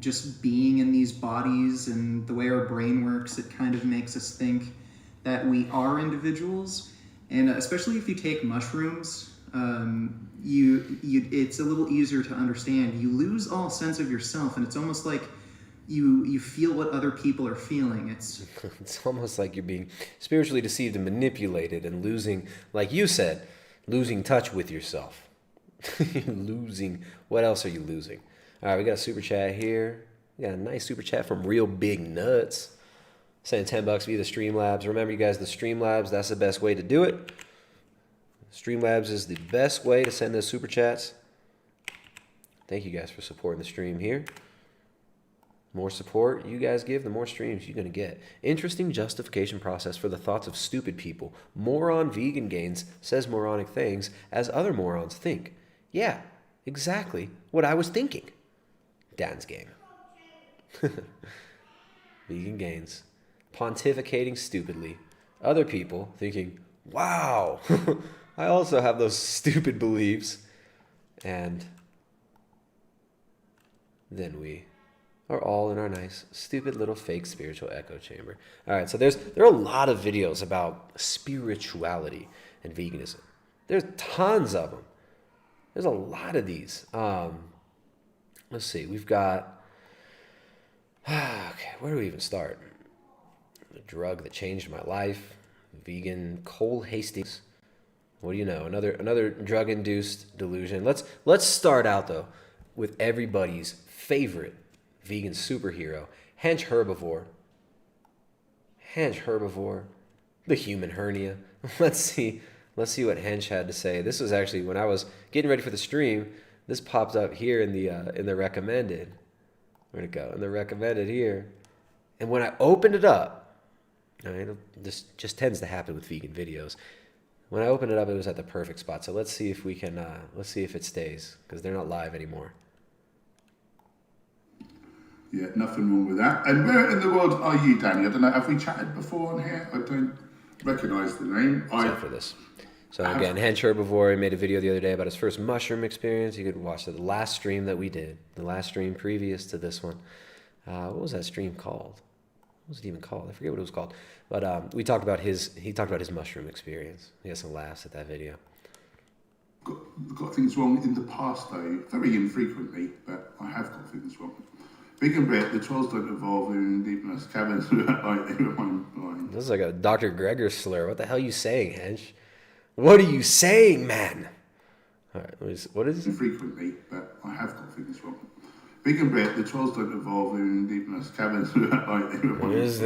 Speaker 17: Just being in these bodies and the way our brain works, it kind of makes us think that we are individuals. And especially if you take mushrooms, it's a little easier to understand. You lose all sense of yourself, and it's almost like you feel what other people are feeling. It's
Speaker 3: almost like you're being spiritually deceived and manipulated and losing, like you said, losing touch with yourself. What else are you losing? All right, we got a super chat here. We got a nice super chat from Real Big Nuts. Sending $10 via the Streamlabs. Remember, you guys, the Streamlabs, that's the best way to do it. Streamlabs is the best way to send those super chats. Thank you guys for supporting the stream here. More support you guys give, the more streams you're going to get. Interesting justification process for the thoughts of stupid people. Moron vegan gains says moronic things as other morons think. Yeah, exactly what I was thinking. Dan's game. Vegan gains. Pontificating stupidly. Other people thinking, wow, I also have those stupid beliefs. And then we are all in our nice, stupid little fake spiritual echo chamber. All right, so there are a lot of videos about spirituality and veganism. There's tons of them. There's a lot of these. Let's see, we've got, okay, where do we even start? The drug that changed my life, vegan Cole Hastings. What do you know? Another drug-induced delusion. Let's start out though with everybody's favorite vegan superhero, Hench Herbivore. Hench Herbivore, the human hernia. Let's see what Hench had to say. This was actually when I was getting ready for the stream. This popped up here in the recommended. Where'd it go? In the recommended here. And when I opened it up, this just tends to happen with vegan videos. When I opened it up, it was at the perfect spot. So let's see if we can. Let's see if it stays because they're not live anymore.
Speaker 18: Yeah, nothing wrong with that. And where in the world are you, Danny? I don't know. Have we chatted before on here? I don't recognise the name.
Speaker 3: Except for this. So again, Hench Herbivore made a video the other day about his first mushroom experience. You could watch the last stream that we did, the last stream previous to this one. What was that stream called? What was it even called? I forget what it was called. But he talked about his mushroom experience. He had some laughs at that video.
Speaker 18: Got things wrong in the past though, very infrequently, but I have got things wrong. Big and Brett, the trolls don't evolve in deepness caverns like they were blind.
Speaker 3: This is like a Dr. Gregor slur. What the hell are you saying, Hench? What are you saying, man? All right, what is it?
Speaker 18: Infrequently, but I have got things wrong. Big and Brett, the trolls don't evolve in deepness caverns like they were blind. Ain't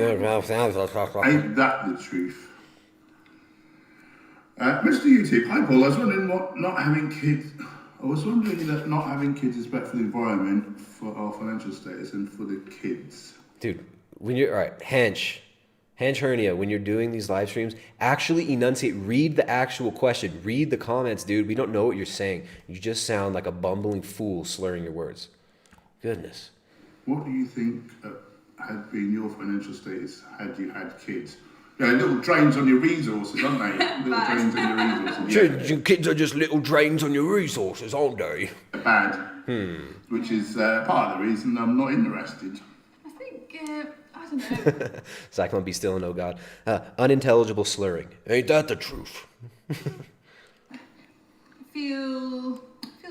Speaker 18: that the truth? Mr. YouTube, hi Paul, I was wondering that not having kids is better for the environment, for our financial status, and for the kids.
Speaker 3: Dude, when you're, all right, Hench Hernia, when you're doing these live streams, actually enunciate, read the actual question, read the comments, dude. We don't know what you're saying. You just sound like a bumbling fool slurring your words. Goodness.
Speaker 18: What do you think had been your financial status had you had kids? Yeah, little drains on your resources, aren't they? Little drains on your resources.
Speaker 3: Yeah. Kids are just little drains on your resources, aren't they?
Speaker 18: Bad. Which is part of the reason I'm not interested.
Speaker 12: I think, I don't know.
Speaker 3: Cyclone be still and oh god. Unintelligible slurring. Ain't that the truth?
Speaker 12: I feel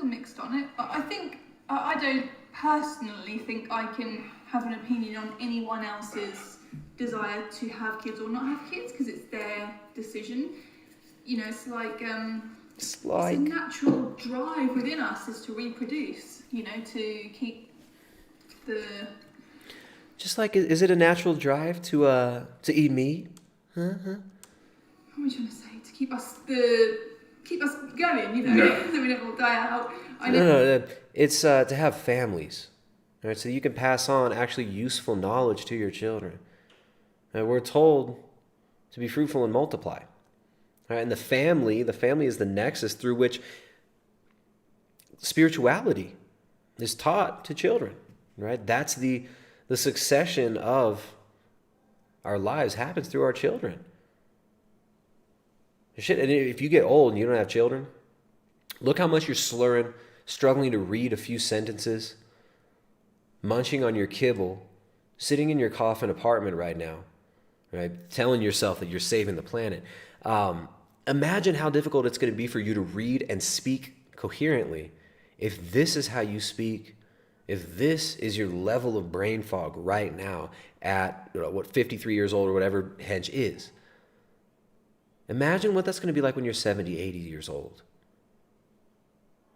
Speaker 12: mixed on it. I think, I don't personally think I can have an opinion on anyone else's desire to have kids or not have kids because it's their decision. You know, it's a natural drive within us is to reproduce, you know, to keep the...
Speaker 3: Just like, is it a natural drive to eat meat?
Speaker 12: What am I trying to say? To keep us going, you know, so we don't all die out.
Speaker 3: No, it's to have families, right? So you can pass on actually useful knowledge to your children. And we're told to be fruitful and multiply. Right? And the family is the nexus through which spirituality is taught to children. Right? That's the succession of our lives happens through our children. Shit, and if you get old and you don't have children, look how much you're slurring, struggling to read a few sentences, munching on your kibble, sitting in your coffin apartment right now. Right, telling yourself that you're saving the planet. Imagine how difficult it's going to be for you to read and speak coherently if this is how you speak, if this is your level of brain fog right now at 53 years old or whatever Hench is. Imagine what that's going to be like when you're 70, 80 years old.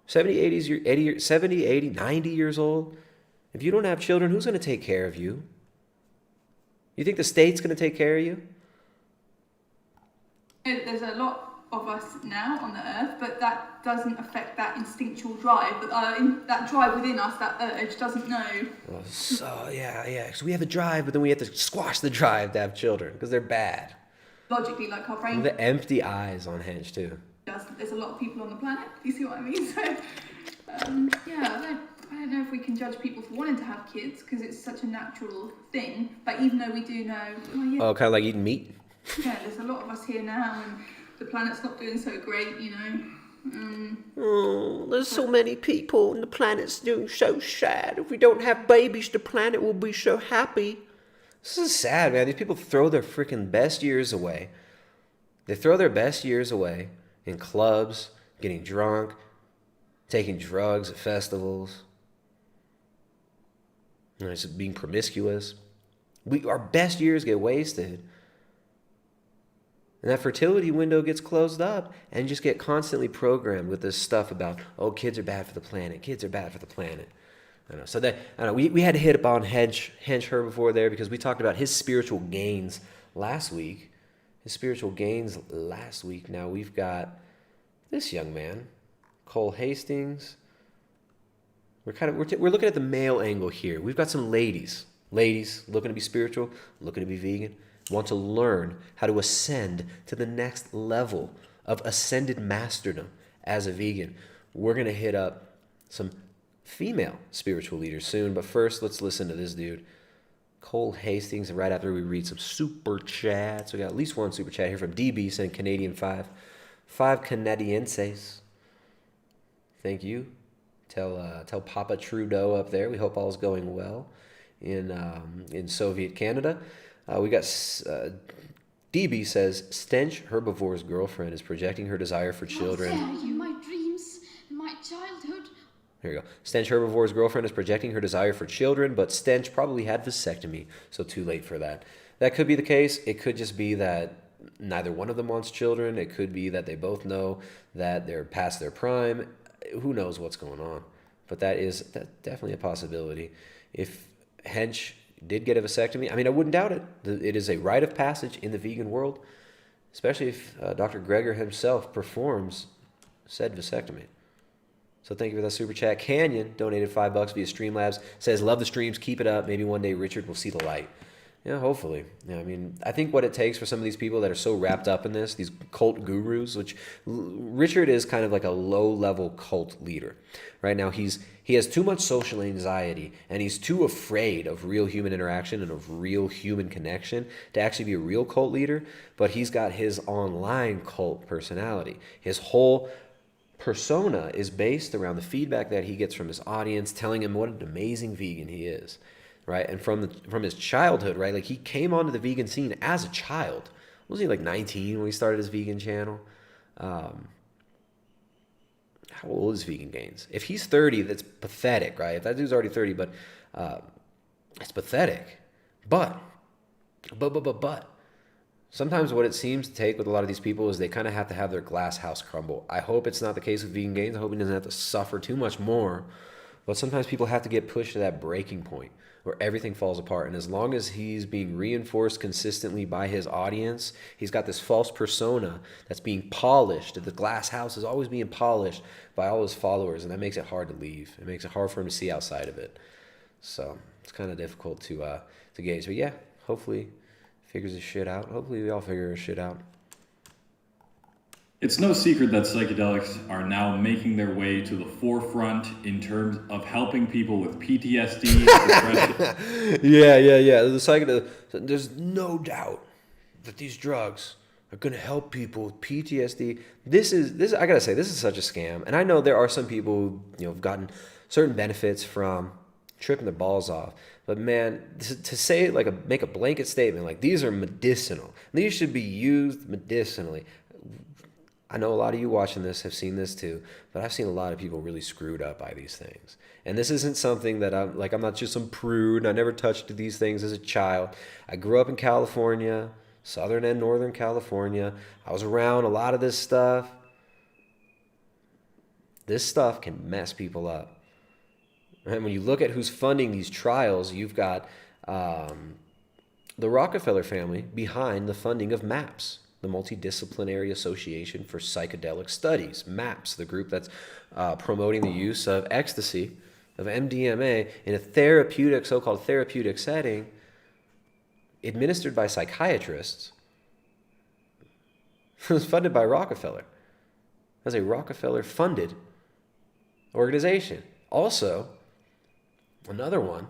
Speaker 3: 70, 80, 90 years old. If you don't have children, who's going to take care of you? You think the state's going to take care of you?
Speaker 12: There's a lot of us now on the earth, but that doesn't affect that instinctual drive. That drive within us, that urge, doesn't know.
Speaker 3: So yeah. So we have the drive, but then we have to squash the drive to have children because they're bad.
Speaker 12: Logically, like our brain.
Speaker 3: The empty eyes on Henge too.
Speaker 12: There's a lot of people on the planet. Do you see what I mean? So, I don't know if we can judge people for wanting to have kids because it's such a natural thing. But even though we do know, kind
Speaker 3: of like eating meat.
Speaker 12: Yeah, there's a lot of us here now, and the planet's not doing so great, you know.
Speaker 3: There's so many people, and the planet's doing so sad. If we don't have babies, the planet will be so happy. This is sad, man. These people throw their freaking best years away. They throw their best years away in clubs, getting drunk, taking drugs at festivals, just being promiscuous. Our best years get wasted. And that fertility window gets closed up and you just get constantly programmed with this stuff about, oh, kids are bad for the planet. Kids are bad for the planet. So we had to hit upon Henge Herbivore there because we talked about his spiritual gains last week. Now we've got this young man, Cole Hastings. We're looking at the male angle here. We've got some ladies looking to be spiritual, looking to be vegan, want to learn how to ascend to the next level of ascended masterdom as a vegan. We're going to hit up some female spiritual leaders soon, but first let's listen to this dude, Cole Hastings, and right after we read some super chats. We got at least one super chat here from DB saying Canadian 5 Canadienses. Thank you. Tell Papa Trudeau up there we hope all's going well in Soviet Canada. We got DB says Stench Herbivore's girlfriend is projecting her desire for children.
Speaker 5: You, my dreams, and my childhood.
Speaker 3: Here you go. Stench Herbivore's girlfriend is projecting her desire for children, but Stench probably had vasectomy, so too late for that. That could be the case. It could just be that neither one of them wants children. It could be that they both know that they're past their prime. Who knows what's going on? But that's definitely a possibility. If Henge did get a vasectomy, I wouldn't doubt it. It is a rite of passage in the vegan world, especially if Dr. Greger himself performs said vasectomy. So thank you for that super chat. Canyon donated $5 via Streamlabs. Says, love the streams, keep it up. Maybe one day Richard will see the light. Yeah, hopefully. Yeah, I think what it takes for some of these people that are so wrapped up in this, these cult gurus, which Richard is kind of like a low-level cult leader. Right now, he has too much social anxiety, and he's too afraid of real human interaction and of real human connection to actually be a real cult leader, but he's got his online cult personality. His whole persona is based around the feedback that he gets from his audience, telling him what an amazing vegan he is. Right, and from his childhood, right, like he came onto the vegan scene as a child. Was he like 19 when he started his vegan channel? How old is Vegan Gains? If he's 30, that's pathetic, right? If that dude's already 30, but it's pathetic. But sometimes what it seems to take with a lot of these people is they kind of have to have their glass house crumble. I hope it's not the case with Vegan Gains. I hope he doesn't have to suffer too much more. But sometimes people have to get pushed to that breaking point where everything falls apart. And as long as he's being reinforced consistently by his audience, he's got this false persona that's being polished. The glass house is always being polished by all his followers, and that makes it hard to leave. It makes it hard for him to see outside of it. So it's kind of difficult to gauge. But yeah, hopefully he figures his shit out. Hopefully we all figure his shit out.
Speaker 19: It's no secret that psychedelics are now making their way to the forefront in terms of helping people with PTSD, depression.
Speaker 3: Yeah. There's no doubt that these drugs are going to help people with PTSD. This I gotta say, this is such a scam. And I know there are some people who have gotten certain benefits from tripping their balls off. But man, to say make a blanket statement like these are medicinal, these should be used medicinally. I know a lot of you watching this have seen this too, but I've seen a lot of people really screwed up by these things. And this isn't something that I'm not just some prude. I never touched these things as a child. I grew up in California, Southern and Northern California. I was around a lot of this stuff. This stuff can mess people up. And when you look at who's funding these trials, you've got the Rockefeller family behind the funding of MAPS. the Multidisciplinary Association for Psychedelic Studies, MAPS, the group that's promoting the use of ecstasy, of MDMA, in a therapeutic, so-called therapeutic setting, administered by psychiatrists. It was funded by Rockefeller. As a Rockefeller-funded organization. Also, another one,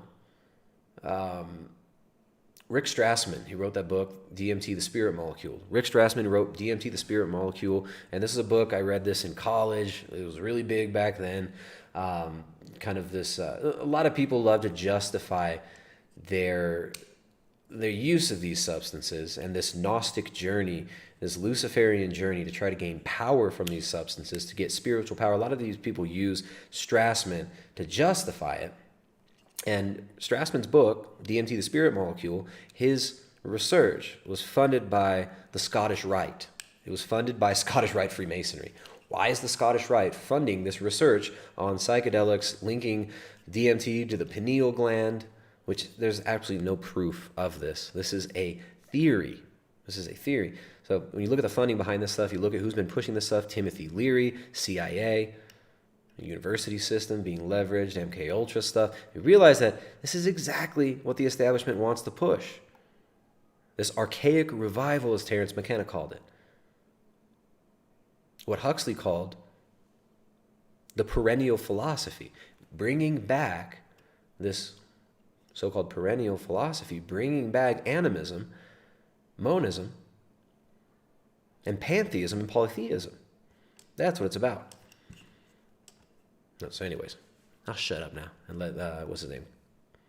Speaker 3: Rick Strassman, he wrote that book, DMT, the Spirit Molecule. Rick Strassman wrote DMT, the Spirit Molecule, and this is a book, I read this in college. It was really big back then. Kind of this, a lot of people love to justify their use of these substances and this Gnostic journey, this Luciferian journey to try to gain power from these substances, to get spiritual power. A lot of these people use Strassman to justify it. And Strassman's book, DMT, the Spirit Molecule, his research was funded by the Scottish Rite. It was funded by Scottish Rite Freemasonry. Why is the Scottish Rite funding this research on psychedelics linking DMT to the pineal gland, which there's absolutely no proof of this. This is a theory. This is a theory. So when you look at the funding behind this stuff, you look at who's been pushing this stuff, Timothy Leary, CIA, the university system being leveraged, MK Ultra stuff. You realize that this is exactly what the establishment wants to push. This archaic revival, as Terence McKenna called it. What Huxley called the perennial philosophy. Bringing back this so-called perennial philosophy, bringing back animism, monism, and pantheism and polytheism. That's what it's about. No, so anyways, I'll shut up now and let, what's his name?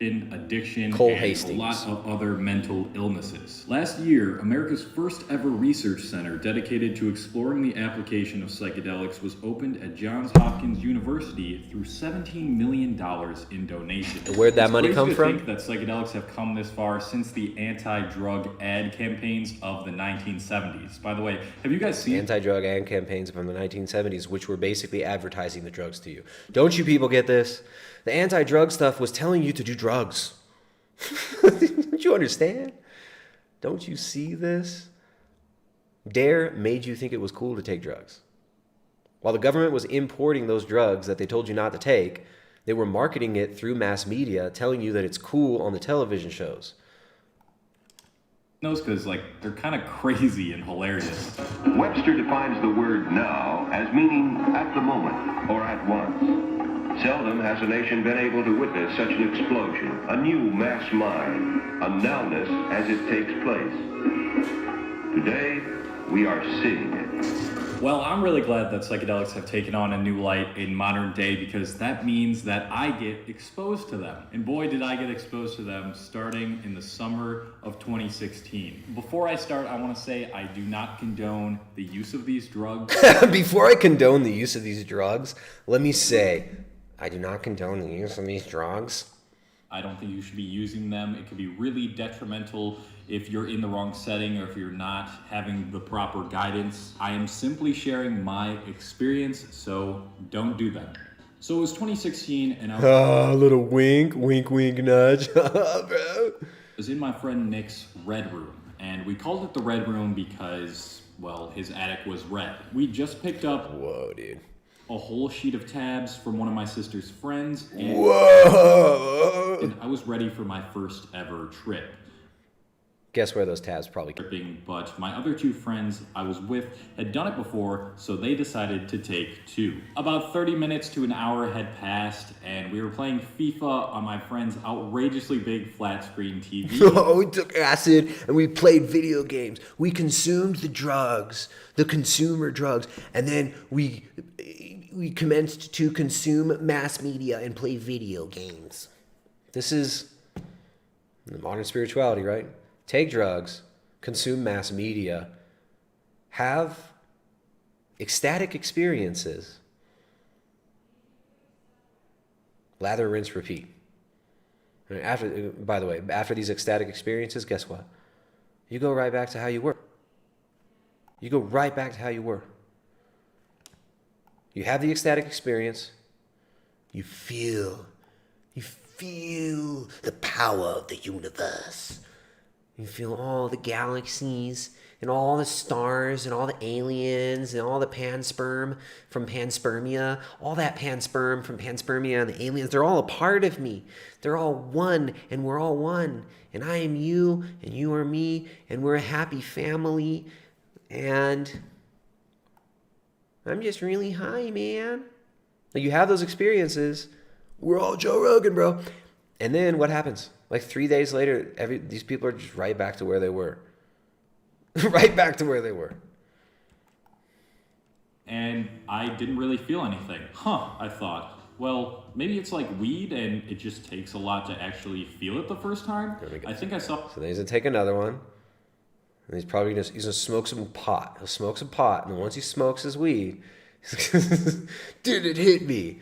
Speaker 19: In addiction
Speaker 3: Cole
Speaker 19: and
Speaker 3: Hastings.
Speaker 19: a lot of other mental illnesses. Last year, America's first ever research center dedicated to exploring the application of psychedelics was opened at Johns Hopkins University through $17 million in donations.
Speaker 3: Where'd that money come from?
Speaker 19: It's crazy to think that psychedelics have come this far since the anti-drug ad campaigns of the 1970s. By the way, have you guys seen
Speaker 3: Anti-drug ad campaigns from the 1970s, which were basically advertising the drugs to you. Don't you people get this? The anti-drug stuff was telling you to do drugs. Don't you understand? Don't you see this? DARE made you think it was cool to take drugs. While the government was importing those drugs that they told you not to take, they were marketing it through mass media, telling you that it's cool on the television shows.
Speaker 19: those? Because like they're kind of crazy and hilarious.
Speaker 20: Webster defines the word now as meaning at the moment or at once. Seldom has a nation been able to witness such an explosion, a new mass mind, a nowness as it takes place. Today, we are seeing it.
Speaker 19: Well, I'm really glad that psychedelics have taken on a new light in modern day because that means that I get exposed to them. And boy, did I get exposed to them starting in the summer of 2016. Before I start, I want to say I do not condone the use of these drugs.
Speaker 3: Before I condone the use of these drugs, let me say, I do not condone the use of these drugs.
Speaker 19: I don't think you should be using them. It could be really detrimental if you're in the wrong setting or if you're not having the proper guidance. I am simply sharing my experience, so don't do that. So it was 2016 and I was...
Speaker 3: A little wink, wink, wink, nudge. Bro.
Speaker 19: Was in my friend Nick's red room, and we called it the red room because, well, his attic was red. We just picked up...
Speaker 3: Whoa, dude.
Speaker 19: A whole sheet of tabs from one of my sister's friends. And
Speaker 3: Whoa!
Speaker 19: And I was ready for my first ever trip.
Speaker 3: Guess where those tabs probably
Speaker 19: came. But my other two friends I was with had done it before, so they decided to take two. About 30 minutes to an hour had passed, and we were playing FIFA on my friend's outrageously big flat screen TV.
Speaker 1: Oh, we took acid and we played video games. We consumed the drugs, the consumer drugs, and then we commenced to consume mass media and play video games.
Speaker 3: This is the modern spirituality, right? Take drugs, consume mass media, have ecstatic experiences, lather, rinse, repeat. And by the way, after these ecstatic experiences, guess what? You go right back to how you were. You go right back to how you were. You have the ecstatic experience.
Speaker 1: You feel the power of the universe.
Speaker 3: You feel all the galaxies and all the stars and all the aliens and all the pansperm from panspermia. All that pansperm from panspermia and the aliens, they're all a part of me. They're all one, and we're all one. And I am you, and you are me, and we're a happy family. And I'm just really high, man. Like, you have those experiences. We're all Joe Rogan, bro. And then what happens? Like 3 days later, these people are just right back to where they were. Right back to where they were.
Speaker 19: And I didn't really feel anything. I thought, well, maybe it's like weed and it just takes a lot to actually feel it the first time. I think I saw...
Speaker 3: So then he's going to take another one. And he's probably going to smoke some pot. He'll smoke some pot. And once he smokes his weed, dude, it hit me.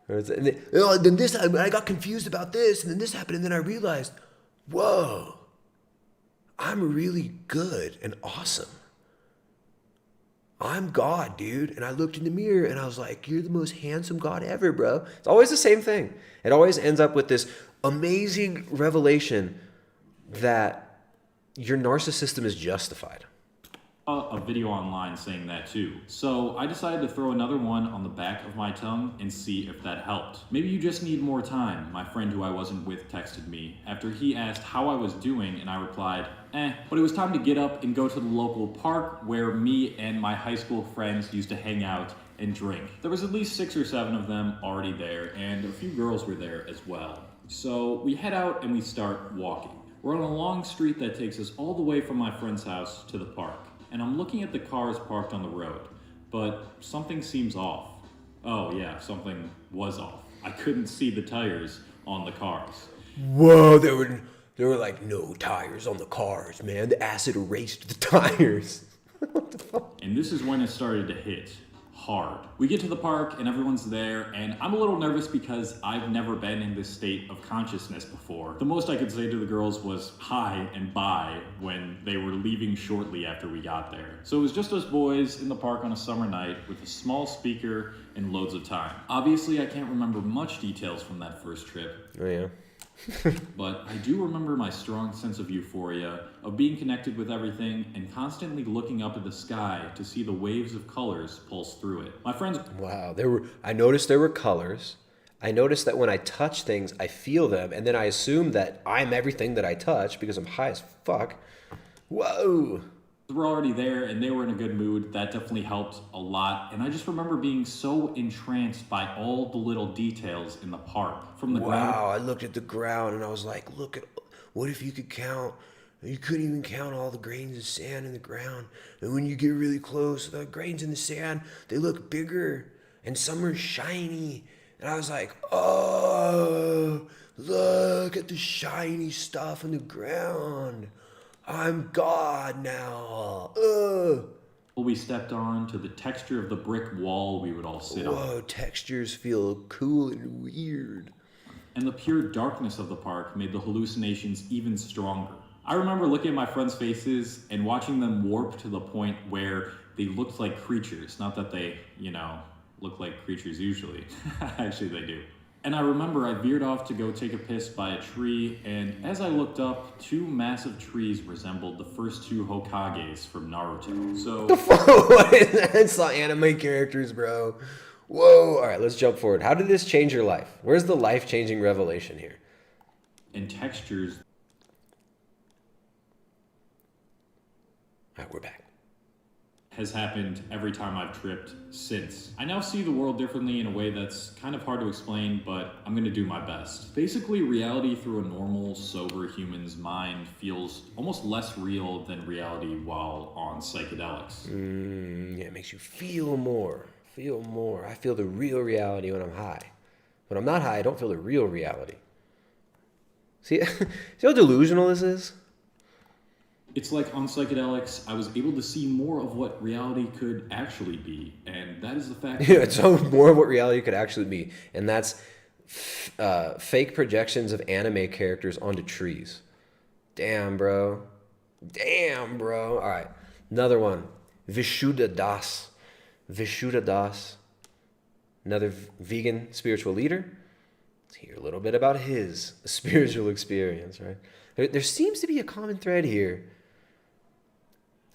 Speaker 3: And then this, I got confused about this. And then this happened. And then I realized, whoa, I'm really good and awesome. I'm God, dude. And I looked in the mirror and I was like, you're the most handsome God ever, bro. It's always the same thing. It always ends up with this amazing revelation that your narcissist system is justified.
Speaker 19: A video online saying that too. So I decided to throw another one on the back of my tongue and see if that helped. Maybe you just need more time, my friend who I wasn't with texted me after he asked how I was doing, and I replied, but it was time to get up and go to the local park where me and my high school friends used to hang out and drink. There was at least 6 or 7 of them already there, and a few girls were there as well. So we head out and we start walking. We're on a long street that takes us all the way from my friend's house to the park. And I'm looking at the cars parked on the road, but something seems off. Oh yeah, something was off. I couldn't see the tires on the cars.
Speaker 3: Whoa, there were like no tires on the cars, man. The acid erased the tires. What the fuck?
Speaker 19: And this is when it started to hit hard. We get to the park and everyone's there, and I'm a little nervous because I've never been in this state of consciousness before. The most I could say to the girls was hi and bye when they were leaving shortly after we got there. So it was just us boys in the park on a summer night with a small speaker and loads of time. Obviously, I can't remember much details from that first trip.
Speaker 3: Oh yeah.
Speaker 19: But I do remember my strong sense of euphoria, of being connected with everything, and constantly looking up at the sky to see the waves of colors pulse through it. My friends...
Speaker 3: Wow, I noticed there were colors. I noticed that when I touch things, I feel them, and then I assume that I'm everything that I touch because I'm high as fuck. Whoa!
Speaker 19: We're already there, and they were in a good mood. That definitely helped a lot. And I just remember being so entranced by all the little details in the park. From the ground.
Speaker 3: Wow, I looked at the ground and I was like, look at, what if you could count? You couldn't even count all the grains of sand in the ground. And when you get really close, the grains in the sand, they look bigger and some are shiny. And I was like, oh, look at the shiny stuff in the ground. I'm God now.
Speaker 19: We stepped on to the texture of the brick wall we would all sit on.
Speaker 3: Whoa, textures feel cool and weird.
Speaker 19: And the pure darkness of the park made the hallucinations even stronger. I remember looking at my friends' faces and watching them warp to the point where they looked like creatures. Not that they, look like creatures usually. Actually, they do. And I remember I veered off to go take a piss by a tree, and as I looked up, 2 massive trees resembled the first 2 Hokages from Naruto. So...
Speaker 3: What is that? It's not anime characters, bro. Whoa. All right, let's jump forward. How did this change your life? Where's the life-changing revelation here?
Speaker 19: And textures.
Speaker 3: All right, we're back.
Speaker 19: Has happened every time I've tripped since. I now see the world differently in a way that's kind of hard to explain, but I'm gonna do my best. Basically, reality through a normal, sober human's mind feels almost less real than reality while on psychedelics.
Speaker 3: Yeah, it makes you feel more. I feel the real reality when I'm high. When I'm not high, I don't feel the real reality. See how delusional this is?
Speaker 19: It's like on psychedelics, I was able to see more of what reality could actually be, and that is the fact.
Speaker 3: Yeah, it's more of what reality could actually be, and that's fake projections of anime characters onto trees. Damn, bro. All right, another one. Vishuddha Das, another vegan spiritual leader. Let's hear a little bit about his spiritual experience, right? There seems to be a common thread here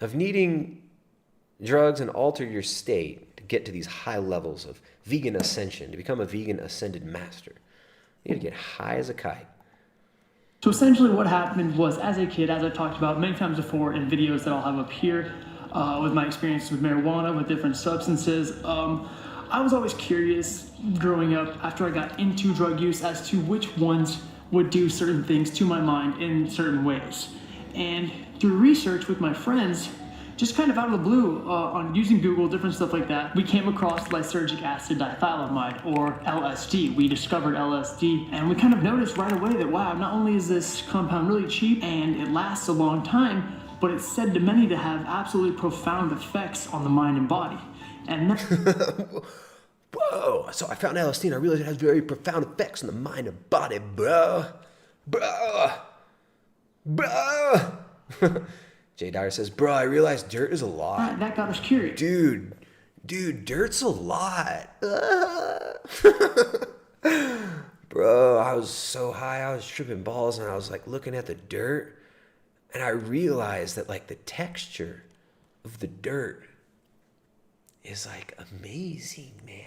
Speaker 3: of needing drugs and alter your state to get to these high levels of vegan ascension, to become a vegan ascended master. You need to get high as a kite.
Speaker 21: So essentially what happened was, as a kid, as I talked about many times before in videos that I'll have up here, with my experience with marijuana, with different substances, I was always curious growing up after I got into drug use as to which ones would do certain things to my mind in certain ways. And through research with my friends, just kind of out of the blue, on using Google, different stuff like that, we came across lysergic acid diethylamide, or LSD. We discovered LSD, and we kind of noticed right away that, wow, not only is this compound really cheap and it lasts a long time, but it's said to many to have absolutely profound effects on the mind and body. And
Speaker 3: whoa, so I found LSD and I realized it has very profound effects on the mind and body, bro. Jay Dyer says, bro, I realized dirt is a lot.
Speaker 21: That got us curious.
Speaker 3: Dude, dirt's a lot. Bro, I was so high, I was tripping balls, and I was like looking at the dirt, and I realized that like the texture of the dirt is like amazing, man.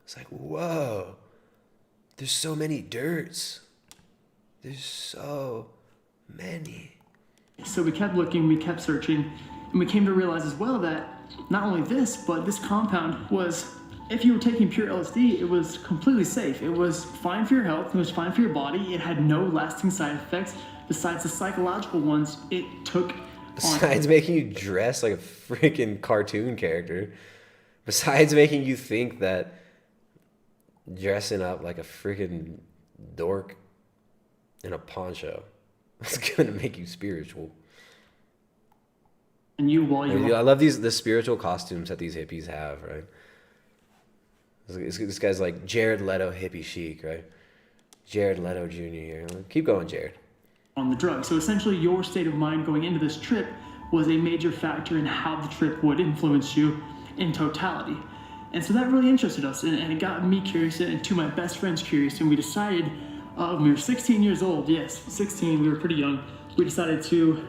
Speaker 3: It's like, whoa, there's so many dirts. There's so many.
Speaker 21: So we kept looking, we kept searching, and we came to realize as well that not only this, but this compound was, if you were taking pure LSD, it was completely safe. It was fine for your health, it was fine for your body, it had no lasting side effects besides the psychological ones it took.
Speaker 3: Besides making you dress like a freaking cartoon character, besides making you think that dressing up like a freaking dork in a poncho is gonna make you spiritual.
Speaker 21: And
Speaker 3: I love the spiritual costumes that these hippies have, right? This guy's like Jared Leto hippie chic, right? Jared Leto Jr. here. Keep going, Jared.
Speaker 21: On the drug. So essentially your state of mind going into this trip was a major factor in how the trip would influence you in totality. And so that really interested us, and it got me curious, and two of my best friends curious, and we decided, when we were 16 years old, yes, 16, we were pretty young, we decided to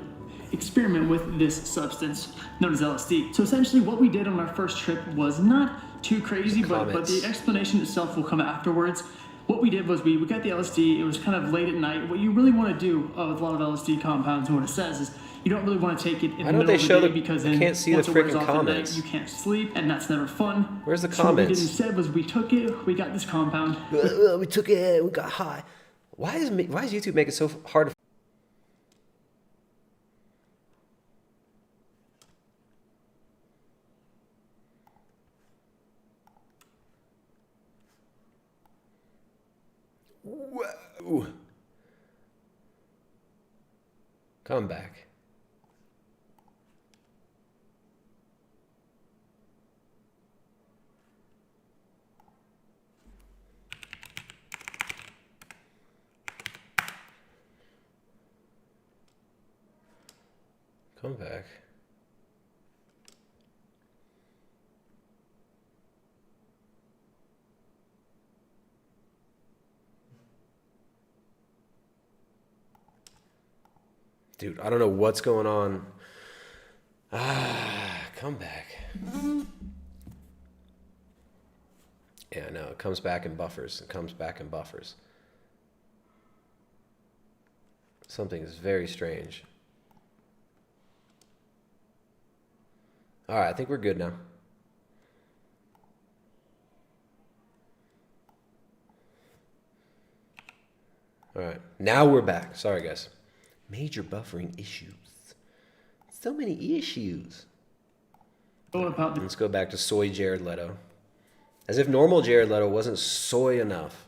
Speaker 21: experiment with this substance known as LSD. So essentially what we did on our first trip was not too crazy, but the explanation itself will come afterwards. What we did was we got the LSD, it was kind of late at night. What you really want to do with a lot of LSD compounds, and what it says is, you don't really want to take it in the middle of the day because then once it wears off at night, you can't sleep, and that's never fun.
Speaker 3: Where's the
Speaker 21: comments? So what we did instead was we took it, we got this compound.
Speaker 3: We took it, we got high. Why does YouTube make it so hard to... Whoa. Come back. Come back. Dude, I don't know what's going on. Come back. Yeah, no, it comes back in buffers. It comes back in buffers. Something is very strange. All right, I think we're good now. All right, now we're back. Sorry, guys. Major buffering issues. So many issues. Let's go back to soy Jared Leto. As if normal Jared Leto wasn't soy enough.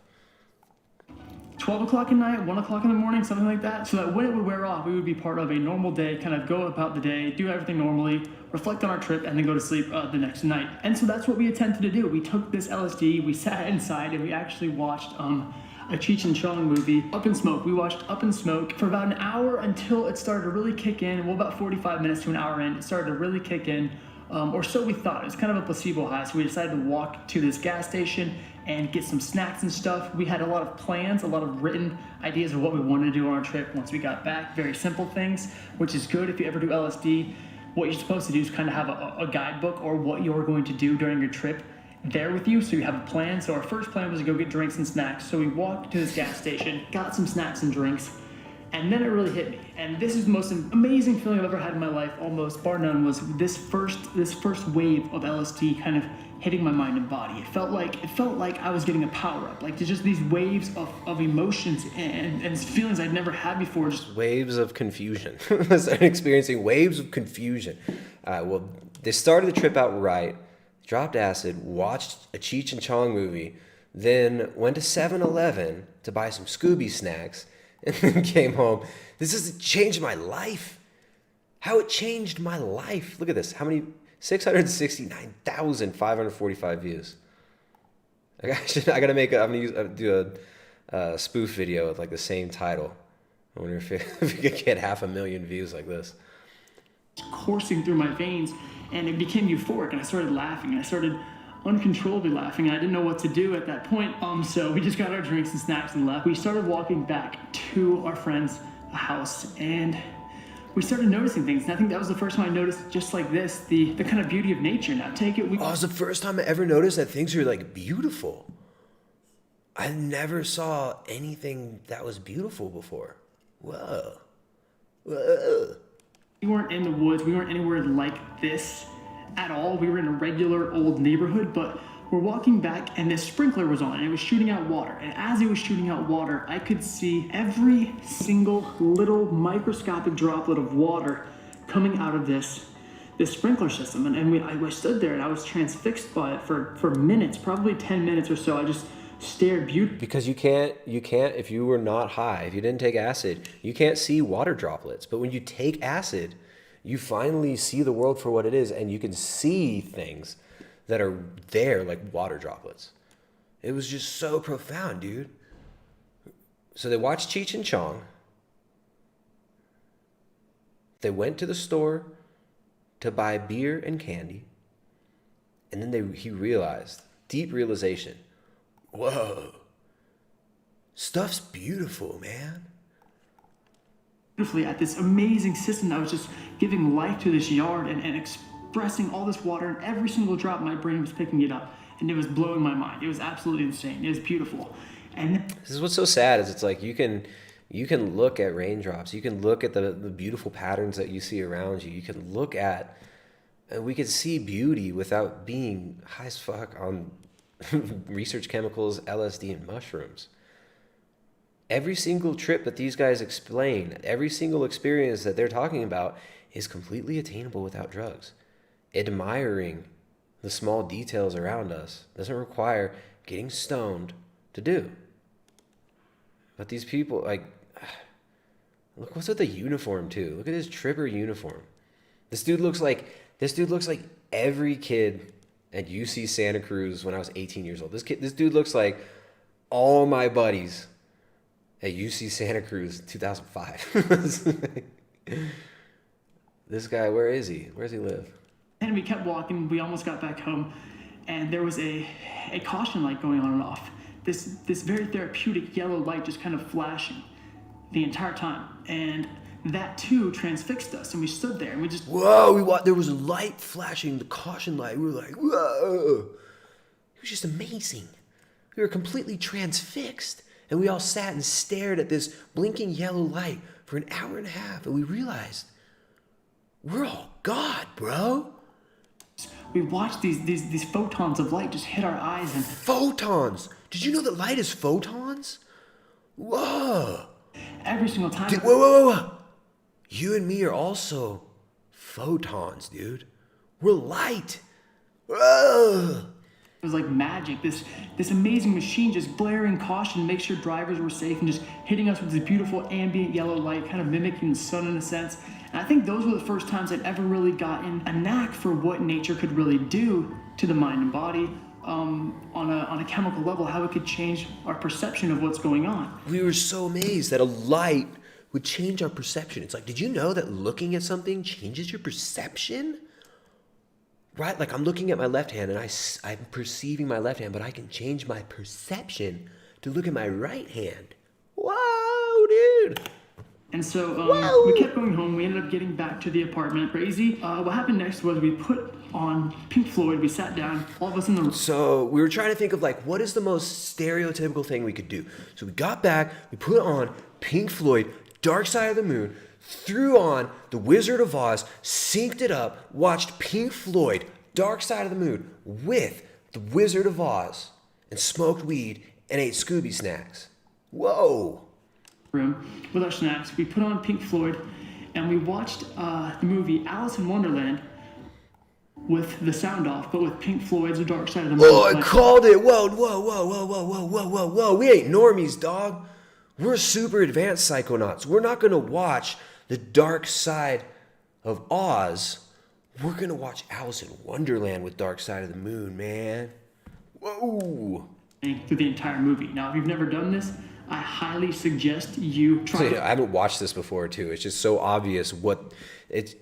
Speaker 21: 12 o'clock at night, 1 o'clock in the morning, something like that, so that when it would wear off, we would be part of a normal day, kind of go about the day, do everything normally, reflect on our trip, and then go to sleep the next night. And so that's what we attempted to do. We took this LSD, we sat inside, and we actually watched a Cheech and Chong movie, Up in Smoke. We watched Up in Smoke for about an hour until it started to really kick in. Well, about 45 minutes to an hour in, it started to really kick in. or so we thought. It was kind of a placebo high, so we decided to walk to this gas station and get some snacks and stuff. We had a lot of plans, a lot of written ideas of what we wanted to do on our trip once we got back. Very simple things, which is good if you ever do LSD. What you're supposed to do is kind of have a guidebook or what you're going to do during your trip there with you, so you have a plan. So our first plan was to go get drinks and snacks. So we walked to this gas station, got some snacks and drinks, and then it really hit me. And this is the most amazing feeling I've ever had in my life, almost bar none, was this first wave of LSD kind of hitting my mind and body. It felt like I was getting a power up. Like there's just these waves of emotions and feelings I'd never had before. Just
Speaker 3: waves of confusion. I started experiencing waves of confusion. Well, they started the trip out right, dropped acid, watched a Cheech and Chong movie, then went to 7-Eleven to buy some Scooby snacks, and then came home. This has changed my life. How it changed my life. Look at this. How many? 669,545 views. I'm gonna do a spoof video with like the same title. I wonder if we could get 500,000 views like this.
Speaker 21: Coursing through my veins, and it became euphoric, and I started laughing, and I started uncontrollably laughing, and I didn't know what to do at that point. So we just got our drinks and snacks and left. We started walking back to our friend's house, and we started noticing things, and I think that was the first time I noticed, just like this, the kind of beauty of nature. Now take it.
Speaker 3: It was the first time I ever noticed that things are like beautiful. I never saw anything that was beautiful before. Whoa. Whoa.
Speaker 21: We weren't in the woods. We weren't anywhere like this at all. We were in a regular old neighborhood, but we're walking back, and this sprinkler was on, and it was shooting out water. And as it was shooting out water, I could see every single little microscopic droplet of water coming out of this sprinkler system. And I stood there, and I was transfixed by it for minutes, probably 10 minutes or so. I just stared beautifully.
Speaker 3: Because you can't, if you were not high, if you didn't take acid, you can't see water droplets. But when you take acid, you finally see the world for what it is, and you can see things that are there like water droplets. It was just so profound, dude. So they watched Cheech and Chong. They went to the store to buy beer and candy. And then he realized, deep realization, whoa, stuff's beautiful, man.
Speaker 21: Beautifully at this amazing system that was just giving life to this yard and expressing all this water, and every single drop my brain was picking it up, and it was blowing my mind. It was absolutely insane. It was beautiful. And
Speaker 3: this is what's so sad, is it's like you can look at raindrops, you can look at the beautiful patterns that you see around you, you can look at, and we can see beauty without being high as fuck on research chemicals, LSD, and mushrooms. Every single trip that these guys explain, every single experience that they're talking about is completely attainable without drugs. Admiring the small details around us doesn't require getting stoned to do. But these people, like, look what's with the uniform too. Look at his tripper uniform. This dude looks like every kid at UC Santa Cruz when I was 18 years old. This dude looks like all my buddies at UC Santa Cruz in 2005. This guy, where is he? Where does he live?
Speaker 21: And we kept walking. We almost got back home, and there was a caution light going on and off. This very therapeutic yellow light just kind of flashing the entire time, and that too transfixed us. And we stood there, and we just
Speaker 3: there was a light flashing, the caution light. We were like, whoa! It was just amazing. We were completely transfixed, and we all sat and stared at this blinking yellow light for an hour and a half, and we realized we're all God, bro.
Speaker 21: We watched these photons of light just hit our eyes, and
Speaker 3: photons. Did you know that light is photons? Whoa!
Speaker 21: Every single time.
Speaker 3: Whoa! You and me are also photons, dude. We're light. Whoa!
Speaker 21: It was like magic. This amazing machine just blaring caution to make sure drivers were safe and just hitting us with this beautiful ambient yellow light, kind of mimicking the sun in a sense. And I think those were the first times I'd ever really gotten a knack for what nature could really do to the mind and body on a chemical level, how it could change our perception of what's going on.
Speaker 3: We were so amazed that a light would change our perception. It's like, did you know that looking at something changes your perception? right? Like I'm looking at my left hand and I'm perceiving my left hand, but I can change my perception to look at my right hand. Whoa, dude.
Speaker 21: And so we kept going home. We ended up getting back to the apartment. Crazy. What happened next was we put on Pink Floyd. We sat down, all of us in the room.
Speaker 3: So we were trying to think of like, what is the most stereotypical thing we could do? So we got back, we put on Pink Floyd, Dark Side of the Moon, threw on The Wizard of Oz, synced it up, watched Pink Floyd, Dark Side of the Moon with The Wizard of Oz, and smoked weed and ate Scooby snacks. Whoa.
Speaker 21: Room with our snacks. We put on Pink Floyd and we watched the movie Alice in Wonderland with the sound off, but with Pink Floyd's The Dark Side of the Moon.
Speaker 3: Oh, I called it. Whoa, whoa, whoa, whoa, whoa, whoa, whoa, whoa, whoa. We ain't normies, dog. We're super advanced psychonauts. We're not going to watch The Dark Side of Oz. We're going to watch Alice in Wonderland with Dark Side of the Moon, man. Whoa.
Speaker 21: Through the entire movie. Now, if you've never done this, I highly suggest you try it.
Speaker 3: I haven't watched this before, too. It's just so obvious what it's.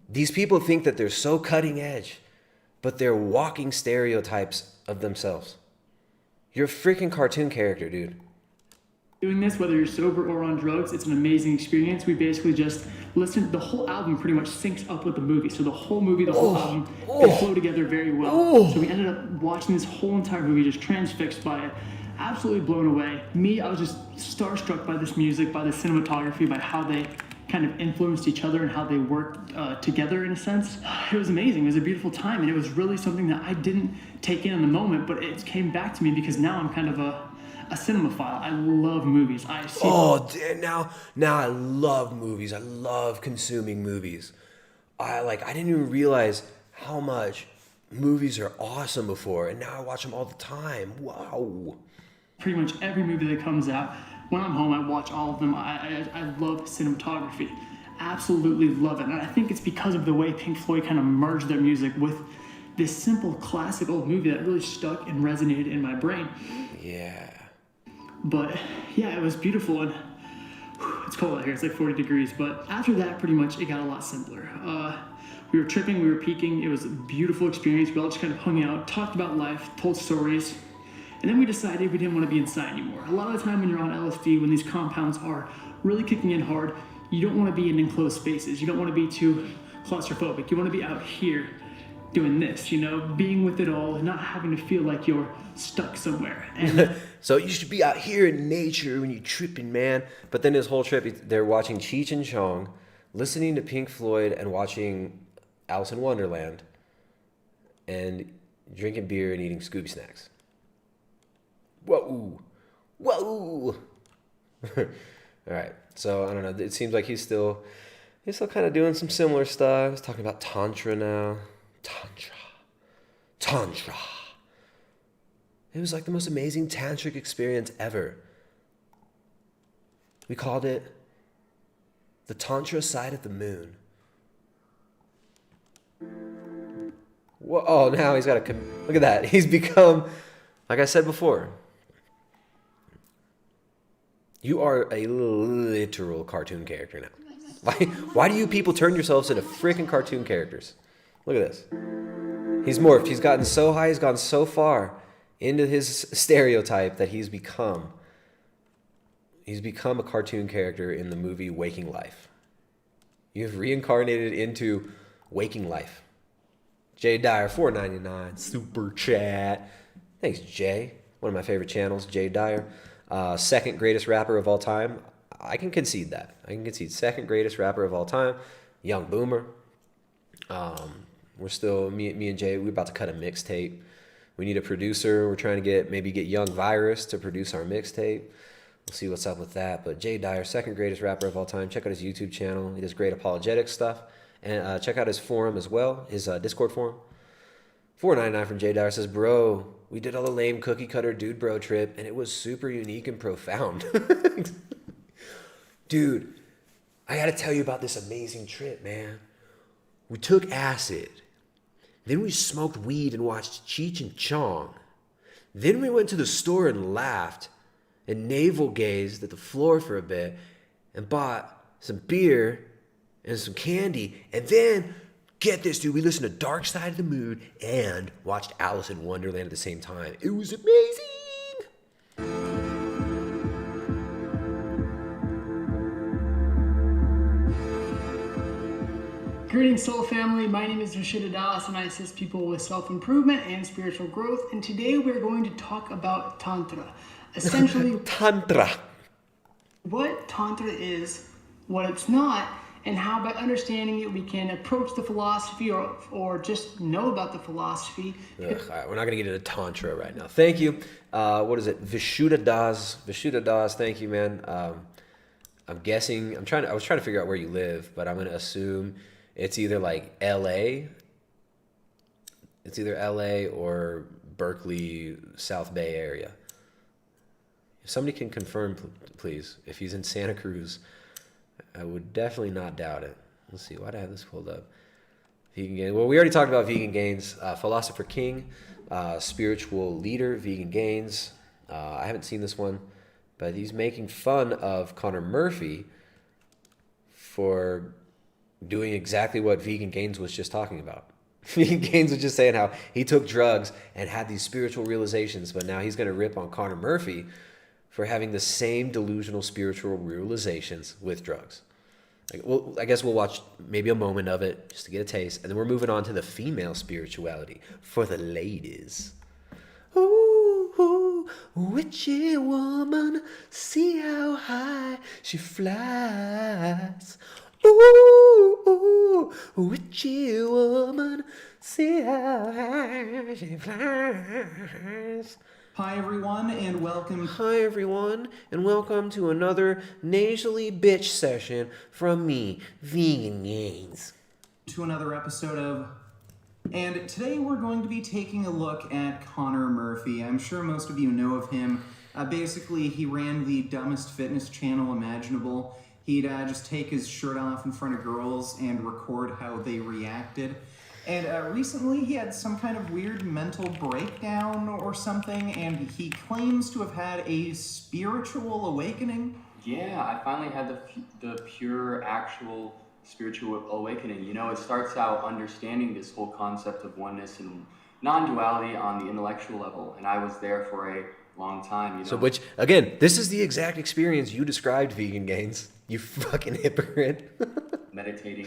Speaker 3: These people think that they're so cutting edge, but they're walking stereotypes of themselves. You're a freaking cartoon character, dude.
Speaker 21: Doing this, whether you're sober or on drugs, it's an amazing experience. We basically just listen. The whole album pretty much syncs up with the movie. So the whole movie, the whole album, they flow together very well. So we ended up watching this whole entire movie, just transfixed by it. Absolutely blown away. Me, I was just starstruck by this music, by the cinematography, by how they kind of influenced each other and how they worked together in a sense. It was amazing. It was a beautiful time, and it was really something that I didn't take in the moment, but it came back to me because now I'm kind of a cinemaphile. I love movies.
Speaker 3: Now I love movies. I love consuming movies. I didn't even realize how much movies are awesome before, and now I watch them all the time. Wow.
Speaker 21: Pretty much every movie that comes out, when I'm home, I watch all of them. I love cinematography. Absolutely love it. And I think it's because of the way Pink Floyd kind of merged their music with this simple classic old movie that really stuck and resonated in my brain.
Speaker 3: Yeah.
Speaker 21: But yeah, it was beautiful, and it's cold out here. It's like 40 degrees. But after that, pretty much it got a lot simpler. We were tripping, we were peaking. It was a beautiful experience. We all just kind of hung out, talked about life, told stories. And then we decided we didn't want to be inside anymore. A lot of the time when you're on LSD, when these compounds are really kicking in hard, you don't want to be in enclosed spaces. You don't want to be too claustrophobic. You want to be out here doing this, being with it all and not having to feel like you're stuck somewhere. And
Speaker 3: so you should be out here in nature when you're tripping, man. But then this whole trip, they're watching Cheech and Chong, listening to Pink Floyd and watching Alice in Wonderland, and drinking beer and eating Scooby snacks. Whoa. All right. So I don't know. It seems like he's still kind of doing some similar stuff. He's talking about Tantra now. Tantra. It was like the most amazing tantric experience ever. We called it the Tantra Side of the Moon. Whoa, oh, now he's got look at that. He's become, like I said before, you are a literal cartoon character now. Why do you people turn yourselves into freaking cartoon characters? Look at this. He's morphed. He's gotten so high. He's gone so far into his stereotype that he's become a cartoon character in the movie Waking Life. You've reincarnated into Waking Life. Jay Dyer, $4.99 super chat. Thanks, Jay. One of my favorite channels, Jay Dyer. Second greatest rapper of all time. I can concede that. Second greatest rapper of all time. Young Boomer. We're still, me and Jay, we're about to cut a mixtape. We need a producer. We're trying to get Young Virus to produce our mixtape. We'll see what's up with that. But Jay Dyer, second greatest rapper of all time. Check out his YouTube channel. He does great apologetic stuff. And check out his forum as well, his Discord forum. $4.99 from Jay Dyer says, bro, we did all the lame cookie cutter dude bro trip, and it was super unique and profound. Dude, I got to tell you about this amazing trip, man. We took acid. Then we smoked weed and watched Cheech and Chong. Then we went to the store and laughed and navel gazed at the floor for a bit and bought some beer and some candy, and then get this, dude. We listened to Dark Side of the Moon and watched Alice in Wonderland at the same time. It was amazing.
Speaker 21: Greetings, Soul Family. My name is Rashida Das, and I assist people with self-improvement and spiritual growth. And today we're going to talk about Tantra. Essentially,
Speaker 3: Tantra.
Speaker 21: What Tantra is, what it's not, and how by understanding it we can approach the philosophy or just know about the philosophy.
Speaker 3: All right, we're not going to get into Tantra right now. Thank you. What is it? Vishuddha Das. Vishuddha Das, thank you, man. I'm guessing, I was trying to figure out where you live, but I'm going to assume it's either like LA. It's either LA or Berkeley, South Bay area. If somebody can confirm, please. If he's in Santa Cruz, I would definitely not doubt it. Let's see. Why do I have this pulled up? Vegan Gains. Well, we already talked about Vegan Gains. Philosopher King, spiritual leader, Vegan Gains. I haven't seen this one, but he's making fun of Connor Murphy for doing exactly what Vegan Gains was just talking about. Vegan Gains was just saying how he took drugs and had these spiritual realizations, but now he's going to rip on Connor Murphy for having the same delusional spiritual realizations with drugs. Well, I guess we'll watch maybe a moment of it just to get a taste, and then we're moving on to the female spirituality for the ladies. Ooh, ooh, witchy woman, see how high she flies. Ooh, ooh, witchy woman, see how high she flies.
Speaker 17: Hi everyone, and welcome.
Speaker 3: Hi everyone, and welcome to another nasally bitch session from me, Vegan Gains.
Speaker 17: To another episode of... And today we're going to be taking a look at Connor Murphy. I'm sure most of you know of him. Basically, he ran the dumbest fitness channel imaginable. He'd just take his shirt off in front of girls and record how they reacted. And recently he had some kind of weird mental breakdown or something, and he claims to have had a spiritual awakening.
Speaker 2: Yeah, I finally had the pure, actual spiritual awakening. You know, it starts out understanding this whole concept of oneness and non-duality on the intellectual level, and I was there for a long time. You know?
Speaker 3: So which, again, this is the exact experience you described, Vegan Gains. You fucking hypocrite.
Speaker 2: Meditating,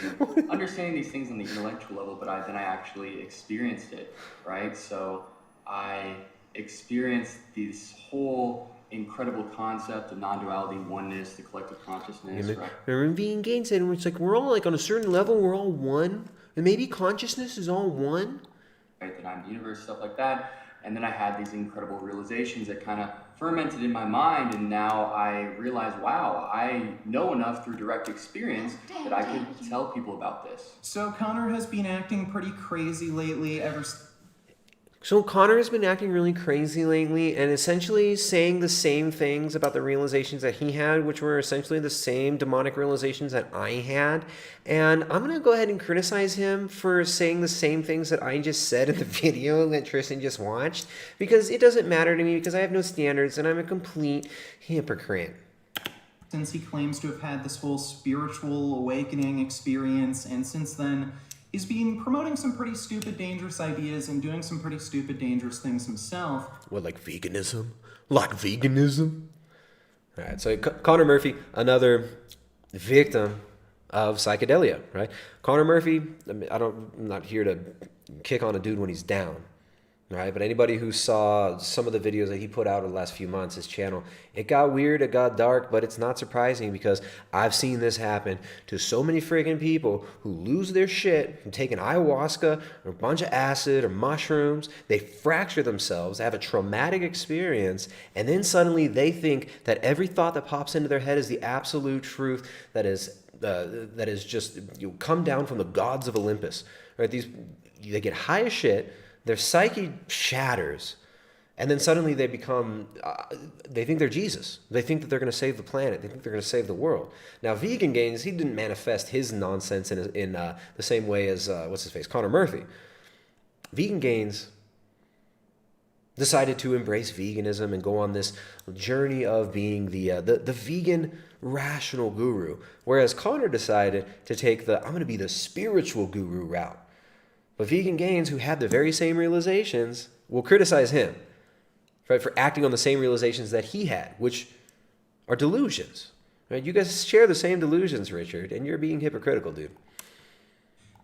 Speaker 2: understanding these things on the intellectual level, but then I actually experienced it, right? So I experienced this whole incredible concept of non-duality, oneness, the collective consciousness, right?
Speaker 3: Remember Vegan Gains said, it's like we're all like on a certain level, we're all one, and maybe consciousness is all one.
Speaker 2: Right, that I'm the universe, stuff like that. And then I had these incredible realizations that kind of fermented in my mind, and now I realized, wow, I know enough through direct experience that I could tell people about this.
Speaker 17: So Connor has been acting pretty crazy lately
Speaker 3: So Connor has been acting really crazy lately and essentially saying the same things about the realizations that he had, which were essentially the same demonic realizations that I had. And I'm going to go ahead and criticize him for saying the same things that I just said in the video that Tristan just watched, because it doesn't matter to me because I have no standards and I'm a complete hypocrite.
Speaker 17: Since he claims to have had this whole spiritual awakening experience, and since then he's been promoting some pretty stupid, dangerous ideas and doing some pretty stupid, dangerous things himself.
Speaker 3: What, like veganism? Like veganism? All right, so Connor Murphy, another victim of psychedelia, right? Connor Murphy, I'm not here to kick on a dude when he's down, right? But anybody who saw some of the videos that he put out in the last few months, his channel, it got weird, it got dark, but it's not surprising because I've seen this happen to so many freaking people who lose their shit from taking ayahuasca or a bunch of acid or mushrooms. They fracture themselves, they have a traumatic experience, and then suddenly they think that every thought that pops into their head is the absolute truth that is just come down from the gods of Olympus, right? They get high as shit, their psyche shatters, and then suddenly they become, they think they're Jesus. They think that they're going to save the planet. They think they're going to save the world. Now, Vegan Gains, he didn't manifest his nonsense in the same way as, Connor Murphy. Vegan Gains decided to embrace veganism and go on this journey of being the vegan rational guru. Whereas Connor decided to take I'm going to be the spiritual guru route. But Vegan Gains, who had the very same realizations, will criticize him, right, for acting on the same realizations that he had, which are delusions. Right? You guys share the same delusions, Richard, and you're being hypocritical, dude.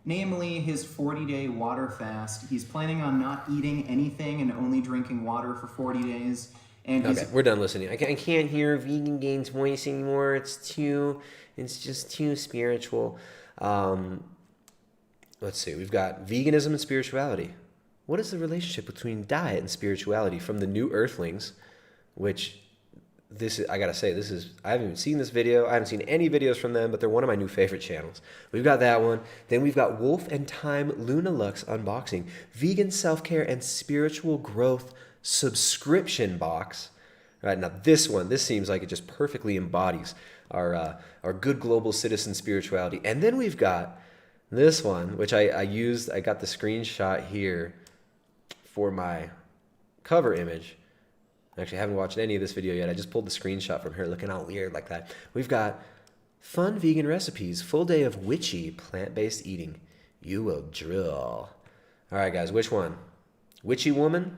Speaker 17: Namely, his 40-day water fast. He's planning on not eating anything and only drinking water for 40 days. And
Speaker 3: okay, we're done listening. I can't hear Vegan Gains' voice anymore. It's just too spiritual. Let's see. We've got veganism and spirituality. What is the relationship between diet and spirituality from the New Earthlings, which I gotta say, I haven't even seen this video. I haven't seen any videos from them, but they're one of my new favorite channels. We've got that one. Then we've got Wolf and Time Luna Lux unboxing, vegan self-care and spiritual growth subscription box. All right, now this seems like it just perfectly embodies our good global citizen spirituality. And then we've got this one, which I got the screenshot here for my cover image. Actually, I haven't watched any of this video yet. I just pulled the screenshot from her looking all weird like that. We've got fun vegan recipes, full day of witchy plant-based eating. You will drill. All right, guys, which one? Witchy woman?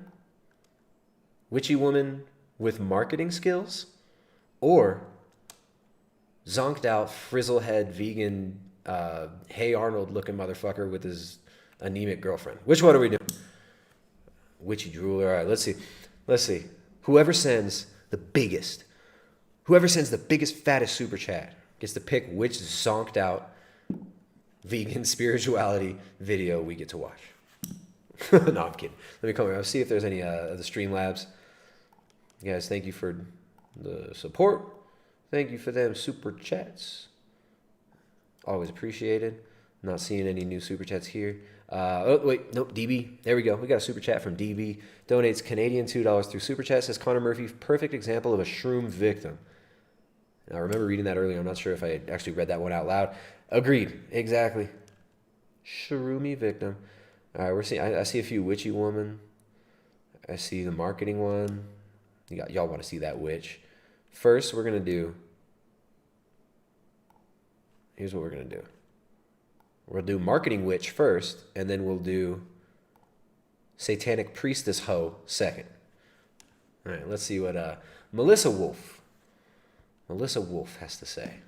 Speaker 3: Witchy woman with marketing skills? Or zonked out, frizzlehead vegan Hey Arnold looking motherfucker with his anemic girlfriend? Which one are we doing? Witchy drooler. All right, let's see. Whoever sends the biggest, fattest super chat gets to pick which zonked out vegan spirituality video we get to watch. No, I'm kidding. Let me come here. I'll see if there's any of the Streamlabs. Guys, thank you for the support. Thank you for them super chats. Always appreciated. Not seeing any new super chats here. Oh, wait, nope, DB. There we go. We got a super chat from DB. Donates Canadian $2 through super chat. Says Connor Murphy, perfect example of a shroom victim. And I remember reading that earlier. I'm not sure if I had actually read that one out loud. Agreed. Exactly. Shroomy victim. All right, we're seeing. I see a few witchy woman. I see the marketing one. Y'all want to see that witch. First, we're gonna do. Here's what we're gonna do. We'll do marketing witch first, and then we'll do satanic priestess hoe second. All right, let's see what Melissa Wolf has to say.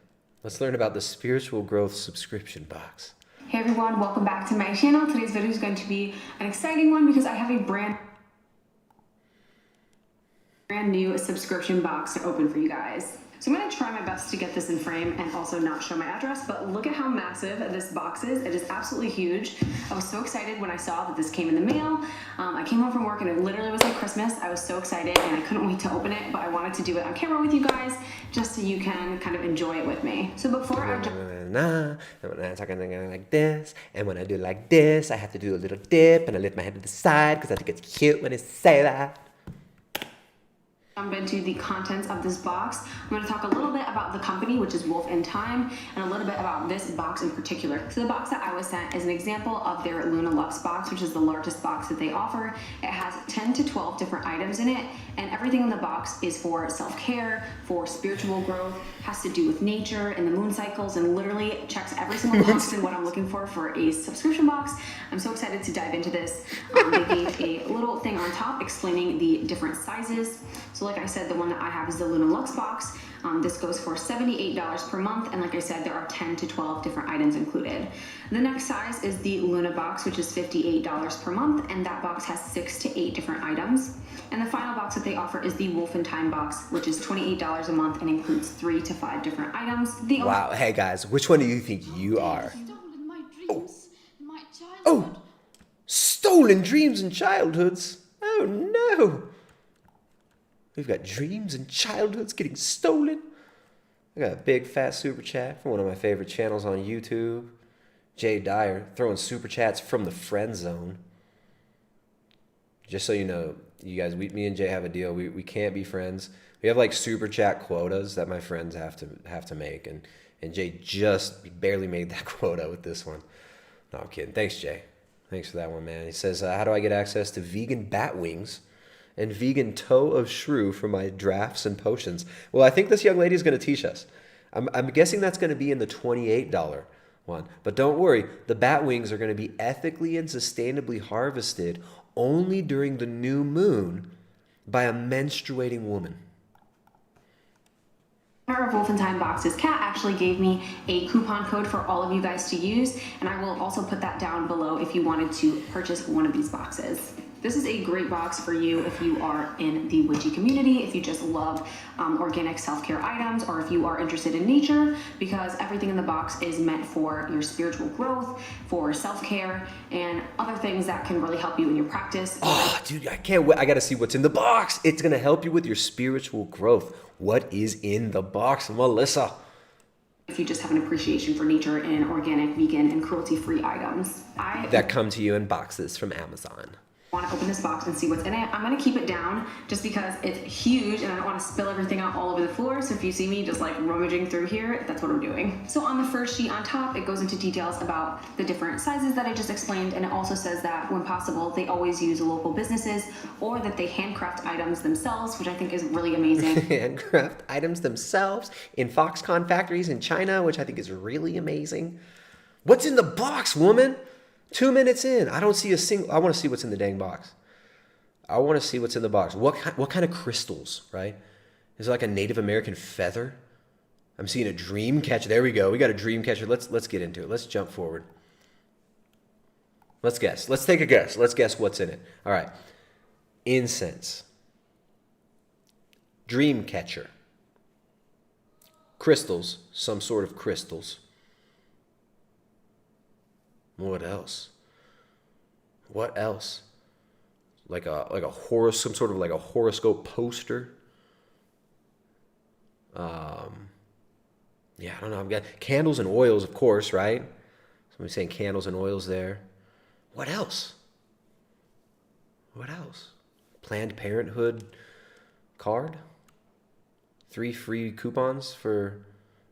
Speaker 3: Let's learn about the spiritual growth subscription box.
Speaker 11: Hey everyone, welcome back to my channel. Today's video is going to be an exciting one because I have a brand new subscription box to open for you guys. So I'm going to try my best to get this in frame and also not show my address, but look at how massive this box is. It is absolutely huge. I was so excited when I saw that this came in the mail. I came home from work and it literally was like Christmas. I was so excited and I couldn't wait to open it, but I wanted to do it on camera with you guys just so you can kind of enjoy it with me. So before I
Speaker 3: and when I'm talking like this, and when I do like this, I have to do a little dip and I lift my head to the side because I think it's cute when I say that.
Speaker 11: jump into the contents of this box, I'm going to talk a little bit about the company, which is Wolf and Time, and a little bit about this box in particular. So the box that I was sent is an example of their Luna Lux box, which is the largest box that they offer. It has 10 to 12 different items in it, and everything in the box is for self-care, for spiritual growth, has to do with nature and the moon cycles, and literally checks every single box in what I'm looking for a subscription box. I'm so excited to dive into this. They gave a little thing on top explaining the different sizes. So like I said, the one that I have is the Luna Lux box. This goes for $78 per month, and like I said, there are 10 to 12 different items included. The next size is the Luna box, which is $58 per month, and that box has 6 to 8 different items. And the final box that they offer is the Wolf and Time box, which is $28 a month and includes 3 to 5 different items.
Speaker 3: Wow, hey guys, which one do you think you are? Oh, stolen dreams and childhoods. Oh no. We've got dreams and childhoods getting stolen. I got a big fat super chat from one of my favorite channels on YouTube. Jay Dyer throwing super chats from the friend zone. Just so you know, you guys, me and Jay have a deal. We can't be friends. We have like super chat quotas that my friends have to make, and Jay just barely made that quota with this one. No, I'm kidding. Thanks, Jay. Thanks for that one, man. He says, how do I get access to vegan bat wings and vegan toe of shrew for my drafts and potions? Well, I think this young lady is going to teach us. I'm guessing that's going to be in the $28 one. But don't worry, the bat wings are going to be ethically and sustainably harvested only during the new moon by a menstruating woman.
Speaker 11: Of Wolf in Time boxes, Kat actually gave me a coupon code for all of you guys to use, and I will also put that down below if you wanted to purchase one of these boxes. This is a great box for you if you are in the witchy community, if you just love organic self-care items, or if you are interested in nature, because everything in the box is meant for your spiritual growth, for self-care, and other things that can really help you in your practice.
Speaker 3: Oh, dude, I can't wait. I got to see what's in the box. It's going to help you with your spiritual growth. What is in the box, Melissa?
Speaker 11: If you just have an appreciation for nature and organic, vegan, and cruelty-free items.
Speaker 3: That come to you in boxes from Amazon.
Speaker 11: Want to open this box and see what's in it. I'm going to keep it down just because it's huge and I don't want to spill everything out all over the floor. So if you see me just like rummaging through here, that's what I'm doing. So on the first sheet on top, it goes into details about the different sizes that I just explained. And it also says that when possible, they always use local businesses or that they handcraft items themselves, which I think is really amazing.
Speaker 3: Handcraft items themselves in Foxconn factories in China, which I think is really amazing. What's in the box, woman? 2 minutes in, I don't see a single. I want to see what's in the dang box. I want to see what's in the box. What kind of crystals, right? Is it like a Native American feather? I'm seeing a dream catcher. There we go. We got a dream catcher. Let's get into it. Let's jump forward. Let's guess. Let's take a guess. Let's guess what's in it. All right. Incense. Dream catcher. Crystals. Some sort of crystals. What else? What else? Like a some sort of like a horoscope poster. Yeah, I don't know. I've got candles and oils, of course, right? Somebody's saying candles and oils there. What else? What else? Planned Parenthood card. 3 free coupons for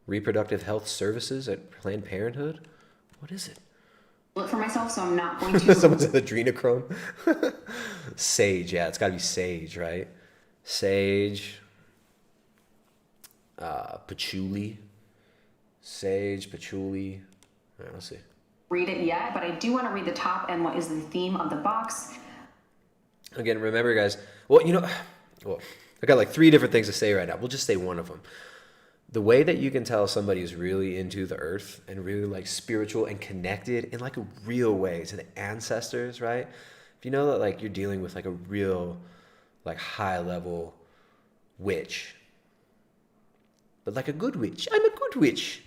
Speaker 3: reproductive health services at Planned Parenthood. What is it?
Speaker 11: For myself, so I'm not going to.
Speaker 3: Someone said adrenochrome. Sage, yeah, it's got to be sage, right? Sage, patchouli, sage, patchouli. All right, let's see.
Speaker 11: Read it yet, but I do want to read the top and what is the theme of the box.
Speaker 3: Again, remember, guys. Well, I got like 3 different things to say right now. We'll just say one of them. The way that you can tell somebody is really into the earth and really like spiritual and connected in like a real way to the ancestors, right? If you know that like you're dealing with like a real like high level witch, but like a good witch. I'm a good witch.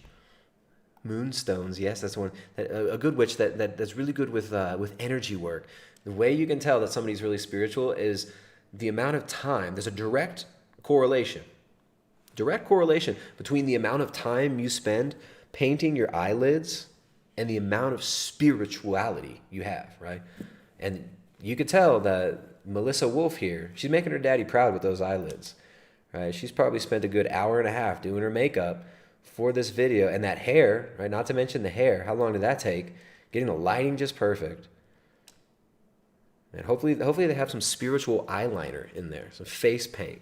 Speaker 3: Moonstones, yes, that's the one. A good witch that's really good with energy work. The way you can tell that somebody's really spiritual is the amount of time. There's a direct correlation between the amount of time you spend painting your eyelids and the amount of spirituality you have, right? And you could tell that Melissa Wolf here, she's making her daddy proud with those eyelids, right? She's probably spent a good hour and a half doing her makeup for this video. And that hair, right? Not to mention the hair. How long did that take? Getting the lighting just perfect. And hopefully they have some spiritual eyeliner in there, some face paint.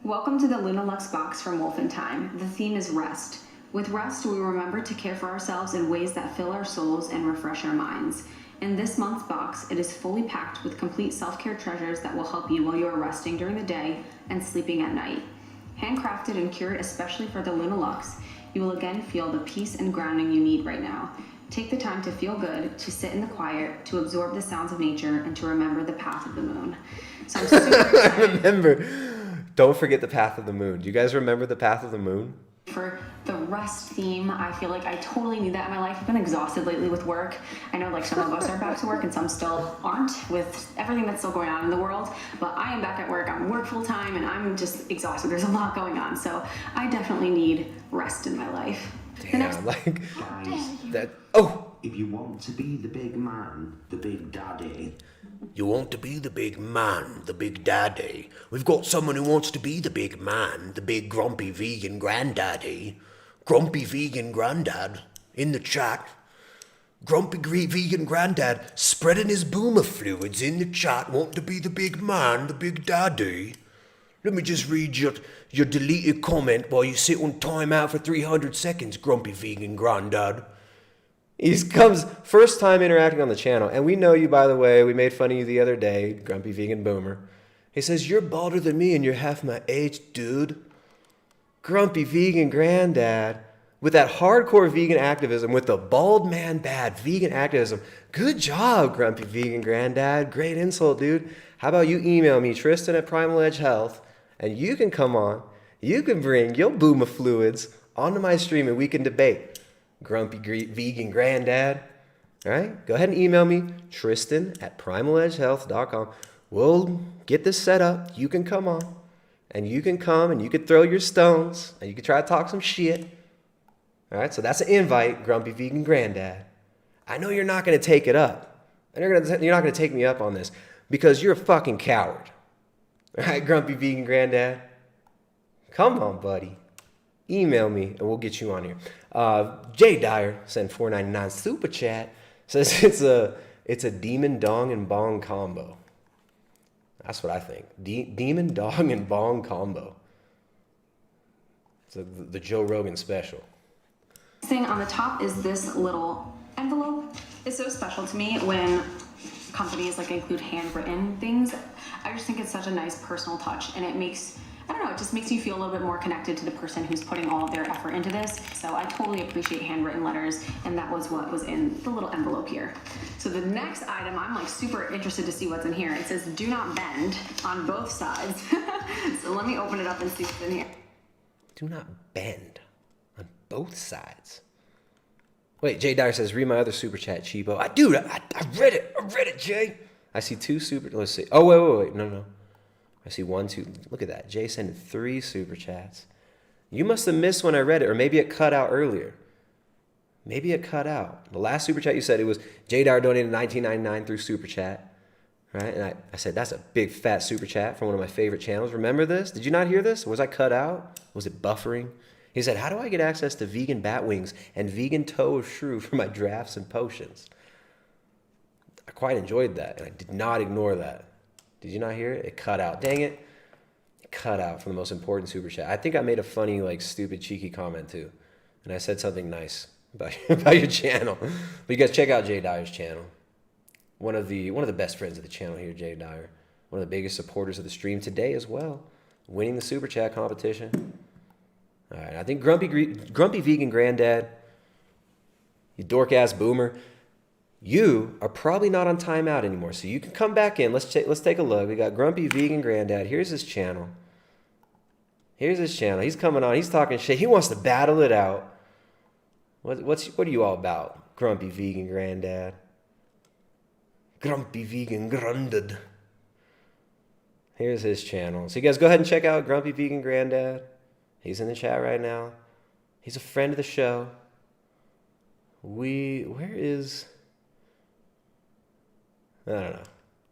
Speaker 11: Welcome to the Luna Lux box from Wolf in Time. The theme is rest. With rest, we remember to care for ourselves in ways that fill our souls and refresh our minds. In this month's box, it is fully packed with complete self-care treasures that will help you while you are resting during the day and sleeping at night. Handcrafted and cured especially for the Luna Lux, you will again feel the peace and grounding you need right now. Take the time to feel good, to sit in the quiet, to absorb the sounds of nature, and to remember the path of the moon. So I'm super excited.
Speaker 3: Remember. Don't forget the path of the moon. Do you guys remember the path of the moon?
Speaker 11: For the rest theme, I feel like I totally need that in my life. I've been exhausted lately with work. I know like some of us are back to work and some still aren't with everything that's still going on in the world. But I am back at work. I'm work full time and I'm just exhausted. There's a lot going on. So I definitely need rest in my life.
Speaker 3: Damn, like that.
Speaker 4: Oh! If you want to be the big man, the big daddy.
Speaker 10: You want to be the big man, the big daddy. We've got someone who wants to be the big man, the big grumpy vegan granddaddy. Grumpy vegan granddad in the chat. Grumpy vegan granddad spreading his boomer fluids in the chat, wanting to be the big man, the big daddy. Let me just read your deleted comment while you sit on timeout for 300 seconds, grumpy vegan granddad.
Speaker 3: He comes first time interacting on the channel. And we know you, by the way. We made fun of you the other day, grumpy vegan boomer. He says, you're balder than me and you're half my age, dude. Grumpy vegan granddad. With that hardcore vegan activism, with the bald man bad vegan activism. Good job, grumpy vegan granddad. Great insult, dude. How about you email me, Tristan at Primal Edge Health, and you can come on. You can bring your boomer fluids onto my stream and we can debate. Grumpy vegan granddad. All right? Go ahead and email me, Tristan at primaledgehealth.com. We'll get this set up. You can come on. And you can come and you can throw your stones. And you can try to talk some shit. All right? So that's an invite, grumpy vegan granddad. I know you're not going to take it up. And you're not going to take me up on this. Because you're a fucking coward. All right, grumpy vegan granddad? Come on, buddy. Email me and we'll get you on here. Jay Dyer sent $4.99 super chat. Says it's a demon dong and bong combo. That's what I think. Demon dong and bong combo. It's the Joe Rogan special.
Speaker 11: Thing on the top is this little envelope. It's so special to me when companies like include handwritten things. I just think it's such a nice personal touch, and it makes, I don't know, it just makes you feel a little bit more connected to the person who's putting all of their effort into this. So I totally appreciate handwritten letters, and that was what was in the little envelope here. So the next item, I'm like super interested to see what's in here. It says do not bend on both sides. So let me open it up and see what's in here.
Speaker 3: Do not bend on both sides. Wait, Jay Dyer says, read my other super chat, Chibo. I read it. I read it, Jay. I see two super, let's see. Oh, wait. No. I see 1, 2. Look at that. Jay sent 3 super chats. You must have missed when I read it, or maybe it cut out earlier. Maybe it cut out. The last super chat you said, it was Jay Dyer donated $19.99 through super chat. Right? And I said, that's a big fat super chat from one of my favorite channels. Remember this? Did you not hear this? Was I cut out? Was it buffering? He said, how do I get access to vegan bat wings and vegan toe of shrew for my drafts and potions? I quite enjoyed that, and I did not ignore that. Did you not hear it? It cut out. Dang it. It cut out from the most important super chat. I think I made a funny, like, stupid, cheeky comment, too. And I said something nice about your channel. But you guys check out Jay Dyer's channel. One of the best friends of the channel here, Jay Dyer. One of the biggest supporters of the stream today as well. Winning the super chat competition. All right, I think grumpy vegan granddad, you dork-ass boomer, you are probably not on timeout anymore, so you can come back in. Let's take a look. We got grumpy vegan granddad. Here's his channel. He's coming on. He's talking shit. He wants to battle it out. What are you all about, grumpy vegan granddad? Grumpy vegan grunded. Here's his channel. So you guys go ahead and check out grumpy vegan granddad. He's in the chat right now. He's a friend of the show. Where is... I don't know.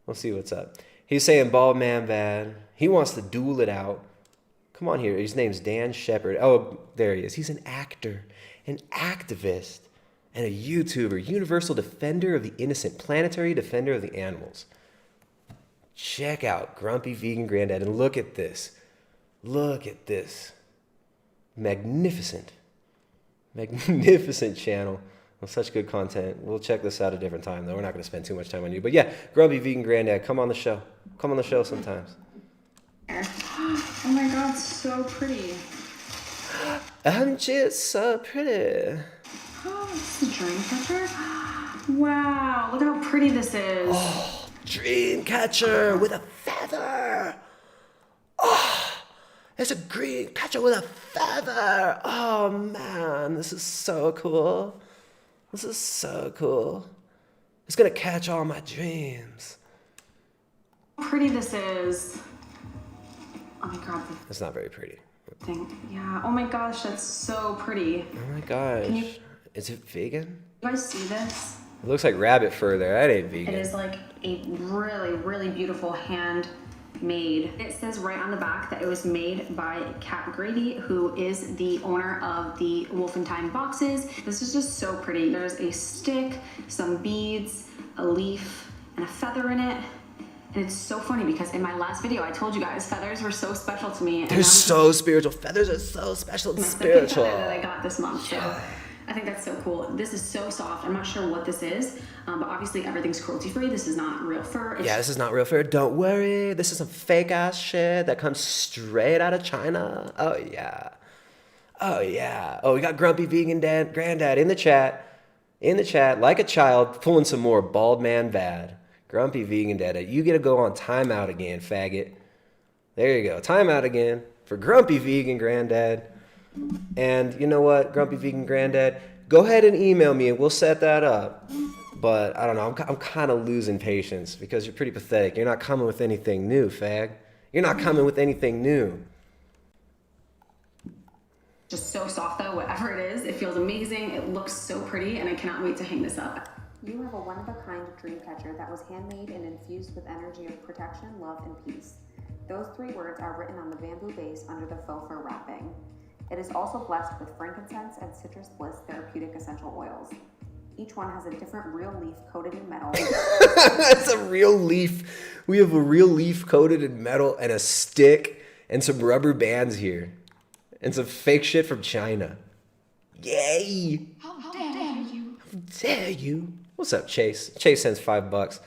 Speaker 3: We'll see what's up. He's saying bald man bad. He wants to duel it out. Come on here. His name's Dan Shepard. Oh, there he is. He's an actor, an activist, and a YouTuber. Universal defender of the innocent. Planetary defender of the animals. Check out Grumpy Vegan Granddad and look at this. Look at this. Magnificent channel with such good content. We'll check this out a different time, though. We're not going to spend too much time on you. But yeah, Grumpy Vegan Granddad, come on the show. Come on the show sometimes.
Speaker 11: Oh my god, so pretty.
Speaker 3: I'm just so pretty.
Speaker 11: Oh, it's a dream catcher. Wow, look at how pretty this is.
Speaker 10: Oh, dream catcher with a feather. Oh. It's a green catcher with a feather. Oh, man. This is so cool. This is so cool. It's going to catch all my dreams.
Speaker 11: How pretty this is. Oh, my God.
Speaker 3: It's not very pretty.
Speaker 11: Yeah. Oh, my gosh. That's so pretty.
Speaker 3: Oh, my gosh. Is it vegan?
Speaker 11: You guys see this?
Speaker 3: It looks like rabbit fur there. That ain't vegan.
Speaker 11: It is like a really, really beautiful hand made. It says right on the back that it was made by Kat Grady, who is the owner of the Wolf in Time boxes. This is just so pretty. There's a stick, some beads, a leaf, and a feather in it. And it's so funny because in my last video, I told you guys feathers were so special to me. And
Speaker 3: They're so spiritual. Feathers are so special and spiritual.
Speaker 11: That I got this month. So I think that's so cool. This is so soft. I'm not sure what this is, but obviously everything's cruelty free. This is not real fur.
Speaker 3: Yeah, this is not real fur. Don't worry. This is some fake ass shit that comes straight out of China. Oh yeah. Oh yeah. Oh, we got Grumpy Vegan Granddad in the chat. In the chat, like a child, pulling some more bald man bad. Grumpy Vegan Dada, you get to go on timeout again, faggot. There you go, timeout again for Grumpy Vegan Granddad. And you know what, Grumpy Vegan Granddad, go ahead and email me and we'll set that up. But I don't know, I'm kind of losing patience because you're pretty pathetic. You're not coming with anything new, fag. You're not coming with anything new.
Speaker 11: Just so soft though, whatever it is, it feels amazing. It looks so pretty and I cannot wait to hang this up.
Speaker 9: You have a one-of-a-kind dream catcher that was handmade and infused with energy of protection, love, and peace. Those 3 words are written on the bamboo base under the faux fur wrapping. It is also blessed with frankincense and citrus bliss therapeutic essential oils. Each one has a different real leaf coated in metal.
Speaker 3: That's a real leaf. We have a real leaf coated in metal and a stick and some rubber bands here. And some fake shit from China. Yay!
Speaker 5: How dare you?
Speaker 3: How dare you? What's up, Chase? Chase sends $5.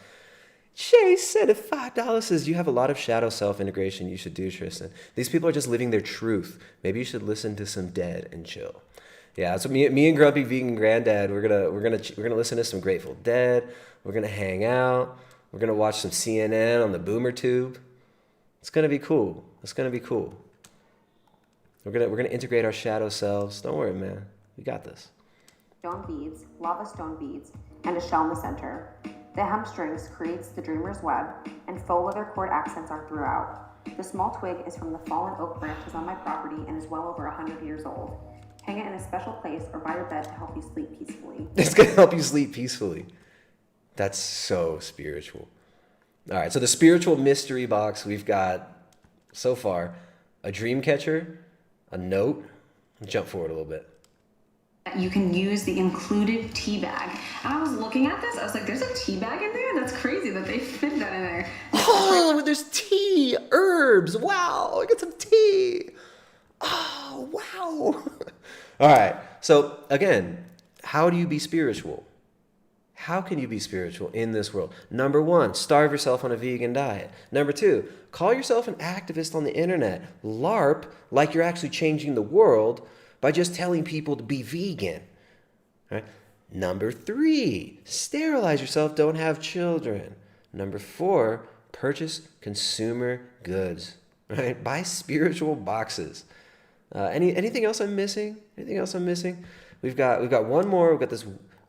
Speaker 3: Chase sent $5. Says you have a lot of shadow self integration you should do, Tristan. These people are just living their truth. Maybe you should listen to some Dead and chill. Yeah, so me and Grumpy Vegan Granddad, we're gonna listen to some Grateful Dead. We're gonna hang out. We're gonna watch some CNN on the Boomer Tube. It's gonna be cool. It's gonna be cool. We're gonna integrate our shadow selves. Don't worry, man. We got this.
Speaker 9: Stone beads, lava stone beads, and a shell in the center. The hemp strings creates the dreamer's web, and faux leather cord accents are throughout. The small twig is from the fallen oak branches on my property and is well over 100 years old. Hang it in a special place or by your bed to help you sleep peacefully.
Speaker 3: It's gonna help you sleep peacefully. That's so spiritual. All right, so the spiritual mystery box we've got so far: a dream catcher, a note. Jump forward a little bit.
Speaker 11: You can use the included tea bag. And I was looking at this, I was like, there's a tea bag in there? That's crazy that they fit that in there.
Speaker 3: Oh, there's tea, herbs. Wow, I got some tea. Oh, wow. All right, so again, how do you be spiritual? How can you be spiritual in this world? Number 1, starve yourself on a vegan diet. Number 2, call yourself an activist on the internet. LARP like you're actually changing the world by just telling people to be vegan. Right? Number 3, sterilize yourself, don't have children. Number 4, purchase consumer goods. Right? Buy spiritual boxes. Anything else I'm missing? Anything else I'm missing? We've got one more. We've got this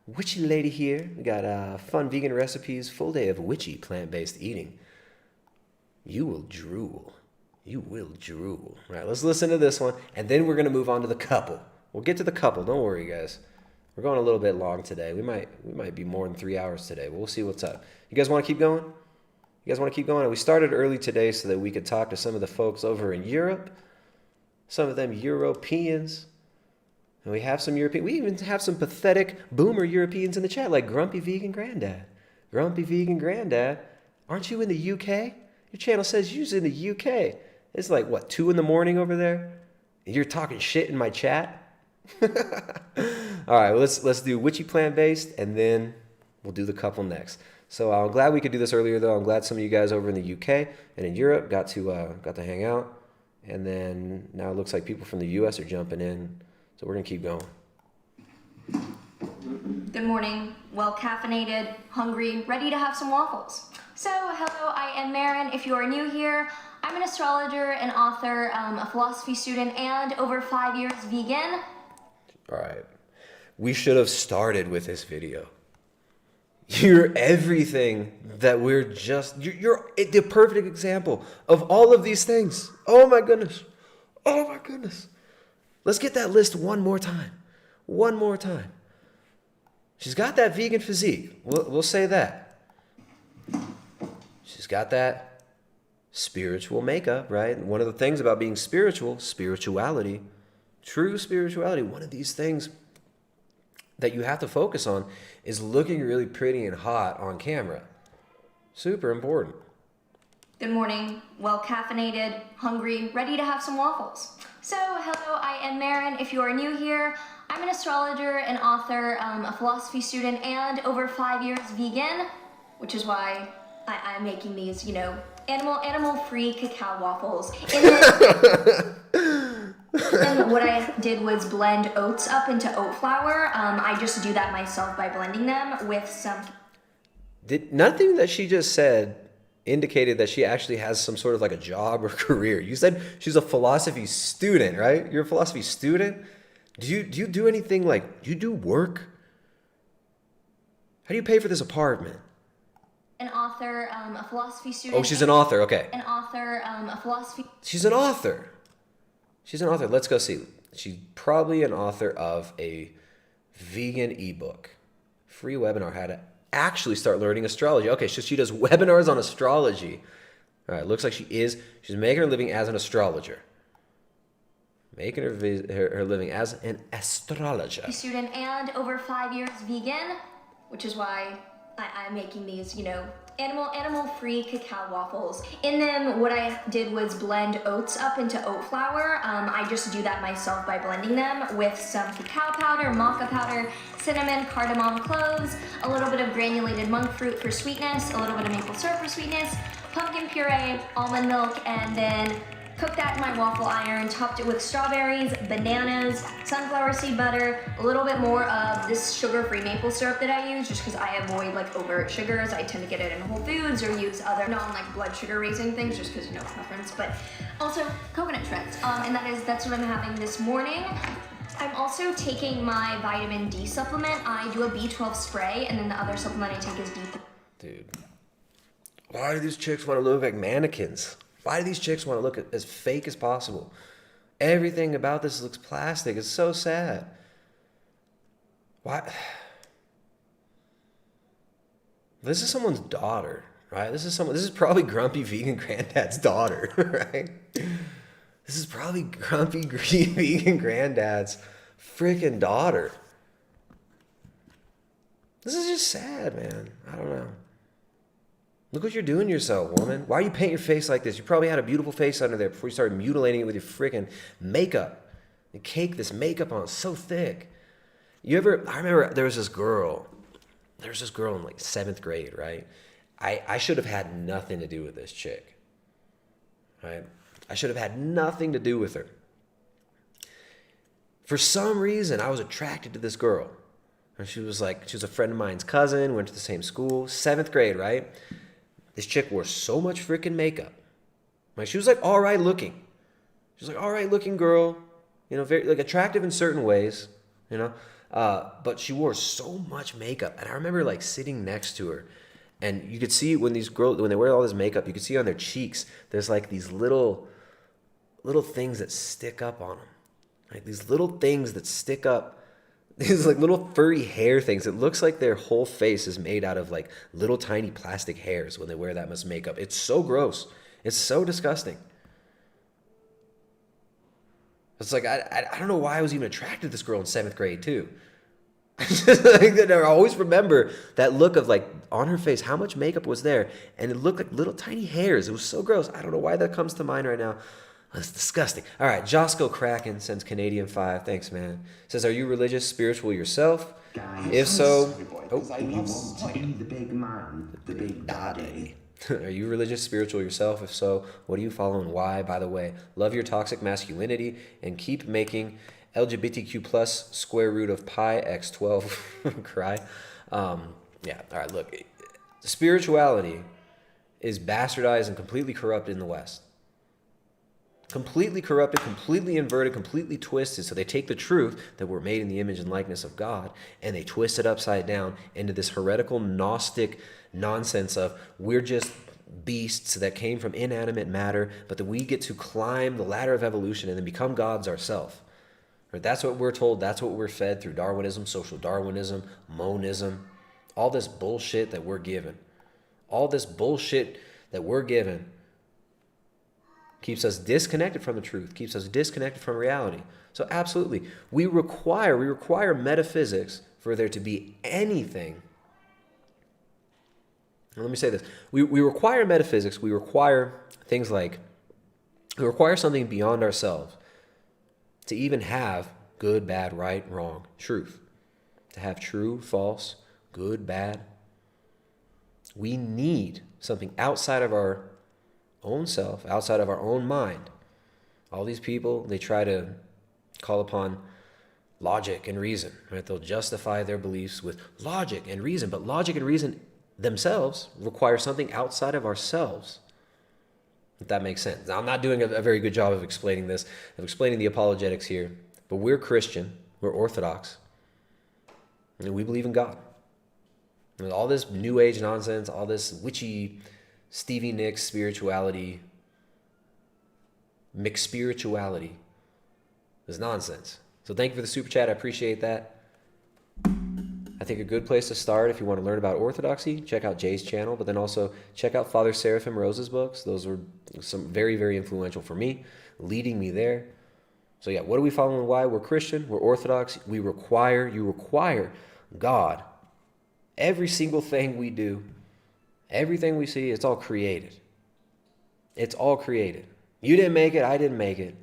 Speaker 3: witchy lady here. We got fun vegan recipes, full day of witchy plant-based eating. You will drool. You will drool. Right, let's listen to this one, and then we're going to move on to the couple. We'll get to the couple. Don't worry, guys. We're going a little bit long today. We might be more than 3 hours today. We'll see what's up. You guys want to keep going? You guys want to keep going? We started early today so that we could talk to some of the folks over in Europe, some of them Europeans. And we have some European. We even have some pathetic boomer Europeans in the chat, like Grumpy Vegan Granddad. Grumpy Vegan Granddad, aren't you in the UK? Your channel says you're in the UK. It's like, what, 2 in the morning over there? And you're talking shit in my chat? All right, well, let's do witchy plant-based, and then we'll do the couple next. So I'm glad we could do this earlier, though. I'm glad some of you guys over in the UK and in Europe got to hang out. And then now it looks like people from the US are jumping in. So we're going to keep going.
Speaker 22: Good morning. Well caffeinated, hungry, ready to have some waffles. So, hello, I am Marin. If you are new here, I'm an astrologer, an author, a philosophy student, and over 5 years vegan.
Speaker 3: All right. We should have started with this video. You're everything that we're just... You're the perfect example of all of these things. Oh, my goodness. Oh, my goodness. Let's get that list one more time. One more time. She's got that vegan physique. We'll say that. She's got that spiritual makeup, right? One of the things about being spiritual, spirituality, true spirituality, one of these things that you have to focus on is looking really pretty and hot on camera. Super important.
Speaker 22: Good morning, well caffeinated, hungry, ready to have some waffles. So, hello, I am Marin. If you are new here, I'm an astrologer, an author, a philosophy student, and over 5 years vegan, which is why I'm making these, animal-free cacao waffles. And what I did was blend oats up into oat flour. I just do that myself by blending them with some...
Speaker 3: Nothing that she just said indicated that she actually has some sort of like a job or career. You said she's a philosophy student, right? You're a philosophy student? Do you do anything like, do you do work? How do you pay for this apartment?
Speaker 22: An author, a philosophy student.
Speaker 3: Oh, she's an author, okay.
Speaker 22: An author, a philosophy...
Speaker 3: She's an author. She's an author. Let's go see. She's probably an author of a vegan ebook. Free webinar, how to actually start learning astrology. Okay, so she does webinars on astrology. All right, looks like she's making her living as an astrologer. Making her living as an astrologer.
Speaker 22: Student and over 5 years vegan, which is why I'm making these, animal-free cacao waffles. In them, what I did was blend oats up into oat flour. I just do that myself by blending them with some cacao powder, maca powder, cinnamon, cardamom, cloves, a little bit of granulated monk fruit for sweetness, a little bit of maple syrup for sweetness, pumpkin puree, almond milk, and then cooked that in my waffle iron, topped it with strawberries, bananas, sunflower seed butter, a little bit more of this sugar-free maple syrup that I use, just because I avoid overt sugars. I tend to get it in Whole Foods or use other blood sugar raising things, just because preference. But also coconut shreds, and that's what I'm having this morning. I'm also taking my vitamin D supplement. I do a B12 spray, and then the other supplement I take is D3.
Speaker 3: Dude, why do these chicks want to look like mannequins? Why do these chicks want to look as fake as possible? Everything about this looks plastic. It's so sad. Why? This is someone's daughter, right? This is probably grumpy vegan granddad's daughter, right? This is probably grumpy vegan granddad's freaking daughter. This is just sad, man. I don't know. Look what you're doing to yourself, woman. Why are you painting your face like this? You probably had a beautiful face under there before you started mutilating it with your freaking makeup. You cake this makeup on, it's so thick. I remember there was this girl in 7th grade, right? I should have had nothing to do with this chick, right? I should have had nothing to do with her. For some reason, I was attracted to this girl. And she was a friend of mine's cousin, went to the same school, 7th grade, right? This chick wore so much freaking makeup. She was all right looking. She was all right looking girl, very attractive in certain ways, but she wore so much makeup. And I remember sitting next to her, and you could see when these girls, when they wear all this makeup, you could see on their cheeks, there's these little things that stick up on them. Like these little things that stick up. These little furry hair things. It looks like their whole face is made out of little tiny plastic hairs when they wear that much makeup. It's so gross. It's so disgusting. It's I don't know why I was even attracted to this girl in 7th grade too. I always remember that look of on her face, how much makeup was there, and it looked like little tiny hairs. It was so gross. I don't know why that comes to mind right now. That's disgusting. All right, Josco Kraken sends Canadian 5. Thanks, man. Says, are you religious, spiritual yourself?
Speaker 4: Guys,
Speaker 3: if so,
Speaker 4: if you want to be the big man, the big daddy.
Speaker 3: Are you religious, spiritual yourself? If so, what do you follow and why? By the way, love your toxic masculinity and keep making LGBTQ plus square root of pi x 12 cry. Yeah, all right, look. Spirituality is bastardized and completely corrupt in the West. Completely corrupted, completely inverted, completely twisted. So they take the truth that we're made in the image and likeness of God, and they twist it upside down into this heretical, Gnostic nonsense of we're just beasts that came from inanimate matter, but that we get to climb the ladder of evolution and then become gods ourselves. Right? That's what we're told. That's what we're fed through Darwinism, social Darwinism, monism, all this bullshit that we're given. All this bullshit that we're given keeps us disconnected from the truth, keeps us disconnected from reality. So absolutely, we require metaphysics for there to be anything let me say this. We require metaphysics. We require things like, we require something beyond ourselves to even have good, bad, right, wrong, truth. To have true, false, good, bad. We need something outside of our own self, outside of our own mind. All these people, they try to call upon logic and reason, right? They'll justify their beliefs with logic and reason, but logic and reason themselves require something outside of ourselves. If that makes sense. Now, I'm not doing a very good job of explaining this, of explaining the apologetics here, but we're Christian, we're Orthodox, and we believe in God. And all this New Age nonsense, all this witchy Stevie Nicks spirituality, mixed spirituality, is nonsense. So thank you for the super chat. I appreciate that. I think a good place to start if you want to learn about orthodoxy, check out Jay's channel, but then also check out Father Seraphim Rose's books. Those were some very, very influential for me, leading me there. So yeah, what are we following? Why? We're Christian, we're Orthodox. You require God. Every single thing we do, everything we see, it's all created. It's all created. You didn't make it, I didn't make it.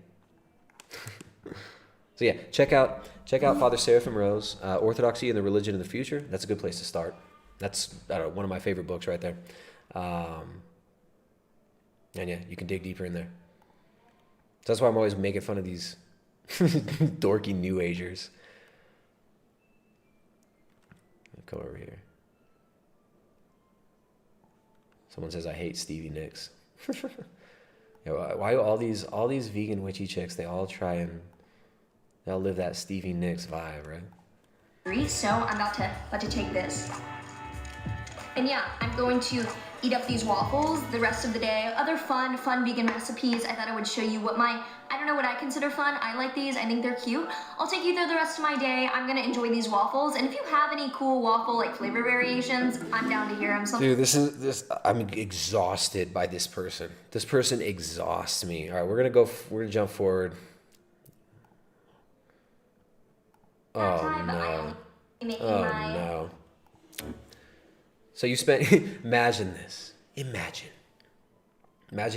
Speaker 3: So yeah, check out Father Seraphim Rose, Orthodoxy and the Religion of the Future. That's a good place to start. That's, I don't know, one of my favorite books right there. And yeah, you can dig deeper in there. So that's why I'm always making fun of these dorky New Agers. Come over here. Someone says I hate Stevie Nicks. Yeah, why do all these vegan witchy chicks? They all try and they'll live that Stevie Nicks vibe, right?
Speaker 22: So I'm about to take this. And yeah, I'm going to eat up these waffles the rest of the day. Other fun vegan recipes. I thought I would show you I don't know what I consider fun. I like these, I think they're cute. I'll take you through the rest of my day. I'm gonna enjoy these waffles. And if you have any cool waffle like flavor variations, I'm down to hear them.
Speaker 3: Dude, I'm exhausted by this person. This person exhausts me. All right, we're gonna jump forward. Oh no. Oh no. So you spent, imagine this. Imagine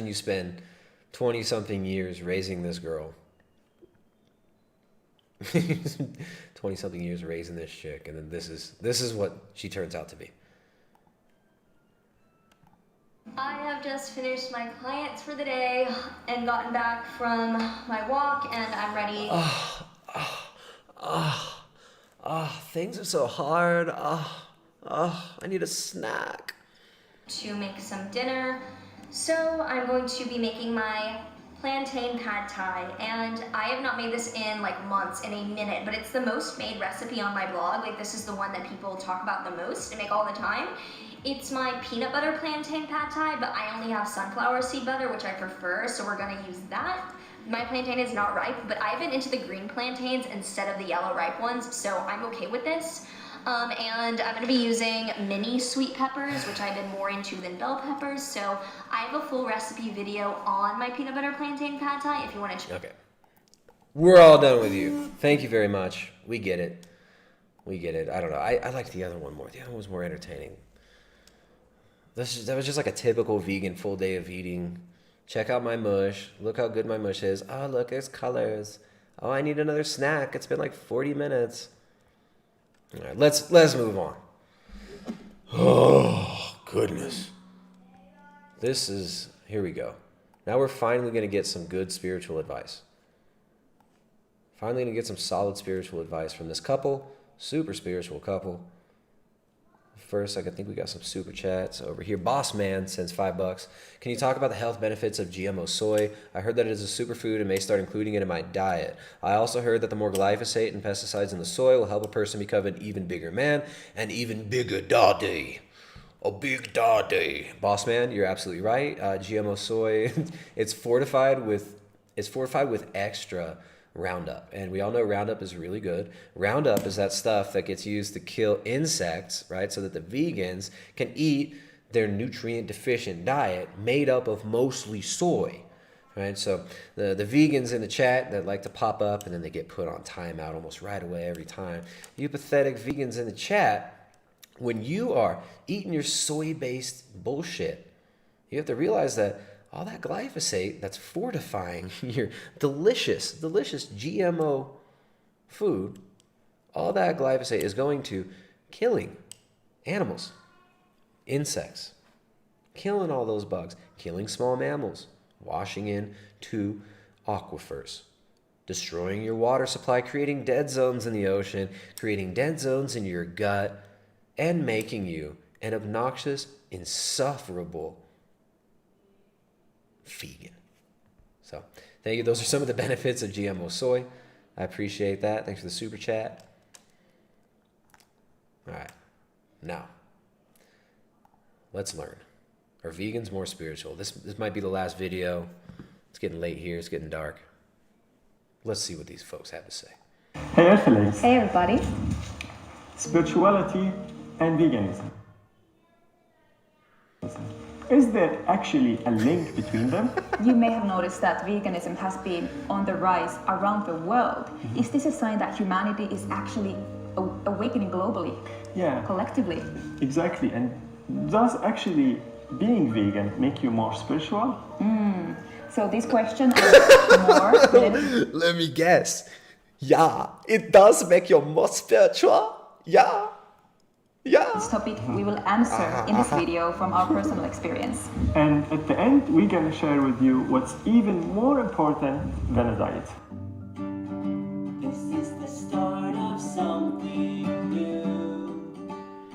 Speaker 3: you spend 20 something years raising this girl. 20 something years raising this chick, and then this is what she turns out to be.
Speaker 22: I have just finished my clients for the day and gotten back from my walk, and I'm ready.
Speaker 3: Things are so hard. I need a snack.
Speaker 22: To make some dinner. So I'm going to be making my plantain pad thai, and I have not made this in like months, in a minute, but it's the most made recipe on my blog. Like, this is the one that people talk about the most and make all the time. It's my peanut butter plantain pad thai, but I only have sunflower seed butter, which I prefer, so we're gonna use that. My plantain is not ripe, but I've been into the green plantains instead of the yellow ripe ones, so I'm okay with this. And I'm going to be using mini sweet peppers, which I've been more into than bell peppers. So I have a full recipe video on my peanut butter plantain pad thai if you want to check.
Speaker 3: Okay. We're all done with you. Thank you very much. We get it. I don't know. I liked the other one more. The other one was more entertaining. That was just like a typical vegan full day of eating. Check out my mush. Look how good my mush is. Oh, look, there's colors. Oh, I need another snack. It's been like 40 minutes. All right, let's move on. Oh, goodness. Here we go. Now we're finally going to get some good spiritual advice. Finally going to get some solid spiritual advice from this couple, super spiritual couple. First, I think we got some super chats over here. Boss Man sends $5. Can you talk about the health benefits of GMO soy? I heard that it is a superfood and may start including it in my diet. I also heard that the more glyphosate and pesticides in the soil will help a person become an even bigger man, an even bigger daddy. A big daddy. Boss Man, you're absolutely right. GMO soy, it's fortified with extra Roundup, and we all know Roundup is really good. Roundup is that stuff that gets used to kill insects, right? So that the vegans can eat their nutrient deficient diet made up of mostly soy, right? So the vegans in the chat that like to pop up and then they get put on timeout almost right away every time. You pathetic vegans in the chat, when you are eating your soy-based bullshit, you have to realize that all that glyphosate that's fortifying your delicious GMO food, all that glyphosate is going to killing animals, insects, killing all those bugs, killing small mammals, washing into aquifers, destroying your water supply, creating dead zones in the ocean, creating dead zones in your gut, and making you an obnoxious, insufferable vegan. So, thank you. Those are some of the benefits of GMO soy. I appreciate that. Thanks for the super chat. All right. Now, let's learn. Are vegans more spiritual? This might be the last video. It's getting late here. It's getting dark. Let's see what these folks have to say.
Speaker 6: Hey Earthlings.
Speaker 9: Hey everybody.
Speaker 6: Spirituality and veganism. Is there actually a link between them?
Speaker 7: You may have noticed that veganism has been on the rise around the world. Is this a sign that humanity is actually awakening globally?
Speaker 6: Yeah.
Speaker 7: Collectively?
Speaker 6: Exactly. And does actually being vegan make you more spiritual?
Speaker 7: So this question is more...
Speaker 3: Let me guess. Yeah, it does make you more spiritual. Yeah.
Speaker 7: This topic we will answer in this video from our personal experience.
Speaker 6: And at the end, we're gonna share with you what's even more important than a diet.
Speaker 23: This is the start of something new.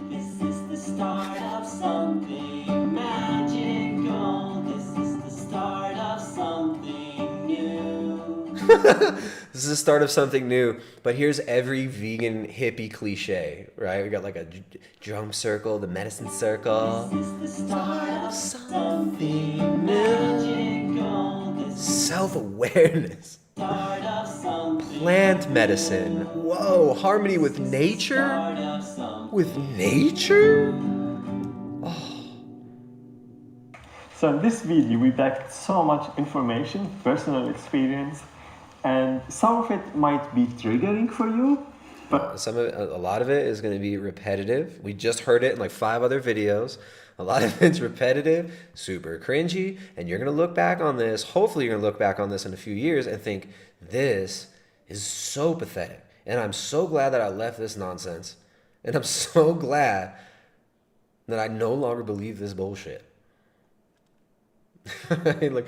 Speaker 23: This is the start of something magical. This is the start of something new.
Speaker 3: This is the start of something new, but here's every vegan hippie cliche, right? We got like a drum circle, the medicine circle.
Speaker 23: This is the start of something magical.
Speaker 3: Self-awareness.
Speaker 23: Start of something.
Speaker 3: Plant medicine. Whoa, harmony with nature? With nature?
Speaker 6: So in this video, we packed so much information, personal experience, and some of it might be triggering for you, but
Speaker 3: a lot of it is going to be repetitive. We just heard it in like 5 other videos. A lot of it's repetitive, super cringy, and you're going to look back on this. Hopefully, you're going to look back on this in a few years and think, this is so pathetic. And I'm so glad that I left this nonsense. And I'm so glad that I no longer believe this bullshit. Like,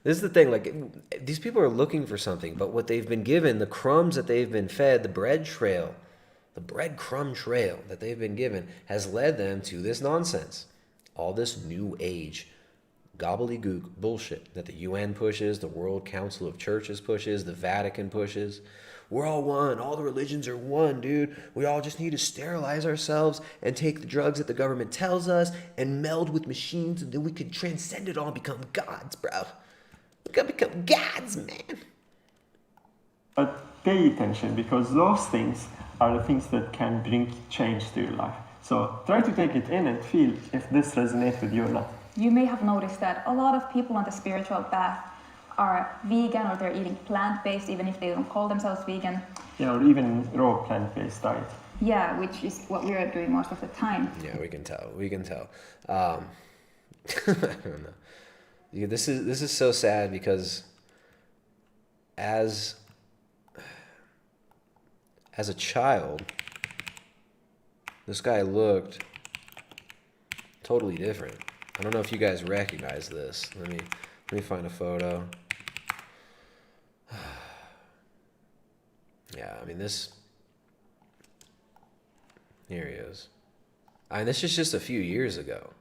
Speaker 3: this is the thing, like, these people are looking for something, but what they've been given, the crumbs that they've been fed, the bread trail, the breadcrumb trail that they've been given has led them to this nonsense. All this new age gobbledygook bullshit that the UN pushes, the World Council of Churches pushes, the Vatican pushes. We're all one. All the religions are one, dude. We all just need to sterilize ourselves and take the drugs that the government tells us and meld with machines, and then we could transcend it all and become gods, bro. We gotta become gods, man.
Speaker 6: But pay attention, because those things are the things that can bring change to your life. So try to take it in and feel if this resonates with you or not.
Speaker 7: You may have noticed that a lot of people on the spiritual path are vegan, or they're eating plant-based even if they don't call themselves vegan.
Speaker 6: Yeah, or even raw plant-based diet.
Speaker 7: Yeah, which is what we are doing most of the time.
Speaker 3: Yeah, we can tell. I don't know. Yeah, this is so sad, because as a child, this guy looked totally different. I don't know if you guys recognize this. Let me find a photo. Yeah, I mean, this, here he is. I mean, this is just a few years ago.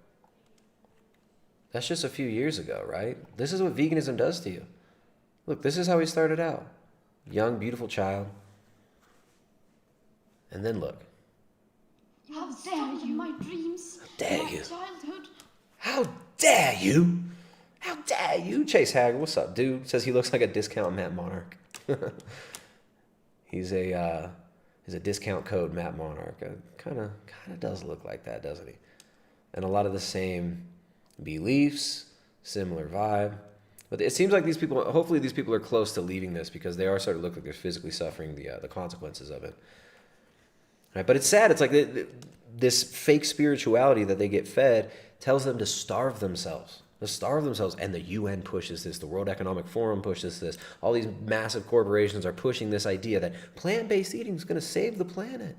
Speaker 3: That's just a few years ago, right? This is what veganism does to you. Look, this is how he started out. Young, beautiful child. And then look.
Speaker 5: How dare you? My dreams.
Speaker 3: How dare
Speaker 5: my
Speaker 3: you?
Speaker 5: Childhood.
Speaker 3: How dare you? How dare you? Chase Haggard, what's up, dude? Says he looks like a discount Matt Monarch. He's a discount code Matt Monarch. Kind of does look like that, doesn't he? And a lot of the same beliefs, similar vibe. But it seems like these people, hopefully these people are close to leaving this, because they are starting to look like they're physically suffering the consequences of it. Right? But it's sad. It's like this fake spirituality that they get fed tells them to starve themselves. And the UN pushes this, the World Economic Forum pushes this. All these massive corporations are pushing this idea that plant-based eating is going to save the planet.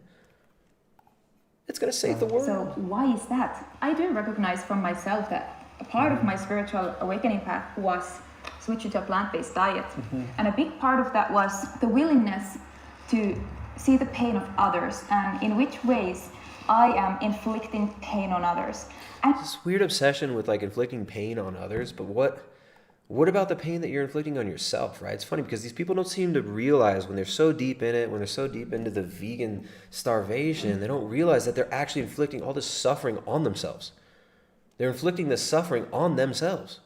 Speaker 3: It's going to save the world.
Speaker 7: So why is that? I do recognize from myself that a part of my spiritual awakening path was switching to a plant-based diet. And a big part of that was the willingness to see the pain of others and in which ways I am inflicting pain on others. And
Speaker 3: This weird obsession with like inflicting pain on others, but what about the pain that you're inflicting on yourself, right? It's funny because these people don't seem to realize when they're so deep in it, when they're so deep into the vegan starvation, they don't realize that they're actually inflicting all this suffering on themselves. They're inflicting this suffering on themselves.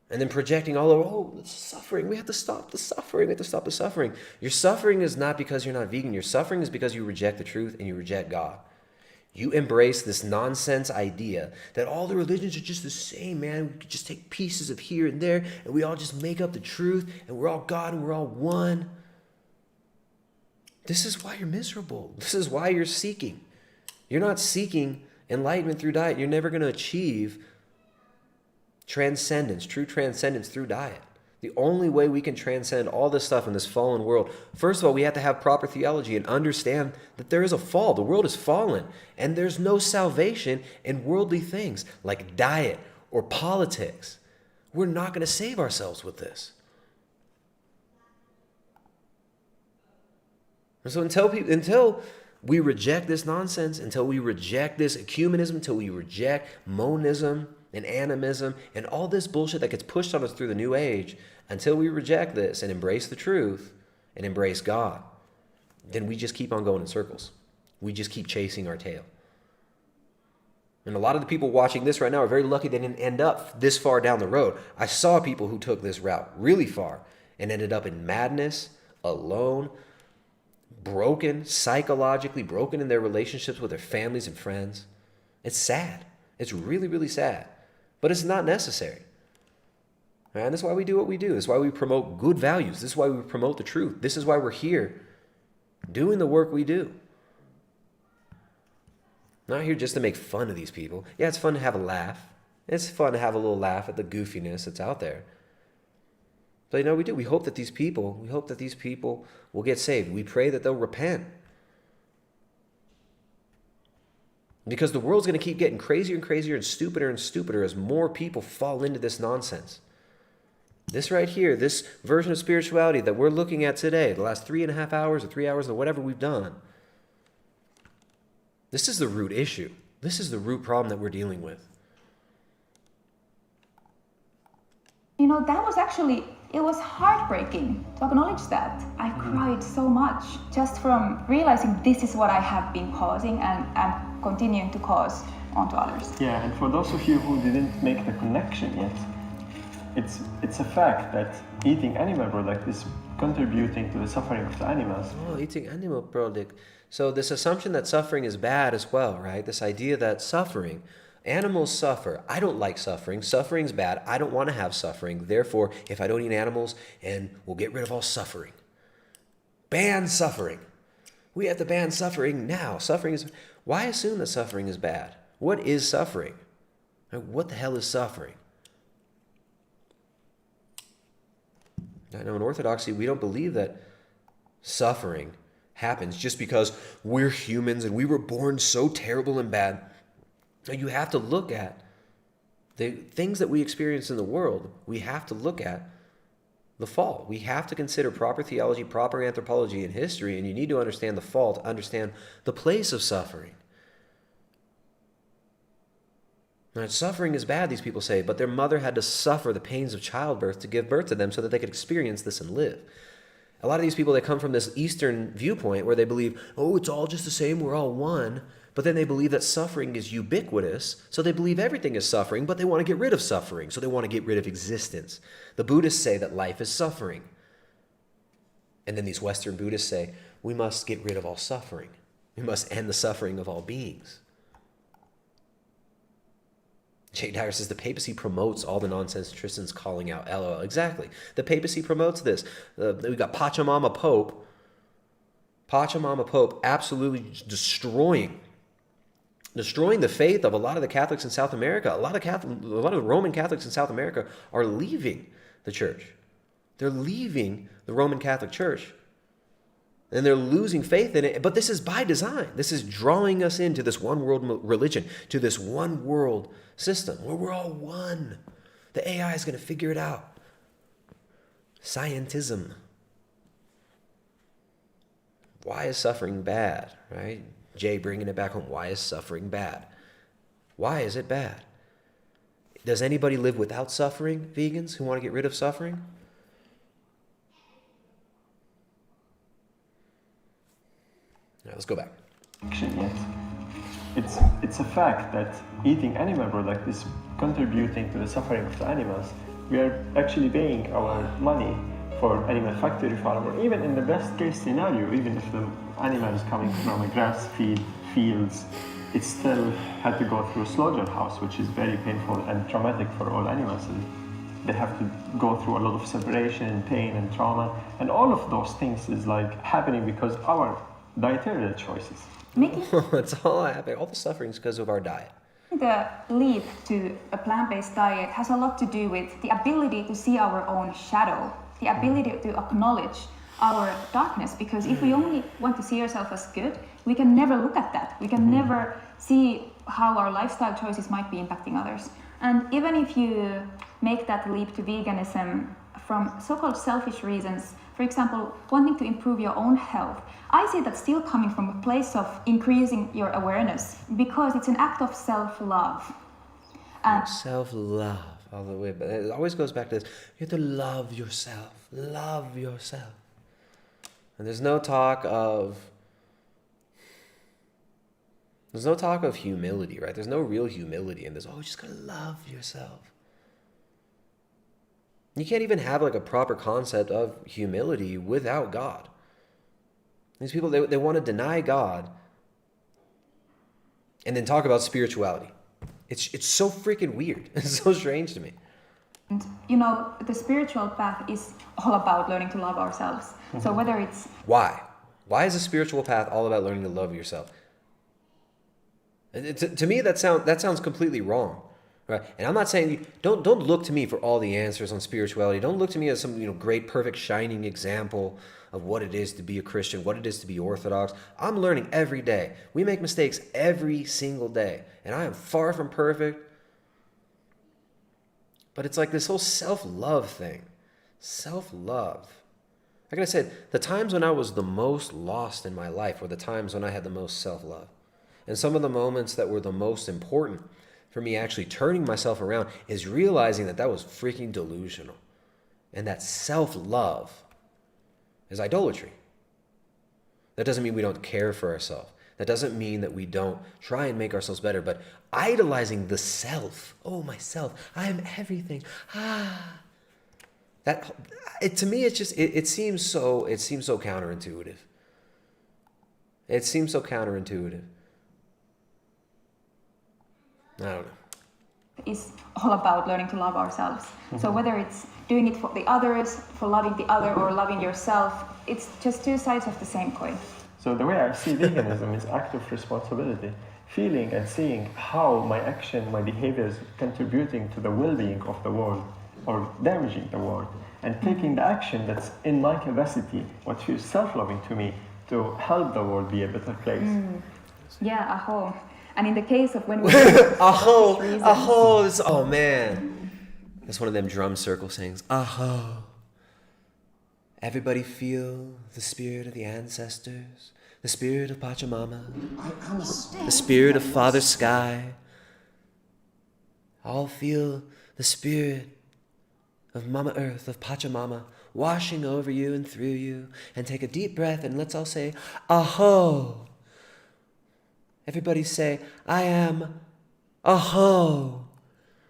Speaker 3: And then projecting all over, oh, the suffering, we have to stop the suffering, we have to stop the suffering. Your suffering is not because you're not vegan. Your suffering is because you reject the truth and you reject God. You embrace this nonsense idea that all the religions are just the same, man. We could just take pieces of here and there and we all just make up the truth and we're all God and we're all one. This is why you're miserable. This is why you're seeking. You're not seeking enlightenment through diet. You're never going to achieve transcendence, true transcendence through diet. The only way we can transcend all this stuff in this fallen world, first of all, we have to have proper theology and understand that there is a fall. The world is fallen, and there's no salvation in worldly things like diet or politics. We're not going to save ourselves with this. And so until we reject this nonsense, until we reject this ecumenism, until we reject monism and animism and all this bullshit that gets pushed on us through the new age, until we reject this and embrace the truth and embrace God, then we just keep on going in circles. We just keep chasing our tail. And a lot of the people watching this right now are very lucky they didn't end up this far down the road. I saw people who took this route really far and ended up in madness, alone, broken, psychologically broken in their relationships with their families and friends. It's sad. It's really, really sad. But it's not necessary. And that's why we do what we do. That's why we promote good values. This is why we promote the truth. This is why we're here doing the work we do. Not here just to make fun of these people. Yeah, it's fun to have a laugh. It's fun to have a little laugh at the goofiness that's out there. But you know, we do. We hope that these people will get saved. We pray that they'll repent. Because the world's going to keep getting crazier and crazier and stupider as more people fall into this nonsense. This right here, this version of spirituality that we're looking at today, the last 3.5 hours or 3 hours or whatever we've done, this is the root issue. This is the root problem that we're dealing with.
Speaker 7: you know, that was actually, it was heartbreaking to acknowledge that. I cried so much just from realizing this is what I have been causing and continuing to cause onto others.
Speaker 6: Yeah, and for those of you who didn't make the connection yet, it's a fact that eating animal product is contributing to the suffering of the animals.
Speaker 3: Oh, eating animal product. So this assumption that suffering is bad as well, right? This idea that suffering, animals suffer. I don't like suffering. Suffering's bad. I don't want to have suffering. Therefore, if I don't eat animals, and we'll get rid of all suffering. Ban suffering. We have to ban suffering now. Suffering is... Why assume that suffering is bad? What is suffering? What the hell is suffering? I know in Orthodoxy, we don't believe that suffering happens just because we're humans and we were born so terrible and bad. You have to look at the things that we experience in the world. We have to look at the fall. We have to consider proper theology, proper anthropology and history, and you need to understand the fall to understand the place of suffering. Now, suffering is bad, these people say, but their mother had to suffer the pains of childbirth to give birth to them so that they could experience this and live. A lot of these people, they come from this Eastern viewpoint where they believe, oh, it's all just the same, we're all one. But then they believe that suffering is ubiquitous, so they believe everything is suffering, but they want to get rid of suffering, so they want to get rid of existence. The Buddhists say that life is suffering. And then these Western Buddhists say, we must get rid of all suffering. We must end the suffering of all beings. Jay Dyer says the papacy promotes all the nonsense Tristan's calling out. LOL. Exactly. The papacy promotes this. We got Pachamama Pope. Pachamama Pope absolutely destroying destroying the faith of a lot of the Catholics in South America. A lot of Roman Catholics in South America are leaving the church. They're leaving the Roman Catholic Church. And they're losing faith in it. But this is by design. This is drawing us into this one world religion, to this one world system where we're all one. The AI is going to figure it out. Scientism. Why is suffering bad, right? Jay bringing it back home. Why is suffering bad? Why is it bad? Does anybody live without suffering, vegans who want to get rid of suffering? Now, let's go back.
Speaker 6: It's a fact that eating animal product is contributing to the suffering of the animals. We are actually paying our money for animal factory farm, or even in the best case scenario, even if the animal is coming from a grass fields, it still had to go through a slaughterhouse, which is very painful and traumatic for all animals. And they have to go through a lot of separation and pain and trauma, and all of those things is like happening because our dietary choices.
Speaker 3: It's all happening. All the suffering is because of our diet.
Speaker 7: The leap to a plant-based diet has a lot to do with the ability to see our own shadow, the ability to acknowledge our darkness, because if we only want to see ourselves as good, we can never look at that. We can never see how our lifestyle choices might be impacting others. And even if you make that leap to veganism from so-called selfish reasons, for example, wanting to improve your own health, I see that still coming from a place of increasing your awareness, because it's an act of self-love.
Speaker 3: Self-love all the way, but it always goes back to this. You have to love yourself. Love yourself. And there's no talk of humility, right? There's no real humility in this. Oh, you just gotta love yourself. You can't even have like a proper concept of humility without God. These people, they want to deny God and then talk about spirituality. It's so freaking weird. It's so strange to me.
Speaker 7: And, you know, the spiritual path is all about learning to love ourselves. Mm-hmm. So whether it's...
Speaker 3: Why? Why is the spiritual path all about learning to love yourself? To me, that sounds completely wrong. Right? And I'm not saying, don't look to me for all the answers on spirituality. Don't look to me as some great, perfect, shining example of what it is to be a Christian, what it is to be Orthodox. I'm learning every day. We make mistakes every single day. And I am far from perfect. But it's like this whole self-love thing. Self-love. Like I said, the times when I was the most lost in my life were the times when I had the most self-love. And some of the moments that were the most important for me actually turning myself around is realizing that was freaking delusional. And that self-love is idolatry. That doesn't mean we don't care for ourselves. That doesn't mean that we don't try and make ourselves better, but idolizing the self. Oh, myself. I am everything. To me, it's just, it seems so counterintuitive. It seems so counterintuitive. I don't know.
Speaker 7: It's all about learning to love ourselves. Mm-hmm. So whether it's doing it for the others, for loving the other, or loving yourself, it's just two sides of the same coin.
Speaker 6: So the way I see veganism is act of responsibility, feeling and seeing how my action, my behavior is contributing to the well-being of the world or damaging the world, and taking the action that's in my capacity, what feels self-loving to me, to help the world be a better place.
Speaker 7: Yeah, aho. And in the case of when we
Speaker 3: oh man, that's one of them drum circle sayings. Aho. Everybody feel the spirit of the ancestors, the spirit of Pachamama, the spirit of Father Sky. All feel the spirit of Mama Earth, of Pachamama, washing over you and through you. And take a deep breath and let's all say, aho. Everybody say, I am aho.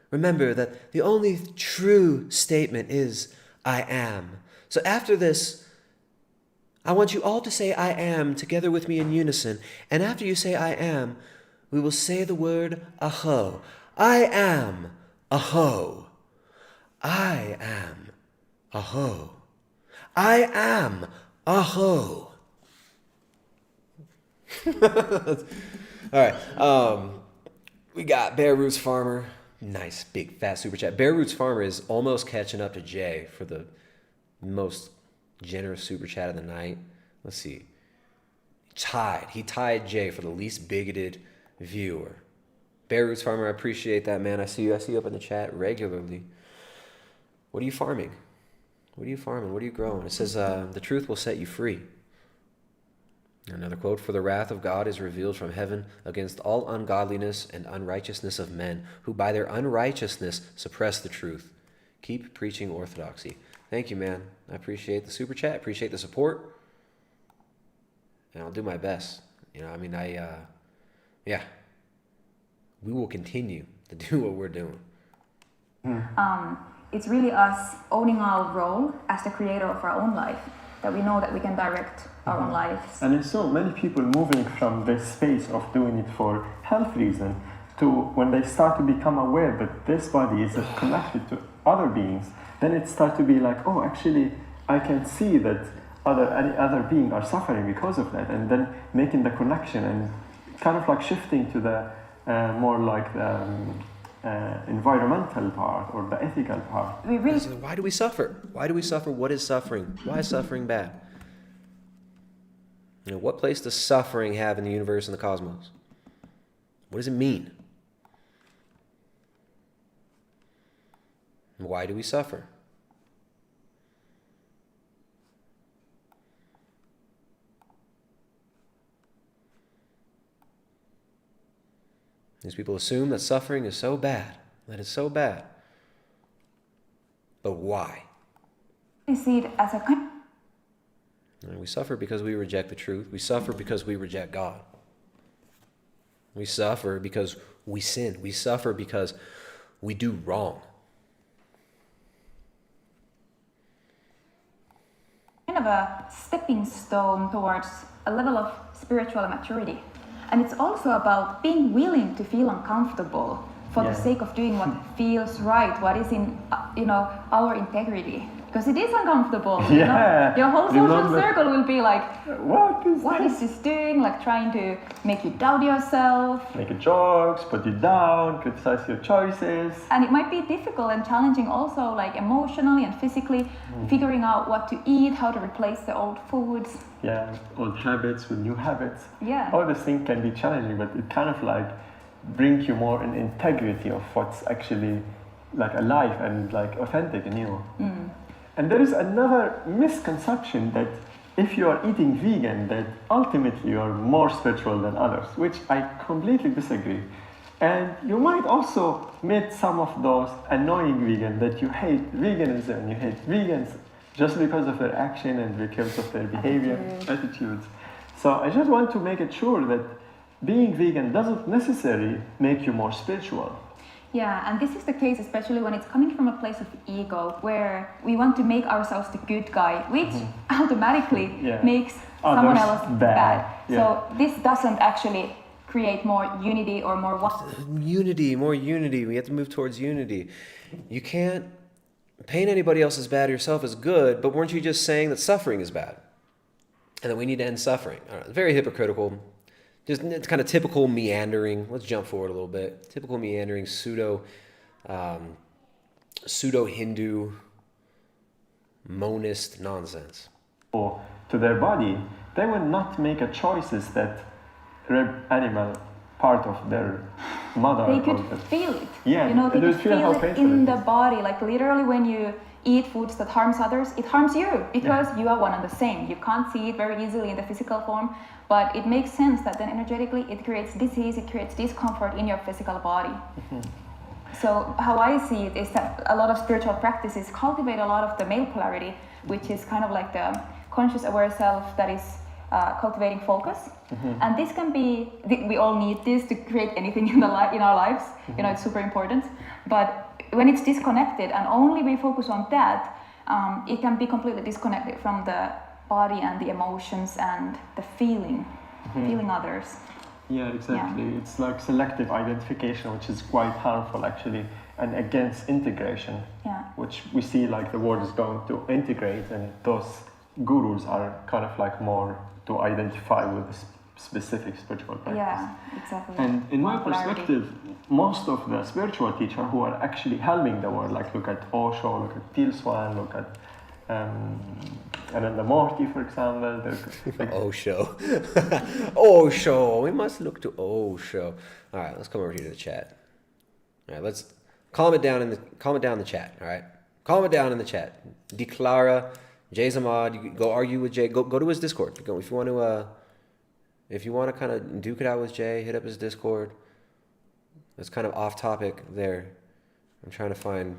Speaker 3: Remember that the only true statement is, I am. So after this, I want you all to say I am together with me in unison. And after you say I am, we will say the word aho. I am aho. I am aho. I am aho. All right. We got Bear Roots Farmer. Nice, big, fat super chat. Bear Roots Farmer is almost catching up to Jay for the most generous super chat of the night. Let's see. He tied Jay for the least bigoted viewer. Bear Roots Farmer, I appreciate that, man. I see you up in the chat regularly. What are you farming? What are you farming? What are you growing? It says, the truth will set you free. Another quote, for the wrath of God is revealed from heaven against all ungodliness and unrighteousness of men, who by their unrighteousness suppress the truth. Keep preaching orthodoxy. Thank you, man. I appreciate the super chat. Appreciate the support. And I'll do my best. You know, I mean, yeah. We will continue to do what we're doing.
Speaker 7: It's really us owning our role as the creator of our own life, that we know that we can direct our own lives.
Speaker 6: And there's so many people moving from this space of doing it for health reason to when they start to become aware that this body is connected to other beings, then it starts to be like, oh, actually, I can see that any other being are suffering because of that, and then making the connection and kind of like shifting to the more like the environmental part or the ethical part.
Speaker 3: Why do we suffer? Why do we suffer? What is suffering? Why is suffering bad? You know, what place does suffering have in the universe and the cosmos? What does it mean? Why do we suffer? These people assume that suffering is so bad, that it's so bad. But why?
Speaker 7: We see it as a
Speaker 3: And we suffer because we reject the truth. We suffer because we reject God. We suffer because we sin. We suffer because we do wrong.
Speaker 7: kind of a stepping stone towards a level of spiritual maturity. And it's also about being willing to feel uncomfortable for the sake of doing what feels right, what is in our integrity. Because it is uncomfortable. You know? Your whole social circle will be like, what is this doing? Like trying to make you doubt yourself.
Speaker 6: Make jokes, put you down, criticize your choices.
Speaker 7: And it might be difficult and challenging also, like emotionally and physically, figuring out what to eat, how to replace the old foods.
Speaker 6: Yeah, old habits with new habits.
Speaker 7: Yeah.
Speaker 6: All these things can be challenging, but it kind of like brings you more in integrity of what's actually like alive and like authentic in you. And there is another misconception that if you are eating vegan, that ultimately you are more spiritual than others, which I completely disagree. And you might also meet some of those annoying vegans that you hate veganism and you hate vegans just because of their action and because of their behavior, attitudes. So I just want to make it sure that being vegan doesn't necessarily make you more spiritual.
Speaker 7: Yeah, and this is the case especially when it's coming from a place of ego, where we want to make ourselves the good guy, which automatically makes someone else bad. So this doesn't actually create more unity or more
Speaker 3: more unity. We have to move towards unity. You can't paint anybody else as bad or yourself as good, but weren't you just saying that suffering is bad? And that we need to end suffering. Very hypocritical. Just it's kind of typical meandering. Let's jump forward a little bit. Typical meandering pseudo-Hindu monist nonsense.
Speaker 6: Or to their body, they will not make a choices that animal part of their mother.
Speaker 7: They could feel it.
Speaker 6: Yeah,
Speaker 7: you know, they could feel it in
Speaker 6: the
Speaker 7: body. Like literally, when you eat foods that harms others, it harms you because you are one and the same. You can't see it very easily in the physical form, but it makes sense that then energetically it creates disease, it creates discomfort in your physical body. So how I see it is that a lot of spiritual practices cultivate a lot of the male polarity, which is kind of like the conscious aware self that is cultivating focus. And this can be, we all need this to create anything in our lives. You know, it's super important. But when it's disconnected and only we focus on that, it can be completely disconnected from the body and the emotions and the feeling others.
Speaker 6: Yeah, exactly. Yeah. It's like selective identification, which is quite harmful actually, and against integration, which we see like the world is going to integrate, and those gurus are kind of like more to identify with specific spiritual practice.
Speaker 7: Yeah, exactly.
Speaker 6: And in my
Speaker 7: Popularity.
Speaker 6: perspective, most of the spiritual teachers who are actually helping the world, like look at Osho, look at Teal Swan, look at Ananda Morty, for example.
Speaker 3: Osho. Osho. We must look to Osho. All right, let's come over here to the chat. All right, let's calm it down in the chat. All right, calm it down in the chat. Declara, Jay Zamad, you go argue with Jay. Go to his Discord. Go if you want to. If you want to kind of duke it out with Jay, hit up his Discord. It's kind of off topic there. I'm trying to find.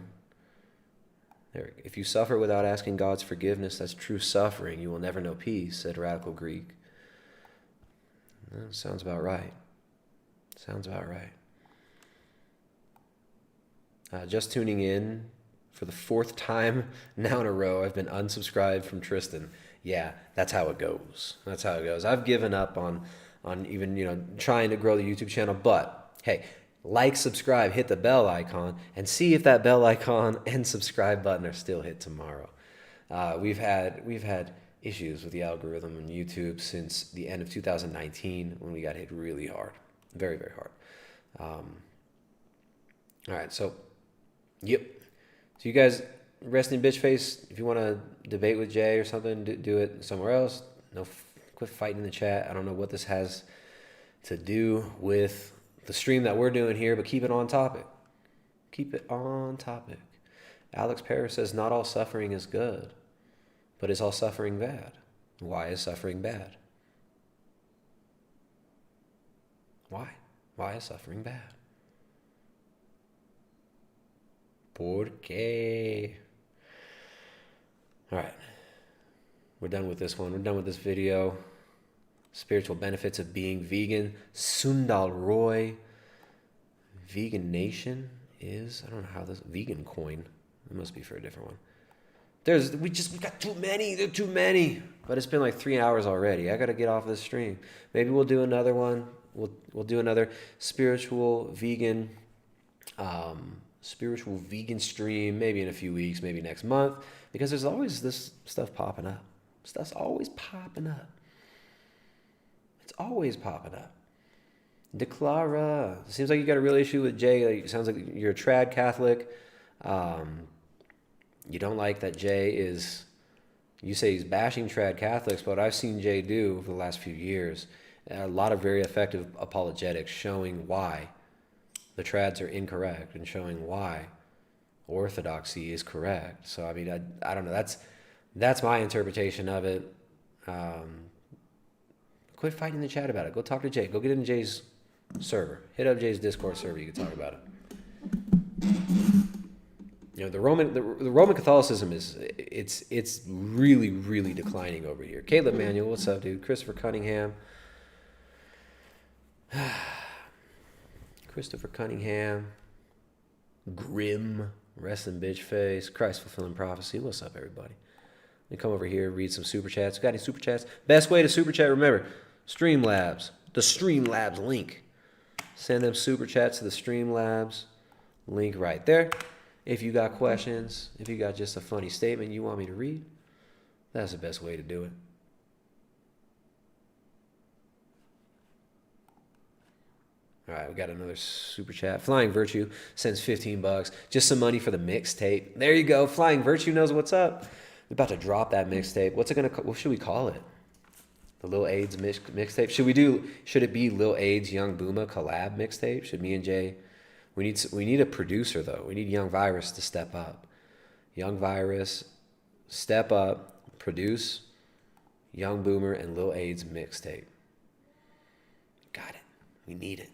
Speaker 3: There. If you suffer without asking God's forgiveness, that's true suffering. You will never know peace, said Radical Greek. Sounds about right. Sounds about right. Just tuning in for the 4th time now in a row, I've been unsubscribed from Tristan. Yeah, that's how it goes. That's how it goes. I've given up on even, trying to grow the YouTube channel, but hey, like, subscribe, hit the bell icon, and see if that bell icon and subscribe button are still hit tomorrow. We've had issues with the algorithm on YouTube since the end of 2019 when we got hit really hard, very, very hard. All right, so, yep. So you guys, resting bitch face, if you want to debate with Jay or something, do it somewhere else. No, quit fighting in the chat. I don't know what this has to do with the stream that we're doing here, but keep it on topic. Keep it on topic. Alex Paris says, not all suffering is good, but is all suffering bad? Why is suffering bad? Why? Why is suffering bad? ¿Por qué? All right. We're done with this one. We're done with this video. Spiritual benefits of being vegan. Sundal Roy. Vegan Nation is, I don't know how this, vegan coin. It must be for a different one. We got too many. There are too many. But it's been like 3 hours already. I got to get off this stream. Maybe we'll do another one. We'll do another spiritual vegan stream, maybe in a few weeks, maybe next month, because there's always this stuff popping up. Stuff's always popping up. It's always popping up. Declara. Seems like you got a real issue with Jay. It sounds like you're a trad Catholic. You don't like that Jay is, you say he's bashing trad Catholics, but what I've seen Jay do over the last few years, a lot of very effective apologetics showing why the trads are incorrect and showing why orthodoxy is correct. So, I mean, I don't know. That's my interpretation of it. Quit fighting in the chat about it. Go talk to Jay. Go get in Jay's server. Hit up Jay's Discord server. You can talk about it. The Roman Catholicism it's really, really declining over here. Caleb Manuel, what's up, dude? Christopher Cunningham. Grim, Resting Bitch Face, Christ Fulfilling Prophecy. What's up, everybody? Let me come over here, read some super chats. Got any super chats? Best way to super chat, remember, Streamlabs, the Streamlabs link. Send them super chats to the Streamlabs link right there. If you got questions, if you got just a funny statement you want me to read, that's the best way to do it. All right, we got another super chat. Flying Virtue sends $15. Just some money for the mixtape. There you go. Flying Virtue knows what's up. We're about to drop that mixtape. What should we call it? The Lil AIDS mixtape. Should it be Lil AIDS Young Booma collab mixtape? Should me and Jay? We need a producer though. We need Young Virus to step up. Young Virus, step up, produce Young Boomer and Lil AIDS mixtape. Got it. We need it.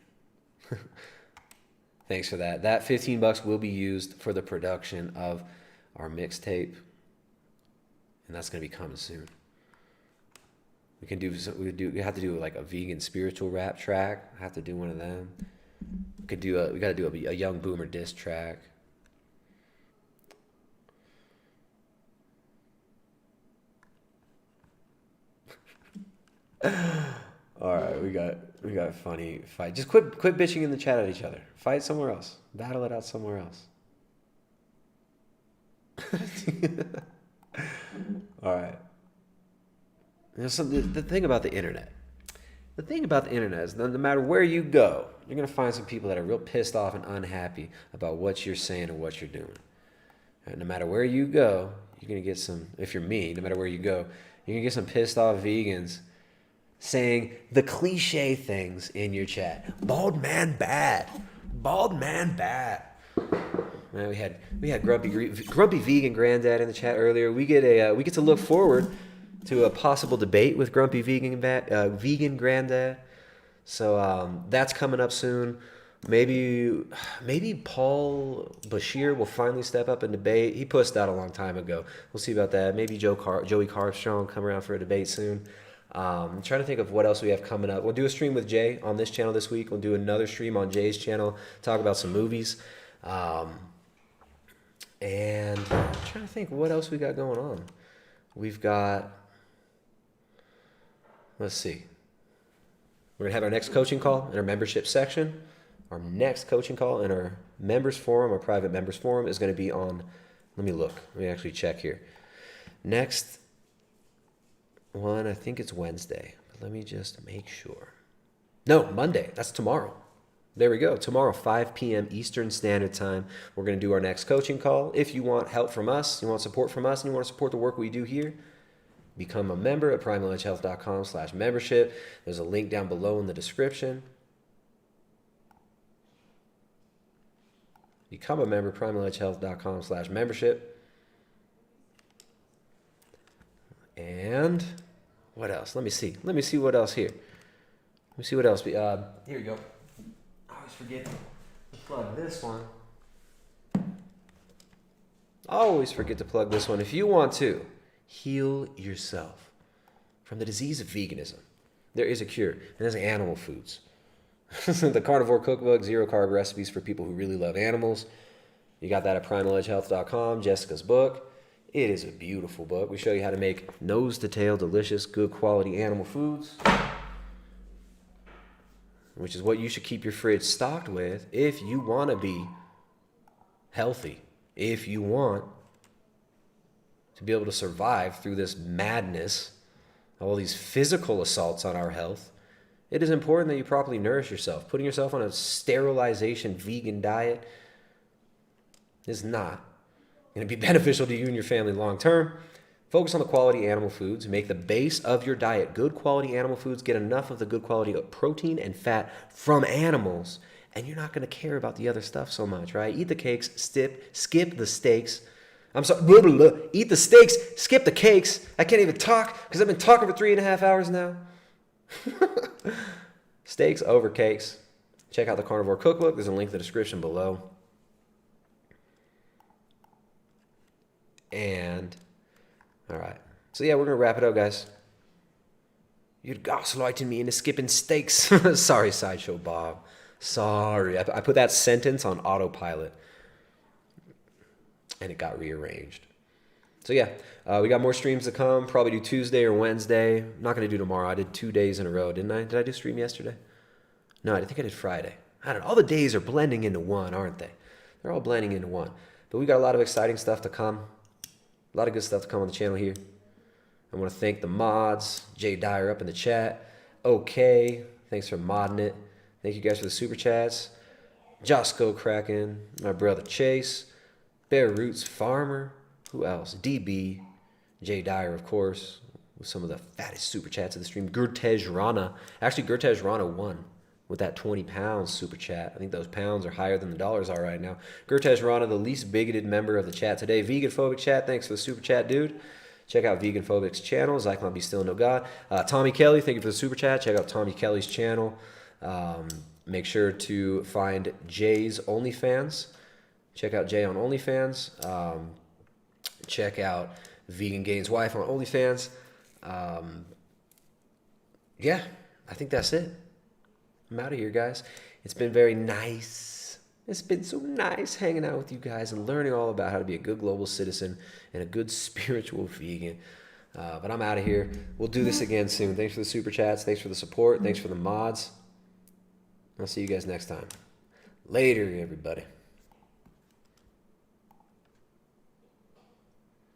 Speaker 3: Thanks for that. That $15 will be used for the production of our mixtape, and that's going to be coming soon. We have to do like a vegan spiritual rap track. I have to do one of them. We got to do a Young Boomer diss track. All right, we got a funny fight. Just quit bitching in the chat at each other. Fight somewhere else. Battle it out somewhere else. All right. The thing about the internet The thing about the internet is no matter where you go, you're going to find some people that are real pissed off and unhappy about what you're saying and what you're doing. And no matter where you go, you're going to get some, if you're me, no matter where you go, you're going to get some pissed off vegans saying the cliche things in your chat. Bald man bad. Bald man bad. Man, we had grumpy vegan granddad in the chat earlier. We get to look forward to a possible debate with grumpy vegan granddad. So that's coming up soon. Maybe Paul Bashir will finally step up and debate. He pushed that a long time ago. We'll see about that. Maybe Joey Carstrong come around for a debate soon. I'm trying to think of what else we have coming up. We'll do a stream with Jay on this channel this week. We'll do another stream on Jay's channel, talk about some movies. And I'm trying to think what else we got going on. We've got, let's see. We're going to have our next coaching call in our membership section. Our next coaching call in our members forum, our private members forum, is going to be on, let me look. Let me actually check here. Next one, I think it's Wednesday. But let me just make sure. No, Monday. That's tomorrow. There we go. Tomorrow, 5 p.m. Eastern Standard Time, we're going to do our next coaching call. If you want help from us, you want support from us, and you want to support the work we do here, become a member at primaledgehealth.com/membership. There's a link down below in the description. Become a member, primaledgehealth.com/membership. And what else? Let me see. Let me see what else here. Let me see what else. Here we go. I always forget to plug this one. Always forget to plug this one. If you want to heal yourself from the disease of veganism, there is a cure, and that's animal foods. The Carnivore Cookbook, 0 carb recipes for people who really love animals. You got that at primaledgehealth.com, Jessica's book. It is a beautiful book. We show you how to make nose-to-tail, delicious, good quality animal foods, which is what you should keep your fridge stocked with if you want to be healthy, if you want to be able to survive through this madness, all these physical assaults on our health. It is important that you properly nourish yourself. Putting yourself on a sterilization vegan diet is not going to be beneficial to you and your family long term. Focus on the quality animal foods. Make the base of your diet good quality animal foods. Get enough of the good quality of protein and fat from animals, and you're not going to care about the other stuff so much, right? Eat the cakes, skip the steaks. I'm sorry, blah, blah, blah. Eat the steaks, skip the cakes. I can't even talk because I've been talking for 3.5 hours now. Steaks over cakes. Check out the Carnivore Cookbook. There's a link in the description below. And, all right. So, yeah, we're going to wrap it up, guys. You're gaslighting me into skipping steaks. Sorry, Sideshow Bob. Sorry. I put that sentence on autopilot, and it got rearranged. So, yeah, we got more streams to come. Probably do Tuesday or Wednesday. I'm not going to do tomorrow. I did 2 days in a row, didn't I? Did I do stream yesterday? No, I think I did Friday. I don't know. All the days are blending into one, aren't they? They're all blending into one. But we got a lot of exciting stuff to come. A lot of good stuff to come on the channel here. I want to thank the mods. Jay Dyer up in the chat. Okay. Thanks for modding it. Thank you guys for the super chats. Josco Kraken. My brother Chase. Bear Roots Farmer. Who else? DB. Jay Dyer, of course, with some of the fattest super chats of the stream. Gurtej Rana. Actually, Gurtej Rana won with that 20 pounds super chat. I think those pounds are higher than the dollars are right now. Gurtej Rana, the least bigoted member of the chat today. Vegan Phobic chat, thanks for the super chat, dude. Check out Vegan Phobic's channel. Zyklon Be Still No God. Tommy Kelly, thank you for the super chat. Check out Tommy Kelly's channel. Make sure to find Jay's OnlyFans. Check out Jay on OnlyFans. Check out Vegan Gain's wife on OnlyFans. Yeah, I think that's it. I'm out of here, guys. It's been very nice. It's been so nice hanging out with you guys and learning all about how to be a good global citizen and a good spiritual vegan. But I'm out of here. We'll do this again soon. Thanks for the super chats. Thanks for the support. Thanks for the mods. I'll see you guys next time. Later, everybody.